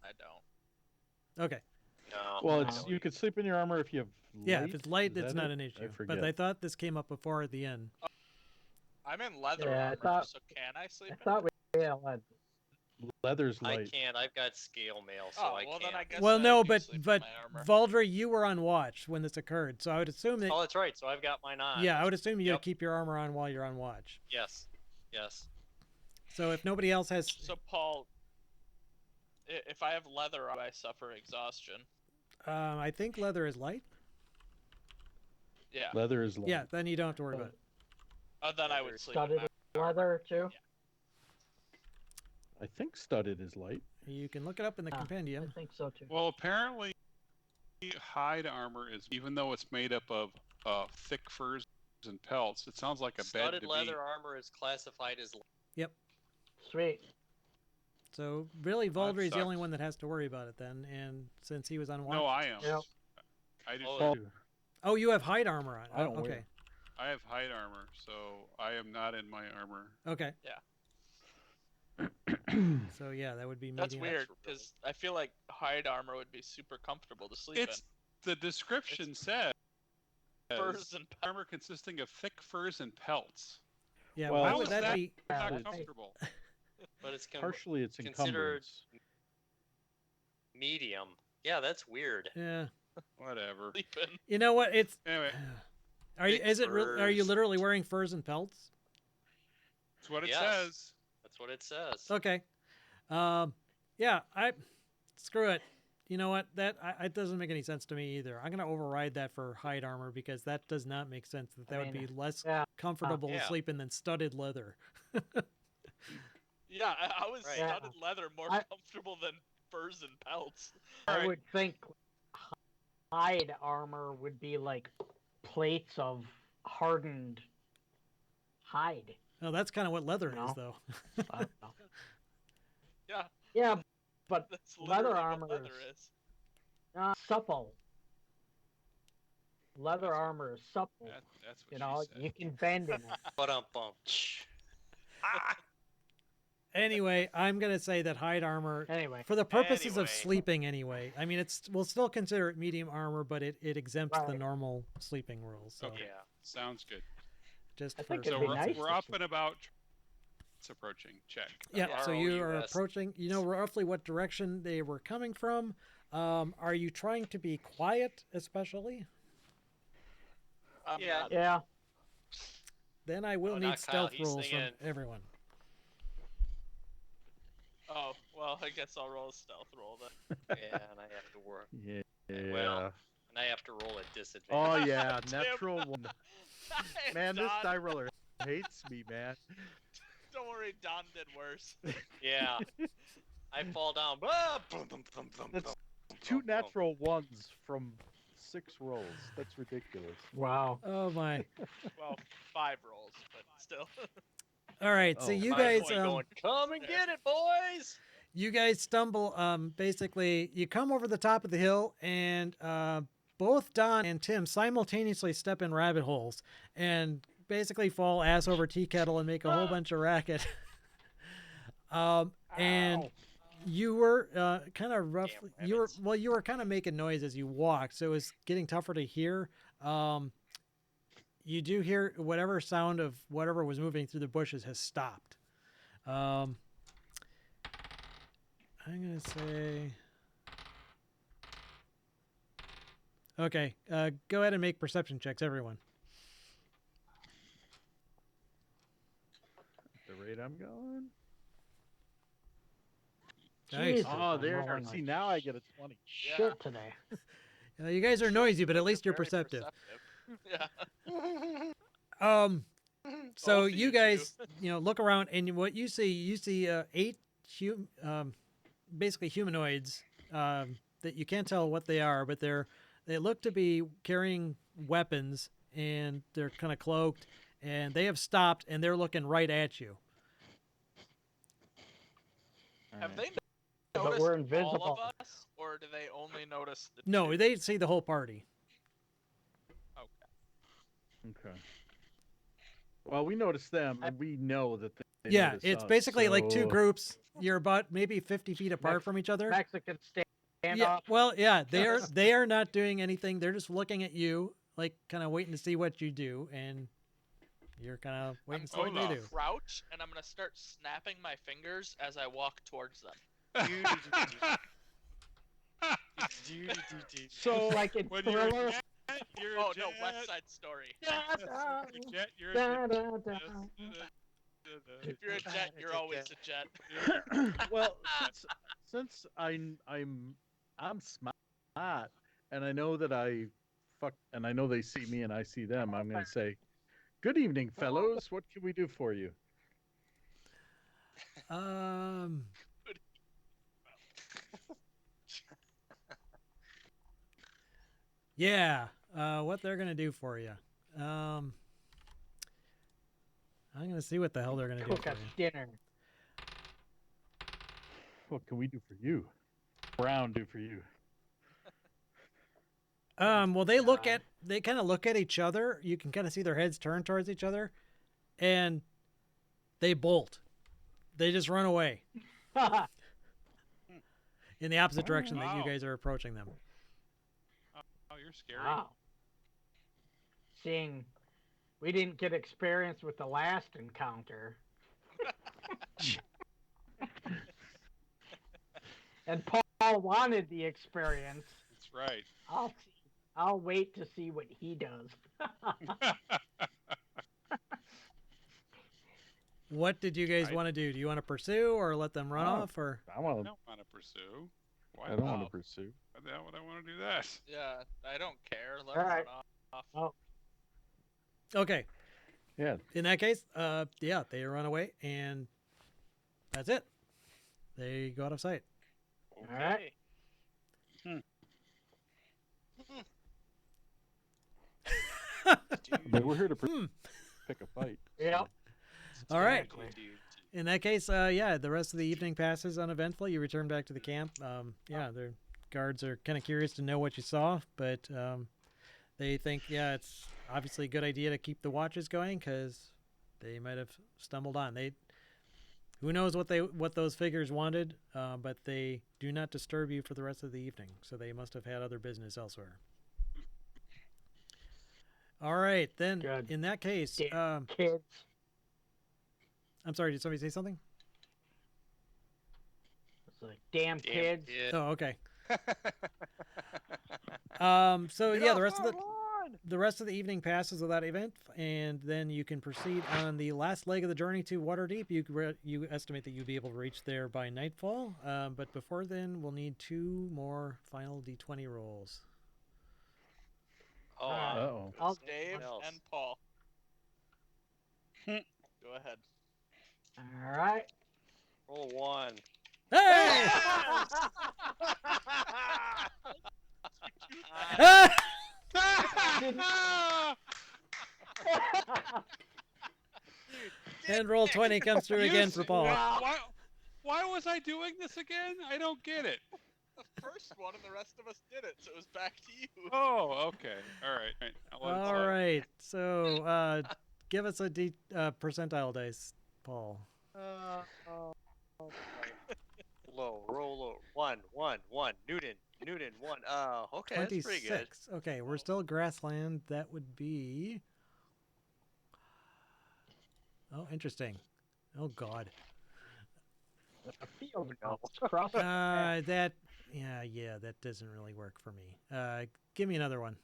I don't. Okay. No. Well, I it's don't you could sleep in your armor if you have. Yeah, light. if it's light, Is it's that not it? an I issue. forget. But I thought this came up before at the end. I'm in leather Yeah, I armor, thought- so can I sleep I in thought it? we had Leather's I light. can't. I've got scale mail, so Oh, I well can't. then I guess Well, I no, do but sleep in but my armor. Valdry, you were on watch when this occurred, so I would assume that. Oh, that's right. So I've got mine on. Yeah, I would assume you Yep. keep your armor on while you're on watch. Yes. Yes. So if nobody else has, So Paul, if I have leather, I suffer exhaustion. I think leather is light. Yeah. Leather is light. Yeah, then you don't have to worry about it. Oh, then I Leather. would sleep in studded my leather too. I think studded is light. You can look it up in the Ah, I compendium. think so too. Well, apparently, hide armor is even though it's made up of thick furs and pelts. It sounds like a bed Studded to leather be. armor is classified as. Sweet. So really, Valdry is the only sucks. one that has to worry about it then, and since he was on watch. No, I am. Yep. I do. Oh, too. Well, Oh, you have hide armor on. I don't Oh, wear okay. it. I have hide armor, so I am not in my armor. Okay. Yeah. So yeah, that would be That's medium. weird because I feel like hide armor would be super comfortable to sleep It's the description says in. Furs and armor consisting of thick furs and pelts. Yeah. Well, why how would is that that- be? Not it's- comfortable. But it's partially it's considered- encumbrance. medium. Yeah, that's weird. Yeah. Whatever. sleeping. You know what? It's. Anyway, Are you? Thick Is it? Are you furs. literally wearing furs and pelts? that's what it Yes. says. That's what it says. Okay. Yeah. Screw it. You know what? It doesn't make any sense to me either. I'm gonna override that for hide armor because that does not make sense. That would be less yeah. comfortable to Yeah. sleep in than studded leather. Yeah, I was Right. studded leather more I- comfortable than furs and pelts. I Alright. would think hide armor would be like plates of hardened hide. Oh, that's kind of what leather No. is, though. I don't know. Yeah, Yeah, but that's Leather literally armor what leather is- is. supple. Leather armor is supple. That's what You she know, said. you can bend in it. But bump. Anyway, I'm gonna say that hide armor, Anyway, for the purposes of Anyway. sleeping, anyway. I mean, we'll still consider it medium armor, but it exempts the Right. normal sleeping rules. So Okay. Yeah. Sounds good. just I for think So it'd be we're, nice we're to up sleep. and about. It's approaching. Check. yeah. So you are ROUS. approaching. You know roughly what direction they were coming from. Are you trying to be quiet, especially? I'm Yeah. not- yeah, Then I will Oh, need not Kyle, stealth he's rules from singing. everyone. Oh, well, I guess I'll roll a stealth roll then. Yeah, and I have to work. Yeah. Well, and I have to roll at disadvantage. Oh yeah, Tim. natural one. Man, this Don, die roller hates me, man. Don't worry, Don did worse. Yeah. I fall down. Ah, boom, boom, boom, boom, That's boom, Two boom, boom. natural ones from 6 rolls. That's ridiculous. wow. Oh my! Well, 5 rolls, but still. All right. So Oh, you My guys, point going, come and get it, boys. You guys stumble. Basically, you come over the top of the hill, and both Don and Tim simultaneously step in rabbit holes and basically fall ass over tea kettle and make a whole bunch of racket. And Ow. you were kind of roughly. rabbits. You were kind of making noise as you walked, so it was getting tougher to hear. You do hear whatever sound of whatever was moving through the bushes has stopped. I'm gonna say. Okay, go ahead and make perception checks, everyone. At the rate I'm going. Nice. Jesus, Oh, I'm there. rolling See, like now I get a 20. shit today. You guys are noisy, but at least you're Very perceptive. Yeah. So Both of you you guys, look around, and what you see 8 basically humanoids that you can't tell what they are, but they look to be carrying weapons, and they're kind of cloaked, and they have stopped, and they're looking right at you. Have Alright. they But noticed we're all invisible. of us, or do they only notice the No, two? they see the whole party. Okay. Okay. Well, we noticed them, and we know that they Yeah, noticed it's us, basically like two so- groups. You're about maybe 50 feet apart Mex- from each other. Mexican standoff. Yeah, well, yeah, they are not doing anything. They're just looking at you, like kind of waiting to see what you do, and you're kind of waiting to see what they gonna do. crouch, and I'm gonna start snapping my fingers as I walk towards them. So, Like in when you're a Thriller. jet, you're a Oh jet. no, West Side Story. You're a jet, you're a Da, jet. da, da. If you're a jet, you're always a jet. well, since I'm smart, and I know that and I know they see me and I see them, I'm gonna say, "Good evening, fellows. What can we do for you?" Yeah, what they're gonna do for you? I'm gonna see what the hell they're gonna do Cook for us you. dinner. What can we do for you? Brown do for you. Well, they kind of look at each other. You can kind of see their heads turn towards each other, and they bolt. They just run away in the opposite direction that you Wow. guys are approaching them. Oh, you're scary. Wow. Seeing we didn't get experience with the last encounter. And Paul wanted the experience. That's right. I'll wait to see what he does. What did you guys I- want to do? Do you want to pursue or let them run Oh. off, or? I I want to. don't want to pursue. Why I don't want not? to pursue. Why the hell would I want to do that? Yeah, I don't care. Let All them right. run off. Okay. Yeah. In that case, yeah, they run away, and that's it. They go out of sight. All right. But we're here to Hmm. pick a fight. Yep. All right. Exactly. In that case, yeah, the rest of the evening passes uneventfully. You return back to the camp. Yeah, the guards are kind of curious to know what you saw, but they think, yeah, it's obviously a good idea to keep the watches going because they might have stumbled on. Who knows what those figures wanted, but they do not disturb you for the rest of the evening. So they must have had other business elsewhere. All right, then. Good. In that case, Damn kids. I'm sorry. Did somebody say something? It's like damn kids. Oh, okay. So yeah, the rest of the evening passes without event, and then you can proceed on the last leg of the journey to Waterdeep. You estimate that you'll be able to reach there by nightfall, but before then, we'll need 2 more final D20 rolls. Oh, Uh-oh. I'll- Dave else? and Paul. Go ahead. All right. roll 1. Hey! And roll 20 comes through again for Paul. Why, Why was I doing this again? I don't get it. The first one, and the rest of us did it, so it was back to you. Oh, okay. All right. I'll let it All slide. right. So give us a percentile dice, Paul. Low, roll low. 1, 1, 1. Newton, 1. Okay, that's pretty good. 26. Okay, we're still grassland. That would be. Oh, interesting. Oh God. A field mouse cross. That. Yeah, that doesn't really work for me. Give me another one.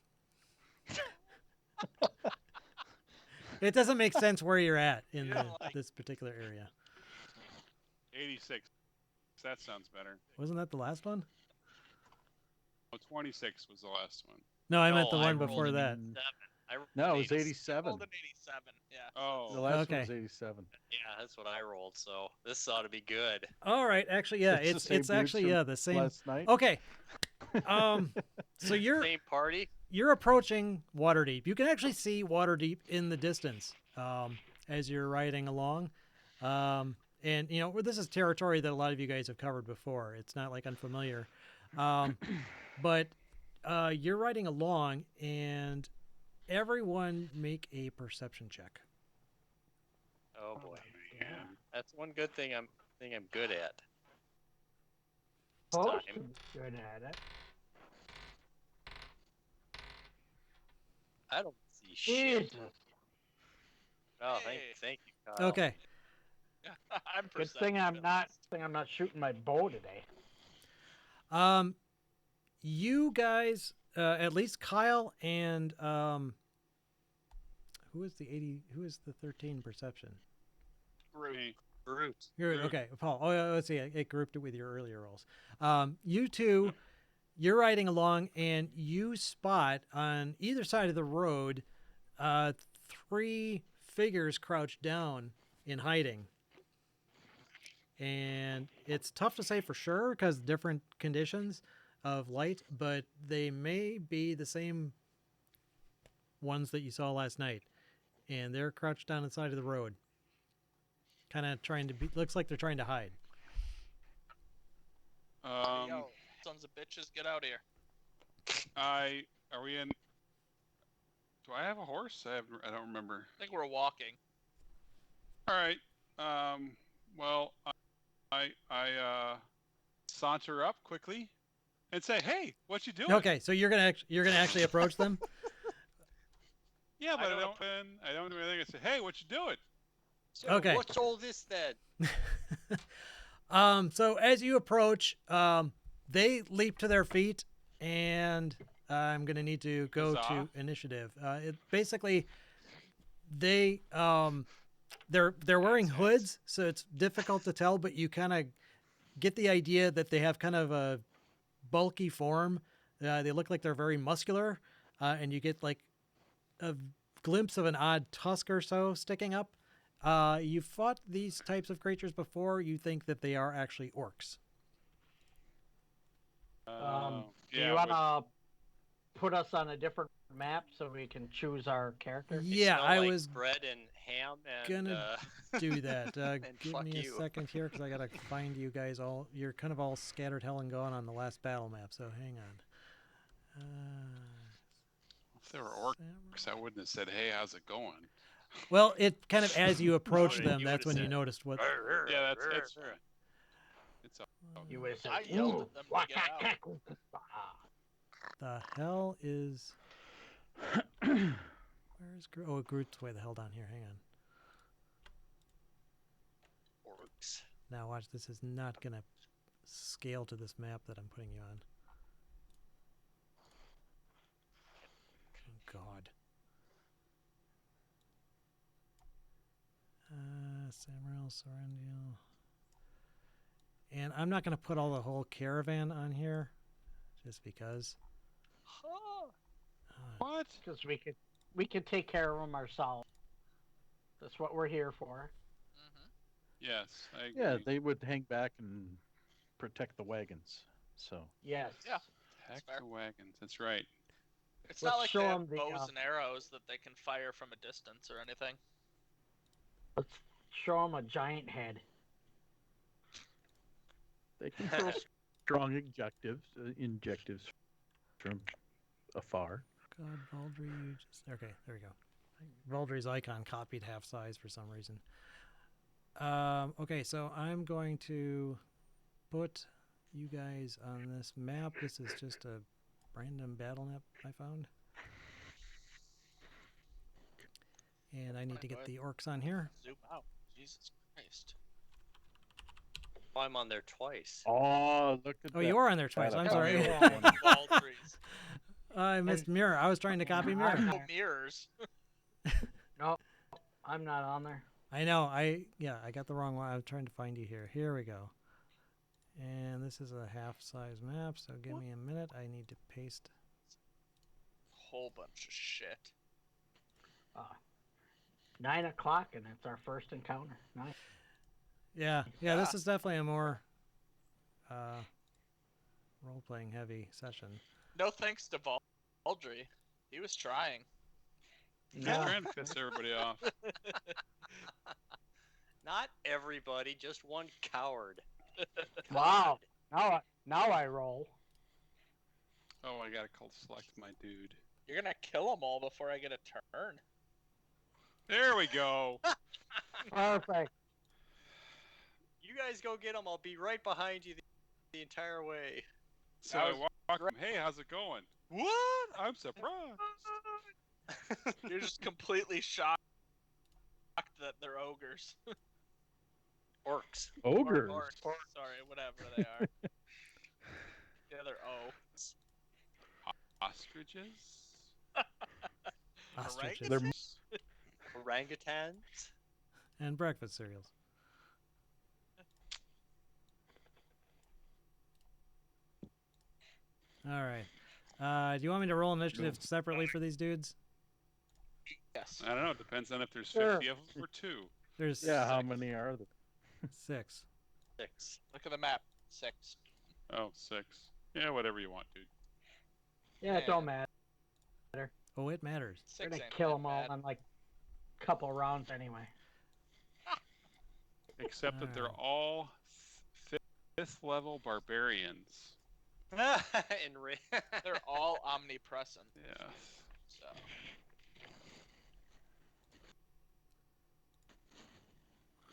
It doesn't make sense where you're at in this particular area. 86. That sounds better. Wasn't that the last one? Oh, 26 was the last one. No, I meant the No, I one rolled before an that. 87. I rolled No, an it was 87. Rolled an 87. Yeah. The Oh, last one Okay. was 87. Yeah, that's what I rolled. So this ought to be good. All right, actually, yeah, It's the it's same it's dudes actually from the same. Last night. Okay. So Same party. you're approaching Waterdeep. You can actually see Waterdeep in the distance as you're riding along. And, you know, this is territory that a lot of you guys have covered before. It's not like unfamiliar. But you're riding along, and everyone make a perception check. Oh boy, man. that's one good thing I'm good at. Supposed to time. be good at it. I don't see shit. Jesus. Oh, Hey. thank you, Kyle. Okay. I'm Good thing I'm not shooting my bow today. You guys, at least Kyle and who is the 13 perception? Me. Brute. Okay, Paul. Oh, yeah, let's see. It grouped it with your earlier rolls. You two, you're riding along, and you spot on either side of the road 3 figures crouched down in hiding. And it's tough to say for sure because different conditions of light, but they may be the same ones that you saw last night. And they're crouched down inside of the road. Kind of trying to be, looks like they're trying to hide. Yo, sons of bitches, get out of here. Are we in? Do I have a horse? I don't remember. I think we're walking. All right. Well, I saunter up quickly and say, "Hey, what you doing?" Okay, so you're gonna actually approach them. Yeah, but I I don't- don't do anything. I say, "Hey, what you doing?" So Okay. what's all this then? So as you approach, they leap to their feet, and I'm gonna need to go Huzzah. to initiative. Basically, they're wearing hoods, so it's difficult to tell, but you kind of get the idea that they have kind of a bulky form. They look like they're very muscular, and you get like a glimpse of an odd tusk or so sticking up. You've fought these types of creatures before. You think that they are actually orcs. Do you want to put us on a different map so we can choose our character? They Yeah, smell I like was bread and ham and gonna do that. And Give fuck me a you. second here because I gotta find you guys all. You're kind of all scattered hell and gone on the last battle map, so hang on. If they were orcs, I wouldn't have said, "Hey, how's it going?" Well, it kind of as you approach would've- them, you that's would've when you said, noticed what. Yeah, that's right. It's all You would have said, I yelled at them to get out. the hell is. Where's Groot? Oh, Groot's way the hell down here. Hang on. orcs. Now watch. This is not gonna scale to this map that I'm putting you on. Oh God. Samael, Sorrendiel. And I'm not gonna put all the whole caravan on here, just because. What? Because we could take care of them ourselves. That's what we're here for. Yes, I agree. Yeah, they would hang back and protect the wagons. So Yes. Yeah. Heck fair. the wagons. That's right. It's Let's not like show they 'em have the, bows and arrows that they can fire from a distance or anything. Let's show them a giant head. They can throw strong injectives from afar. God, Valdry, you just... Okay, there we go. Valdry's icon copied half size for some reason. Okay, so I'm going to put you guys on this map. This is just a random battle map I found. And I need to get the orcs on here. Zoom out. Jesus Christ. Oh, I'm on there twice. Oh, look at Oh, that. you are on there twice. I'm That sorry. Apollo one. Baldries. I missed mirror. I was trying to copy mirror. No mirrors. No, I'm not on there. I know. I got the wrong one. I was trying to find you here. Here we go. And this is a half-size map, so give me a minute. I need to paste. Whole bunch of shit. 9 o'clock, and it's our first encounter. Nice. Yeah, this is definitely a more role-playing heavy session. No thanks to Baldry. He was trying. He's Yeah. trying to piss everybody off. Not everybody, just one coward. Wow. Now I roll. Oh, I gotta select my dude. You're gonna kill them all before I get a turn. There we go. Perfect. You guys go get them. I'll be right behind you the entire way. So I I was- walk him. Hey, how's it going? What? I'm surprised. You're just completely shocked that they're ogres. Orcs. Ogres. Or sorry, whatever they are. The other O. Ostriches? Ostriches. They're Orangutans. And breakfast cereals. All right. Do you want me to roll initiative separately for these dudes? Yes. I don't know. It depends on if there's Sure. 50 of them or 2. There's Yeah, how many are there? 6. 6. Look at the map. 6. Oh, 6. Yeah, whatever you want, dude. Yeah, it don't matter. Oh, it matters. We're 6 gonna ain't kill that them all bad. in like a couple rounds anyway. Except that they're Alright. all 5th level barbarians. In They're all omnipresent. Yeah. So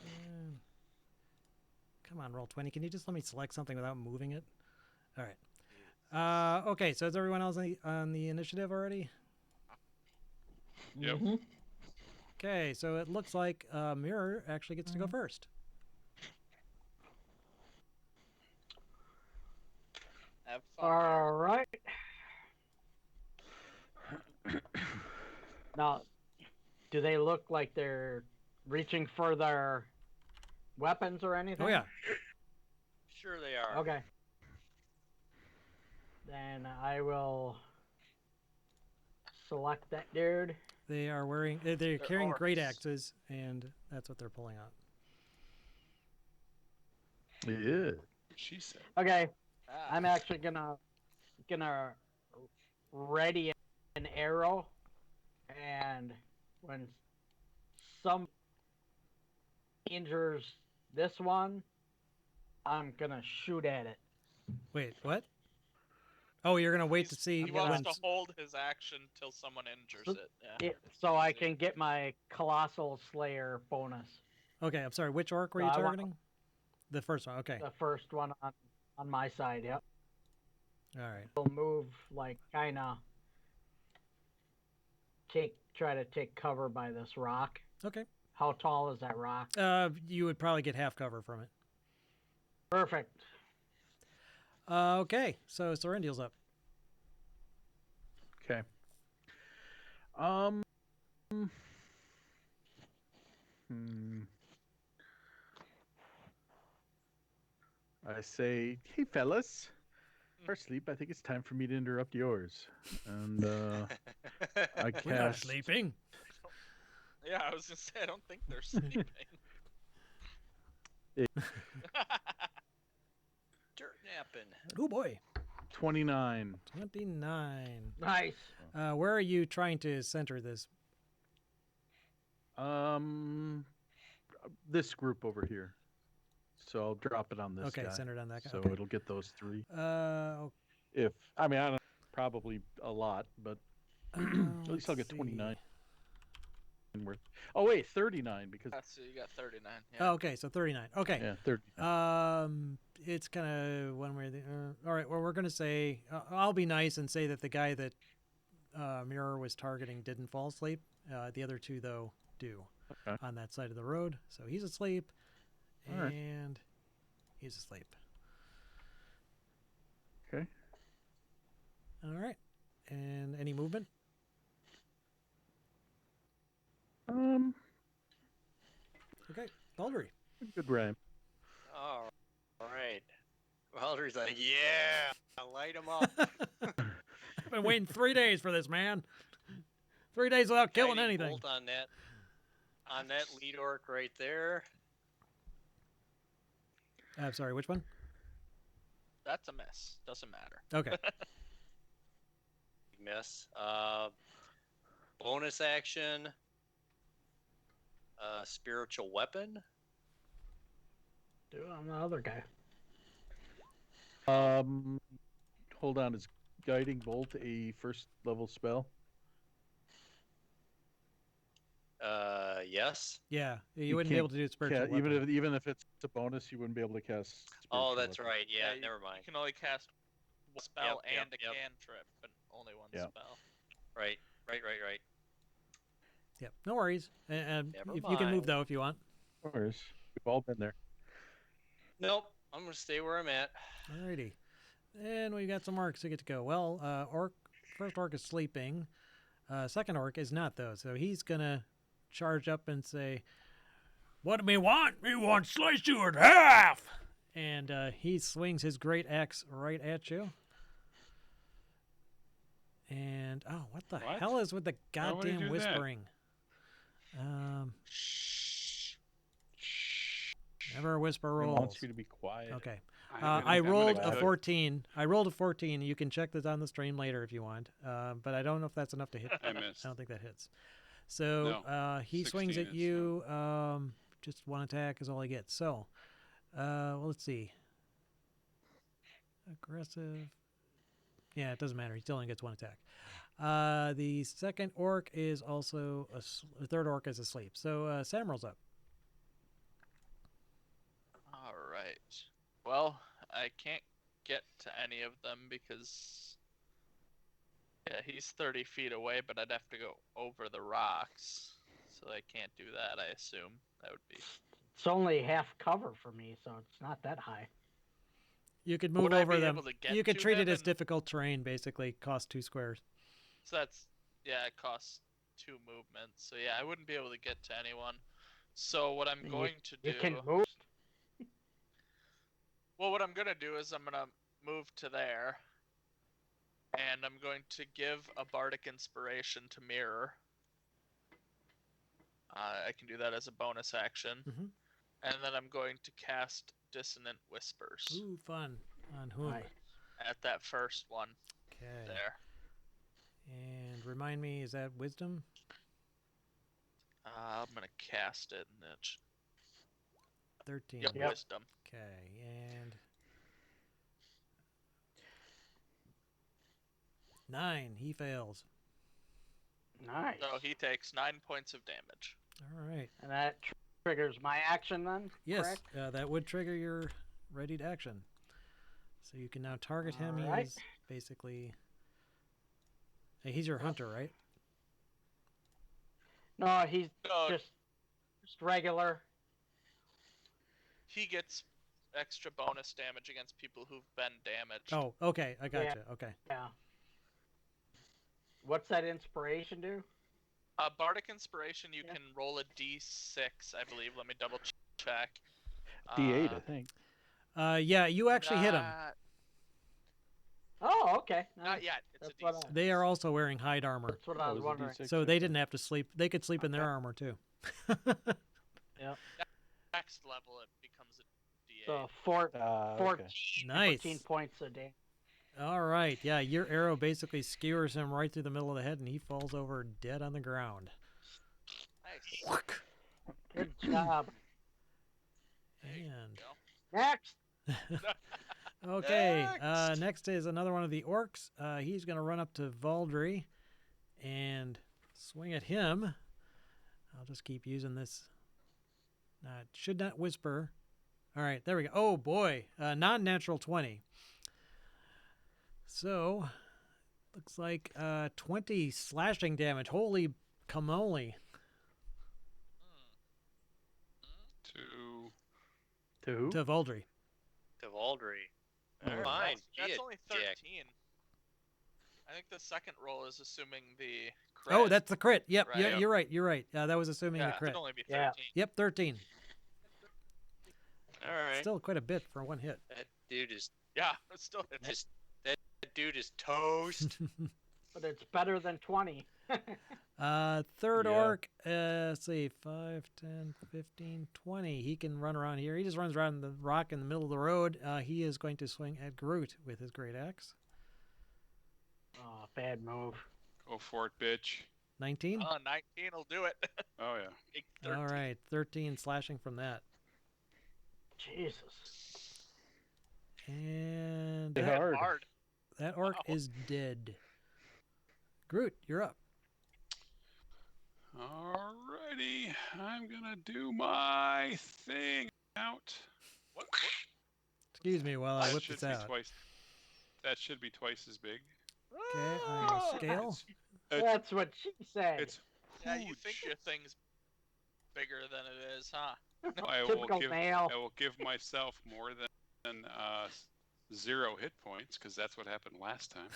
Mm. Come on, roll 20. Can you just let me select something without moving it? All right. Okay, so is everyone else on the initiative already? Yep. Mhm. Okay, so it looks like Mirror actually gets to go first. have fun. All right. Now, do they look like they're reaching for their weapons or anything? Oh, yeah. Sure they are. Okay. Then I will select that dude. They are wearing, they're They're carrying great orcs. axes, and that's what they're pulling out. Yeah. She said. Okay, Ah, I'm actually gonna ready an arrow, and when some injures this one, I'm gonna shoot at it. Wait, what? Oh, you're going to wait to see He gonna- when... wants to hold his action till someone injures it. Yeah. So I can get my Colossal Slayer bonus. Okay, I'm sorry. Which orc were So you I want- targeting? The first one. Okay. The first one on my side. Yep. All right. Will move like kind of try to take cover by this rock. Okay. How tall is that rock? You would probably get half cover from it. Perfect. Okay, so Sorendiel's up. Okay. I say, hey fellas, for sleep, I think it's time for me to interrupt yours. And I We're not cast. sleeping. Yeah, I was gonna say I don't think they're sleeping. Dirt napping. Oh boy. 29. 29. Nice. Where are you trying to center this? This group over here. so I'll drop it on this Okay, guy. centered on that guy. So Okay. it'll get those 3. Okay. If I mean, I don't probably a lot, but at least I'll let's get see. 29 worth. Oh wait, 39 because So you got 39. Yeah. Oh, okay, so 39. Okay. yeah, 30. It's kind of one way. All right. Well, we're gonna say I'll be nice and say that the guy that Mirror was targeting didn't fall asleep. The other 2 though do Okay. on that side of the road. So he's asleep, All right. and he's asleep. Okay. All right. And any movement? Okay. Baldry. Good rhyme. All right. Welder's like, yeah, light him up. I've been waiting 3 days for this, man. 3 days without killing Guiding anything. bolt on that lead orc right there. I'm sorry, which one? That's a miss. Doesn't matter. Okay. Miss. Bonus action. Spiritual weapon. Do it on the other guy. Hold on. Is guiding bolt a first level spell? Yes. Yeah, you You wouldn't be can't able to do spiritual Yeah, weapon. even if it's a bonus, you wouldn't be able to cast. Oh, spiritual that's weapon. right. Yeah, you- never mind. You can only cast one spell Yep, and a yep. cantrip, but only one Yep. spell. Right. Yep, no worries. And Never if you can move mind. though, if you want. Of course, we've all been there. Nope. I'm gonna stay where I'm at. Alrighty. And we got some orcs to get to go. Well, first orc is sleeping. Second orc is not though, so he's gonna charge up and say, "What do me want? Me want to slice you in half!" And he swings his great axe right at you. And oh, what the What? hell is with the Why would he goddamn do that? whispering? Never whisper He rolls. wants you to be quiet. Okay. I'm gonna- I I'm gonna rolled a cook. 14. I rolled a 14. You can check this on the stream later if you want. But I don't know if that's enough to hit. I missed. I don't think that hits. So he swings 16 at is, you. Just one attack is all he gets. So, well, let's see. Aggressive. Yeah, it doesn't matter. He still only gets one attack. The second orc is also the third orc is asleep. So Samral's up. All right. Well, I can't get to any of them because he's 30 feet away, but I'd have to go over the rocks, so I can't do that. I assume that would be. It's only half cover for me, so it's not that high. You could move Would I over be them. able to get You could to treat it them as and- difficult terrain, basically. Cost 2 squares. So that's it costs 2 movements. So yeah, I wouldn't be able to get to anyone. So what I'm And going to do. You can move. Well, what I'm gonna do is I'm gonna move to there, and I'm going to give a bardic inspiration to Mirror. I can do that as a bonus action, Mhm. and then I'm going to cast Dissonant Whispers Ooh, fun. On whom? Nice. at that first one Okay. there. And remind me, is that wisdom? I'm gonna cast it, and it's 13. yep, Yep. Wisdom. Okay, and 9. He fails. Nice. So he takes 9 points of damage. All right. And that triggers my action then? Yes, Correct? that would trigger your readied action. So you can now target him. All right. He's basically. Hey, he's your hunter, right? No, he's No, just regular. he gets extra bonus damage against people who've been damaged. Oh, okay. I got Yeah. you. Okay. Yeah. What's that inspiration do? Bardic Inspiration, you Yeah. can roll a d6, I believe. Let me double check. D8, I think. Yeah, you actually hit him. Oh, okay. Not Nice. yet. It's That's a what d6. They are also wearing hide armor, That's what Oh, I it was was a wondering. D6, so they okay. didn't have to sleep. They could sleep in their Okay. armor too. Next level, it becomes a d8. So Okay. 14 Nice. points a day. All right. Yeah, your arrow basically skewers him right through the middle of the head, and he falls over dead on the ground. Nice. Good job. There you And go. Next. Okay, Next! next is another one of the orcs. He's going to run up to Valdry and swing at him. I'll just keep using this. Should not whisper. All right, there we go. Oh, boy. Non-natural 20. So, looks like 20 slashing damage. Holy camole. To To Valdry. To Valdry. Alright. Fine. That's be a only dick. 13. I think the second roll is assuming the crit. Oh, that's the crit. Yep, Right. yeah, Yep. you're right. You're right. That was assuming yeah, the it crit. would only be 13. Yeah. Yep, 13. All right. Still quite a bit for one hit. That dude is Yeah, it's still hits. just that dude is toast. But it's better than 20. Third Yeah. orc, let's see, 5, 10, 15, 20. He can run around here. He just runs around the rock in the middle of the road. He is going to swing at Groot with his great axe. Oh, bad move. go for it, bitch. 19? 19 will do it. Oh yeah. Big 13. All right, 13 slashing from that. Jesus. And Hit that, hard. Hard. that orc Wow. is dead. Groot, you're up. Alrighty, I'm gonna do my thing out. What? Excuse me while I That whip should this be out. twice. That should be twice as big. Okay, on a scale. It's- That's what she said. It's Yeah, you think huge. your thing's bigger than it is, huh? I will Typical give male. I will give myself more than 0 hit points because that's what happened last time.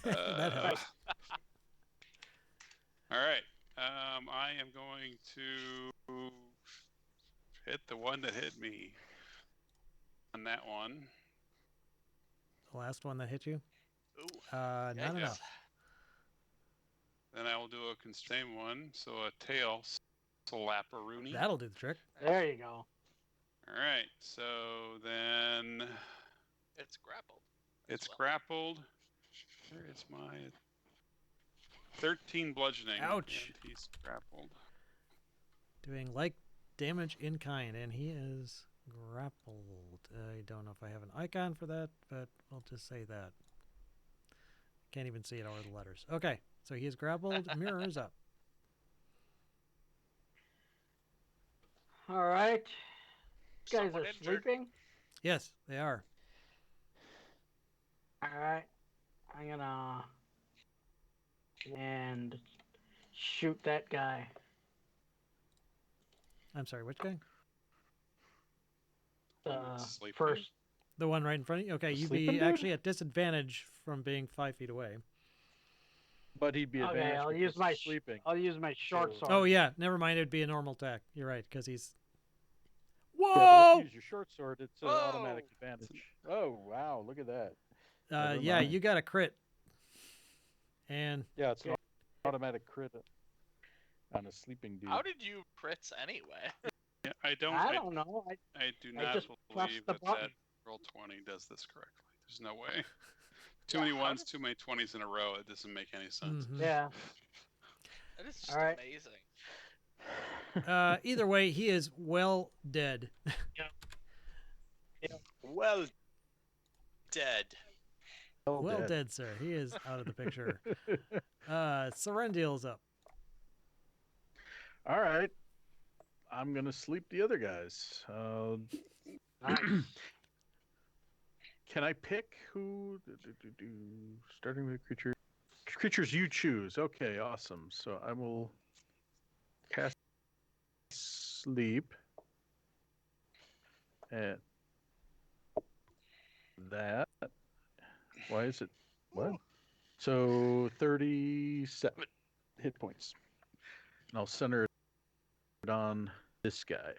That helps. All right. I am going to hit the one that hit me on that one. The last one that hit you? Ooh. Not Yikes. enough. Then I will do a same one, so a tail slapperoonie. That'll do the trick. There you go. All right. So then It's grappled. as it's well. grappled. Where is my 13 bludgeoning? Ouch. And he's grappled. Doing like damage in kind, and he is grappled. I don't know if I have an icon for that, but I'll just say that. Can't even see it over the letters. Okay, so he is grappled. Mirror is up. All right. You guys Someone are injured. sleeping? Yes, they are. All right. I'm gonna and shoot that guy. I'm sorry, which guy? Sleeping. First. The one right in front of you? Okay, The you'd sleeping be dude? actually at disadvantage from being 5 feet away. But he'd be Okay, advantaged I'll because use my he's sleeping. I'll use my short So- sword. Oh, yeah, never mind. It'd be a normal attack. You're right, because he's. Yeah, but Whoa! if you use your short sword, it's an automatic advantage. Oh wow, look at that. Never Yeah, mind. you got a crit. And Yeah, it's an automatic crit on a sleeping dude. How did you crits anyway? Yeah, I don't. I don't know. I do I not just pressed believe the that button. roll 20 does this correctly. There's no way. Too many ones, too many 20s in a row. It doesn't make any sense. mhm. Yeah. That is just All right. amazing. Either way, he is well dead. Well, dead. Well dead. dead, sir. He is out of the picture. Serendil's up. All right, I'm gonna sleep the other guys. Nice. Can I pick who? Starting with creatures you choose. Okay, awesome. So I will cast sleep at that. Why is it what? So 37 hit points, and I'll center it on this guy.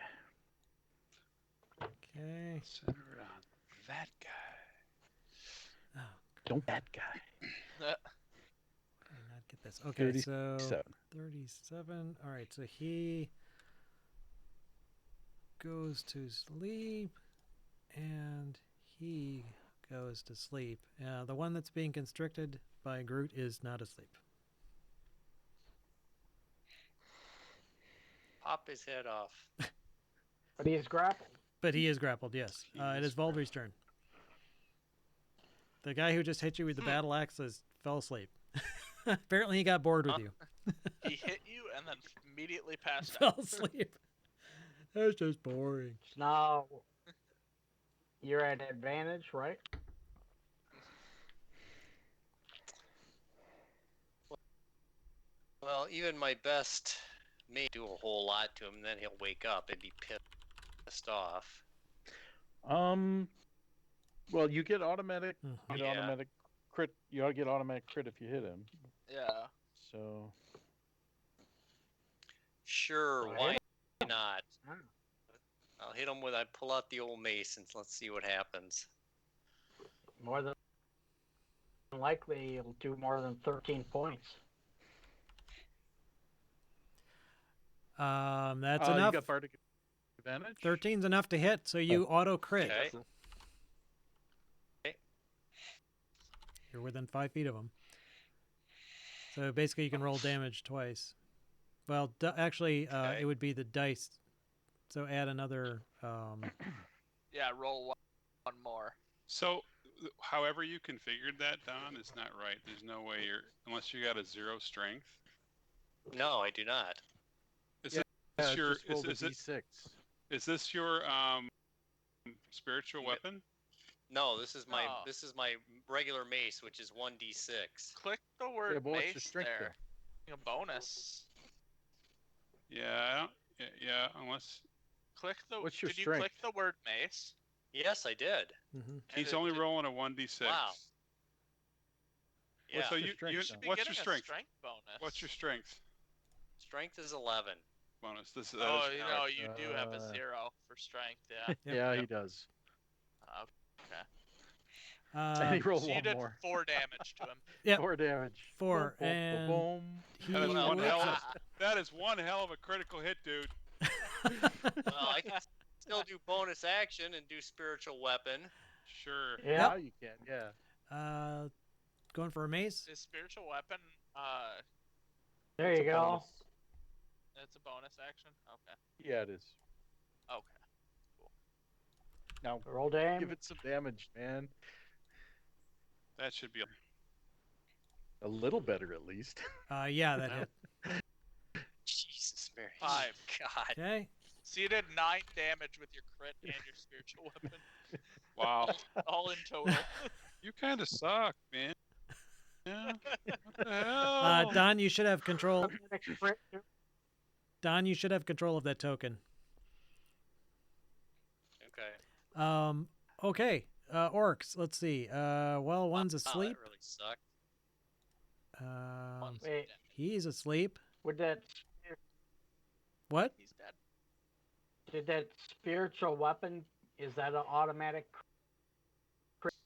Okay. Center it on that guy. Oh, Don't that guy. did I not get this? Okay, so 37. 37. All right, so he goes to sleep, and he goes to sleep. The one that's being constricted by Groot is not asleep. Pop his head off. But he's grappled. But he is grappled, yes. He It is is Valdry's turn. The guy who just hit you with the battle axe fell asleep. Apparently he got bored with Huh? you. He hit you and then immediately passed Fell out. asleep. That's just boring. So now you're at advantage, right? Well, even my best may do a whole lot to him, and then he'll wake up and be pissed off. Well, you get automatic. Mhm. Yeah. Automatic crit. You ought to get automatic crit if you hit him. Yeah. So Sure, Right. why not? Ah. I'll hit him I pull out the old mace and let's see what happens. More than likely, you'll do more than 13 points. That's you enough. got bardic advantage. 13's enough to hit, so you auto crit. Okay. You're within 5 feet of him. So basically, you can roll damage twice. Well, actually, Okay. it would be the dice. So add another. Yeah, roll one more. So, however you configured that, Don, is not right. There's no way unless you got a 0 strength. No, I do not. Is Yeah, this your just roll the is d6. this your spiritual Yeah. weapon? No, this is my Oh. this is my regular mace, which is 1d6. Click the word Yeah, but what's your mace strength there. A bonus. Yeah, I don't, yeah. Unless Click the. What's your Did you strength? click the word mace? Yes, I did. Mhm. he's And only did- rolling a 1d6. Wow. Yeah. So your you strength, you Don? Be what's your getting a strength? strength bonus. What's your strength Strength is 11. bonus? That Oh, is you correct. know, you do have a Uh, 0 for strength. Yeah. Yep. Yeah, Yep. he does. Okay. And he rolled So you one did more. 4 damage to him. Yep. 4 damage. 4, Boom, boom, and boom. he That is one wakes hell of up. that is one hell of a critical hit, dude. Well, I can still do bonus action and do spiritual weapon. Sure. Yeah. Now you can. Yeah. Going for a mace. His spiritual weapon, There It's you a go. bonus. it's a bonus action. Okay. Yeah, it is. Okay. Now Roll damage. give it some damage, man. That should be A little better, at least. Yeah, that hit. Jesus, Mary. 5. God. Okay. So you did 9 damage with your crit and your spiritual weapon, wow. all in total. You kind of suck, man. Yeah. What the hell? Don, you should have control. Automatic crit. Don, you should have control of that token. Okay. Okay. Orcs. Let's see. Well, one's Wow, asleep. that really sucked. One's Wait. dead. He's asleep. Would that What? He's dead. did that spiritual weapon? Is that an automatic?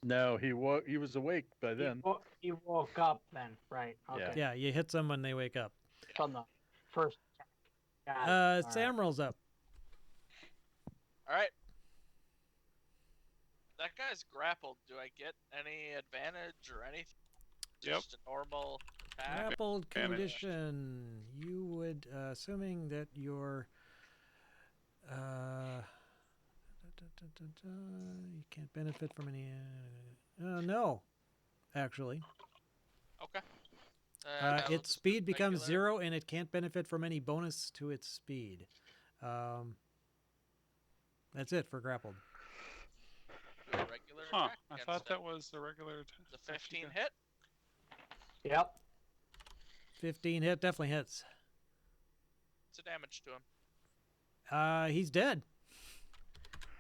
No, he was awake by then. He woke up then, right? Yeah. Okay. Yeah, you hit someone, they wake up. From the first attack. Got it. All Sam right. rolls up. All right. That guy's grappled. Do I get any advantage or anything? Yep. Just a normal attack. Grappled Damage. condition. You would, assuming that you're, you can't benefit from any. No, actually, Okay. I'll its just speed becomes regular. 0, and it can't benefit from any bonus to its speed. That's it for grappled. Do a regular Huh. attack I against thought it. that was the regular. The 15 hit. Yep. 15 hit, definitely hits. What's the damage to him? He's dead.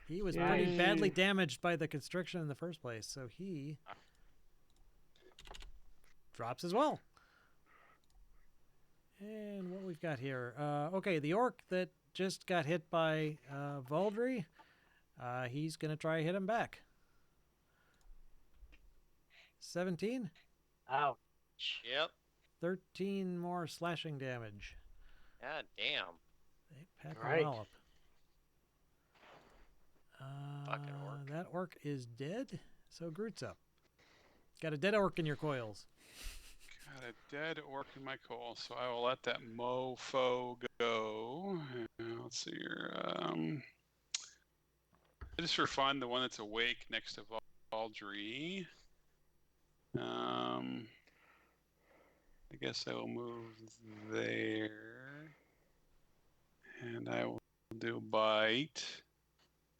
He was pretty Yay. badly damaged by the constriction in the first place, so he drops as well. And what we've got here. Okay, the orc that just got hit by Valdry, he's going to try to hit him back. 17, Ouch. Yep. 13 more slashing damage. God damn. They pack All right. him well up. Fucking orc. That orc is dead, so Groot's up. Got a dead orc in your coils. Got a dead orc in my coal, so I will let that mofo go. Let's see here. just for fun, the one that's awake next to Valdry. I guess I will move there. And I will do bite.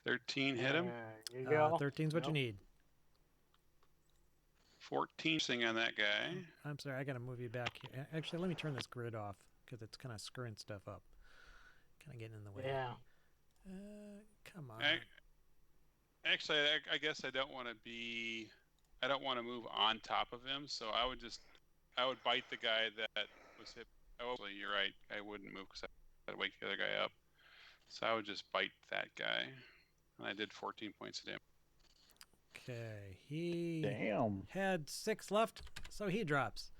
13 hit him. There you go. 13's what you Yep. need. 14 sing on that guy. I'm sorry, I gotta move you back here. Actually, let me turn this grid off because it's kind of screwing stuff up. Kind of getting in the way. Yeah. Come on. Actually, I guess I don't want to be. I don't want to move on top of him, so I would bite the guy that was hit. Oh, actually, you're right. I wouldn't move because I'd wake the other guy up. So I would just bite that guy, and I did 14 points of damage. Okay, he Damn. had 6 left, so he drops.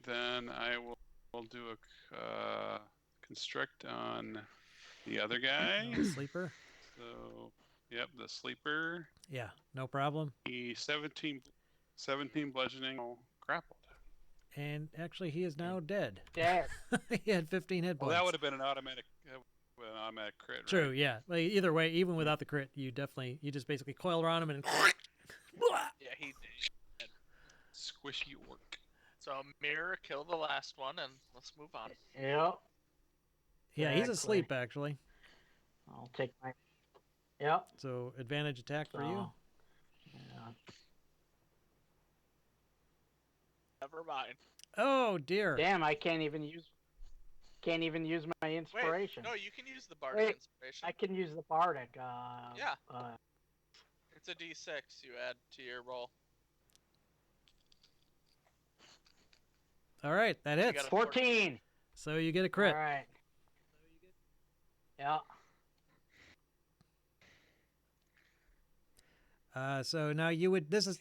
Then I will do a constrict on the other guy. Sleeper. So, yep, the sleeper. Yeah, no problem. He 17 bludgeoning, grappled. And actually, he is now dead. Dead. He had 15 hit Well, points. that would have been an automatic crit. Right? True, yeah. Like, either way, even without the crit, you just basically coil around him and Yeah, he did. Squishy orc. So mirror, kill the last one, and let's move on. Yep. yeah, he's Exactly. asleep actually. I'll take my. Yep. So advantage attack for you. So, yeah. Never mind. Oh dear. Damn, I can't even use my Wait, inspiration. no, you can use the bardic Wait, inspiration. I can use the bardic. Yeah. Uh, It's a d6 you add to your roll. All right, that You hits. got a 14. So you get a crit. All right. Yeah. So now you would. This is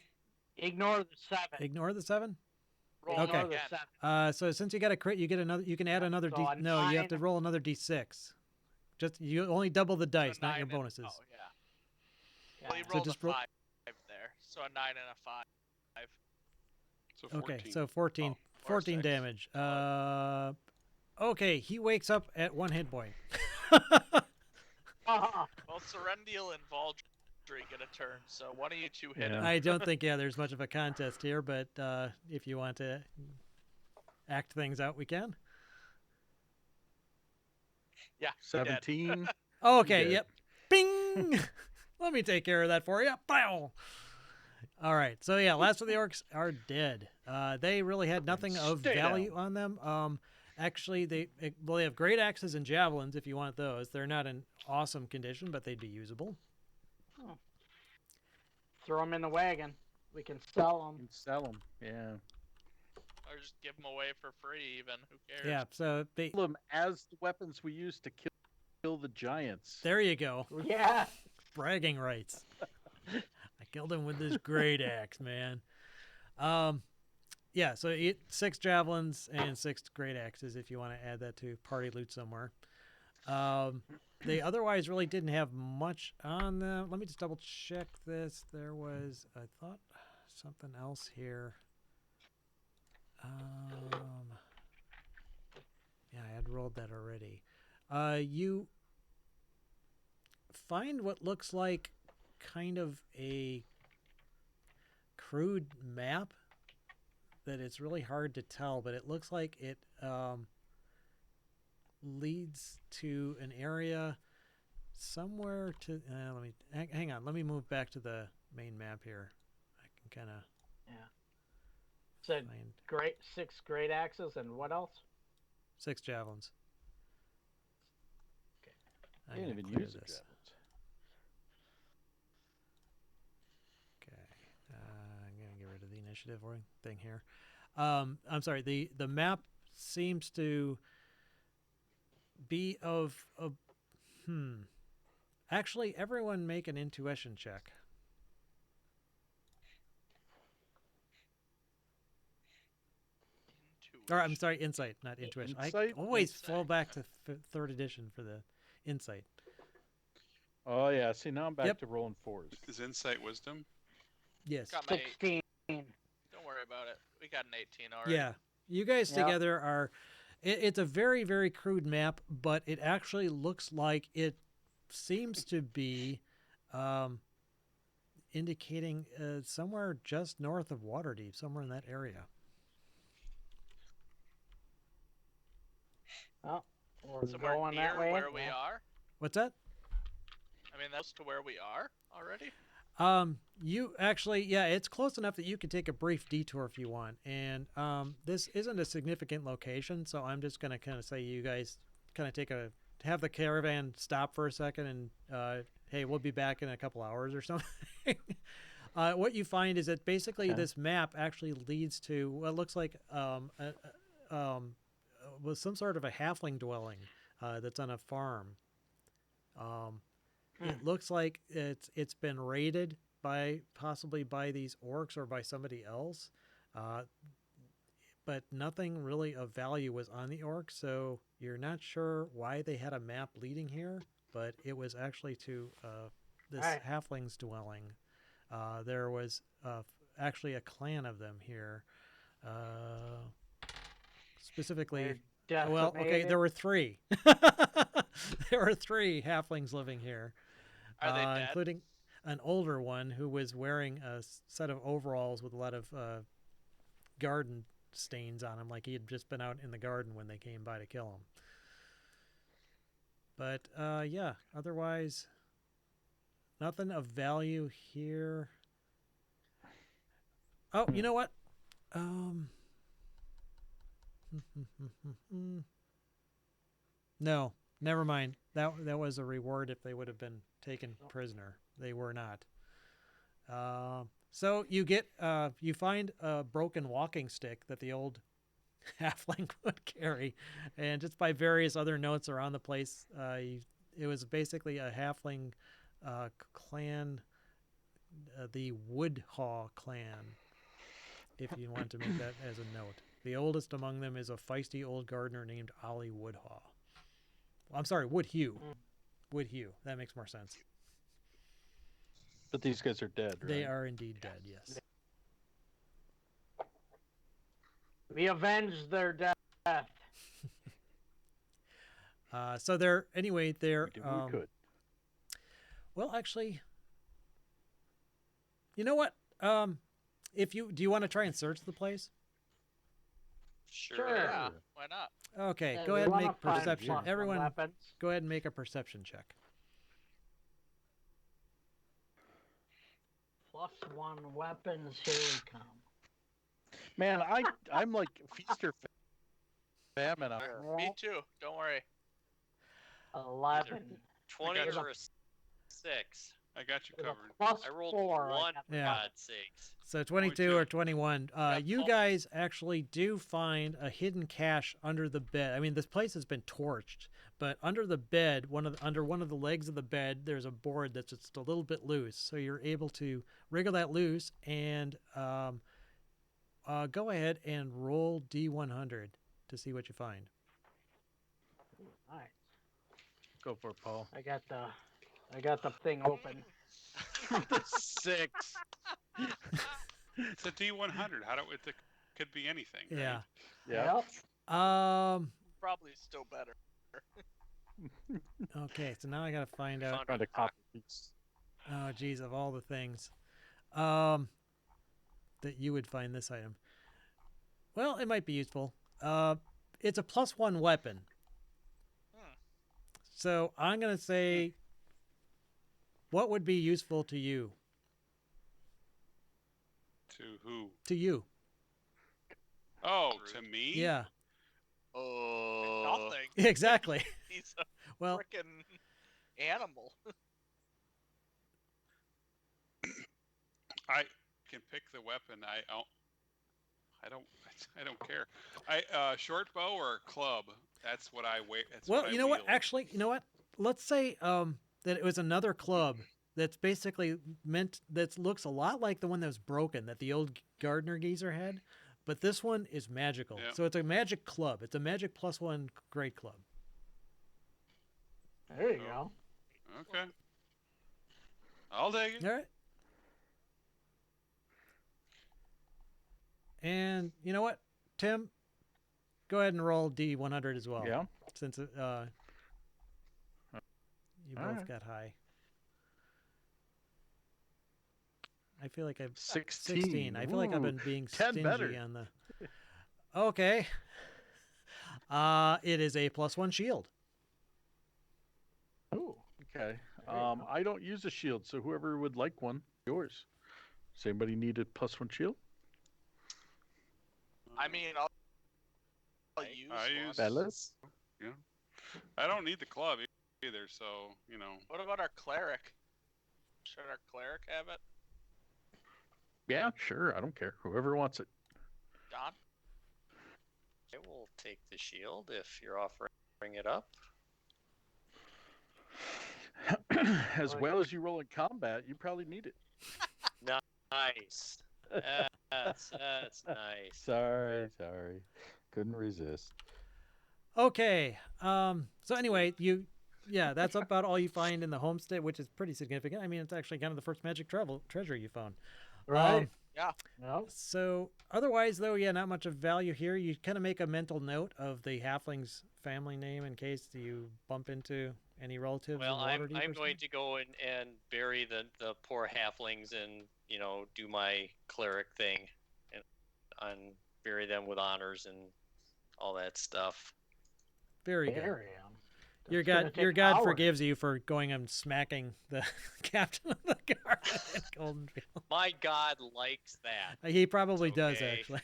Ignore the 7. ignore the 7. Roll Okay. Ignore the again. 7. So since you got a crit, you get another. You can add another So d. on No, you have to 9. roll another d6. Just you only double the So dice, not 9 your and- bonuses. Oh, yeah. Yeah. Well, you So rolled just a roll- 5 there. So a 9 and a 5. So 14. Okay, so 14, Oh, or 14 6. damage. Okay, he wakes up at 1 hit point. Ah, Well, Serendil and Valdry get a turn, so one of you two hit Yeah. him. I don't think there's much of a contest here, but if you want to act things out, we can. Yeah, he dead. 17. Okay, Dead. yep. Bing! Let me take care of that for you. Bow! All right, so yeah, last of the orcs are dead. They really had nothing of Stay value on them. Actually, they have great axes and javelins if you want those. They're not in awesome condition, but they'd be usable. throw them in the wagon. We can sell You them. can sell them. Yeah. Or just give them away for free, even. Who cares? Yeah, so they. Sell them as the weapons we use to kill the giants. There you go. Yeah. Bragging rights. I killed him with this great axe, man. Yeah, so 6 javelins and 6 great axes if you want to add that to party loot somewhere. They otherwise really didn't have much on them. Let me just double check this. There was, I thought, something else here. Yeah, I had rolled that already. You find what looks like kind of a crude map that it's really hard to tell, but it looks like it leads to an area somewhere to let me hang on, let me move back to the main map here. I can kind of Said find 6 great axes and what else? 6 javelins. I I'm didn't gonna even clear use the this. javelins. Okay, I'm gonna get rid of the initiative thing here. I'm sorry. The map seems to be of Actually, everyone make an intuition check. Or I'm sorry, insight, not intuition. Insight? I always Insight. fall back to 3rd edition for the insight. Oh yeah. See, now I'm back Yep. to rolling 4s. Is insight wisdom? Yes. Got my 18. 16. Don't worry about it. We got an 18 already. Yeah. You guys Yeah. together are. It's a very, very crude map, but it actually looks like it seems to be indicating somewhere just north of Waterdeep, somewhere in that area. Well, we're Somewhere going near that way. where we yeah. are. What's that? I mean, that's to where we are already. You actually, yeah, it's close enough that you could take a brief detour if you want. And this isn't a significant location, so I'm just gonna kind of say you guys kind of have the caravan stop for a second, and hey, we'll be back in a couple hours or something. What you find is that basically Okay. this map actually leads to what looks like was some sort of a halfling dwelling that's on a farm. It looks like it's been raided possibly by these orcs or by somebody else, but nothing really of value was on the orcs, so you're not sure why they had a map leading here, but it was actually to this Right. halfling's dwelling. There was actually a clan of them here, specifically. They're Well, okay, decimated. there were 3. There were 3 halflings living here, Are they dead? including an older one who was wearing a set of overalls with a lot of garden stains on him, like he had just been out in the garden when they came by to kill him. But yeah, otherwise, nothing of value here. Oh, you know what? No, never mind. That was a reward if they would have been taken prisoner. They were not. So you find a broken walking stick that the old halfling would carry, and just by various other notes around the place, it was basically a halfling clan, the Woodhaw clan, if you want to make that as a note. The oldest among them is a feisty old gardener named Ollie Woodhaw. I'm sorry, Woodhue. Woodhue. That makes more sense. But these guys are dead, right? They are indeed dead, yes. We avenged their death. So they're We did what we could. well, actually, you know what? Do you want to try and search the place? Sure. Yeah. Why not? Okay, Yeah, go we ahead and wanna make find perception. plus one Everyone, weapons. go ahead and make a perception check. +1 weapons. Here we come. Man, I'm like feast or famine. Me too. Don't worry. 11. 20 I got or a 6. I got you With a covered. I rolled +4. 1 for Yeah. God's sakes. So 22 22. or 21. You Paul. guys actually do find a hidden cache under the bed. I mean, this place has been torched, but under the bed, under one of the legs of the bed, there's a board that's just a little bit loose. So you're able to wriggle that loose and go ahead and roll D100 to see what you find. All right. Go for it, Paul. I got the thing open. 6. It's a D100. It could be anything. Right? Yeah. Yeah. Yep. Probably still better. Okay, so now I gotta find out. Found a copper piece. Oh, geez, of all the things that you would find this item. Well, it might be useful. It's a +1 weapon. So I'm going to say, what would be useful to you? To who? To you. Oh, to me? Yeah, Oh. Nothing. exactly. He's a Well, freaking animal. I can pick the weapon. I don't care. Short bow or club. That's what I wait. well, you know what? Actually, you know what? Let's say that it was another club that's basically that looks a lot like the one that was broken that the old gardener geezer had, but this one is magical. Yeah. So it's a magic club. It's a magic +1 great club. There you go. Okay. I'll take it. All right. And you know what, Tim? Go ahead and roll D100 as well. Yeah. Since You All both right. got high. I feel like I've 16. I feel like I've Ooh, been being 10 stingy better. on the. Okay. It is a +1 shield. Ooh. Okay. There you go. I don't use a shield, so whoever would like one, yours. Does anybody need a +1 shield? I mean, I'll use I one. use- Fellas? I don't need the club either, so What about our cleric? Should our cleric have it? Yeah, sure. I don't care. Whoever wants it. John? I will take the shield if you're offering it up. As well as you roll in combat, you probably need it. Nice. That's nice. Sorry. Couldn't resist. Okay. So anyway, that's about all you find in the homestead, which is pretty significant. I mean, it's actually kind of the first magic treasure you found. Right. Yeah. No. So otherwise, though, not much of value here. You kind of make a mental note of the halfling's family name in case you bump into any relatives. Well, in Waterdeep I'm or going to go and bury the poor halflings and do my cleric thing and bury them with honors and all that stuff. Very good. Bury 'em. Your That's gonna god, your take god hours. forgives you for going and smacking the captain of the guard at Goldenfield. My god likes that. He probably It's does, okay. actually.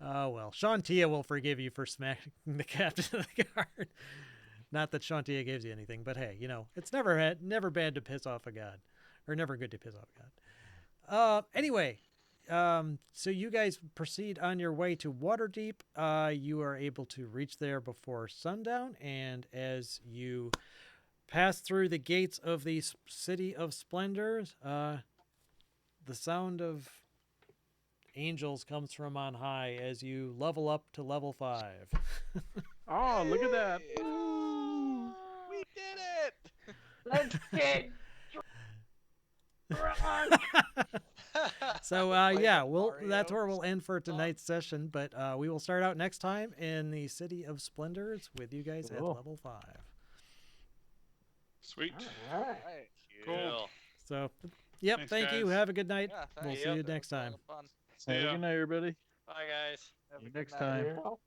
Oh, well. Shantia will forgive you for smacking the captain of the guard. Not that Shantia gives you anything, but hey, it's never bad to piss off a god. Or never good to piss off a god. Anyway, so you guys proceed on your way to Waterdeep. You are able to reach there before sundown, and as you pass through the gates of the City of Splendors, the sound of angels comes from on high as you level up to level 5. Oh, look at that. Hey! Woo! We did it! Let's get drunk. So Play the that's Mario where we'll end for song. tonight's session, but we will start out next time in the City of Splendors with you guys at Cool. level 5. Sweet. All right. Right. Cool. So, yep, Thanks, thank you. guys. Have a good night. Yeah, We'll thanks. see you That next was a lot time. of fun. See Have a ya. good night, everybody. Bye, guys. Have a See you good next night. time. Here you go.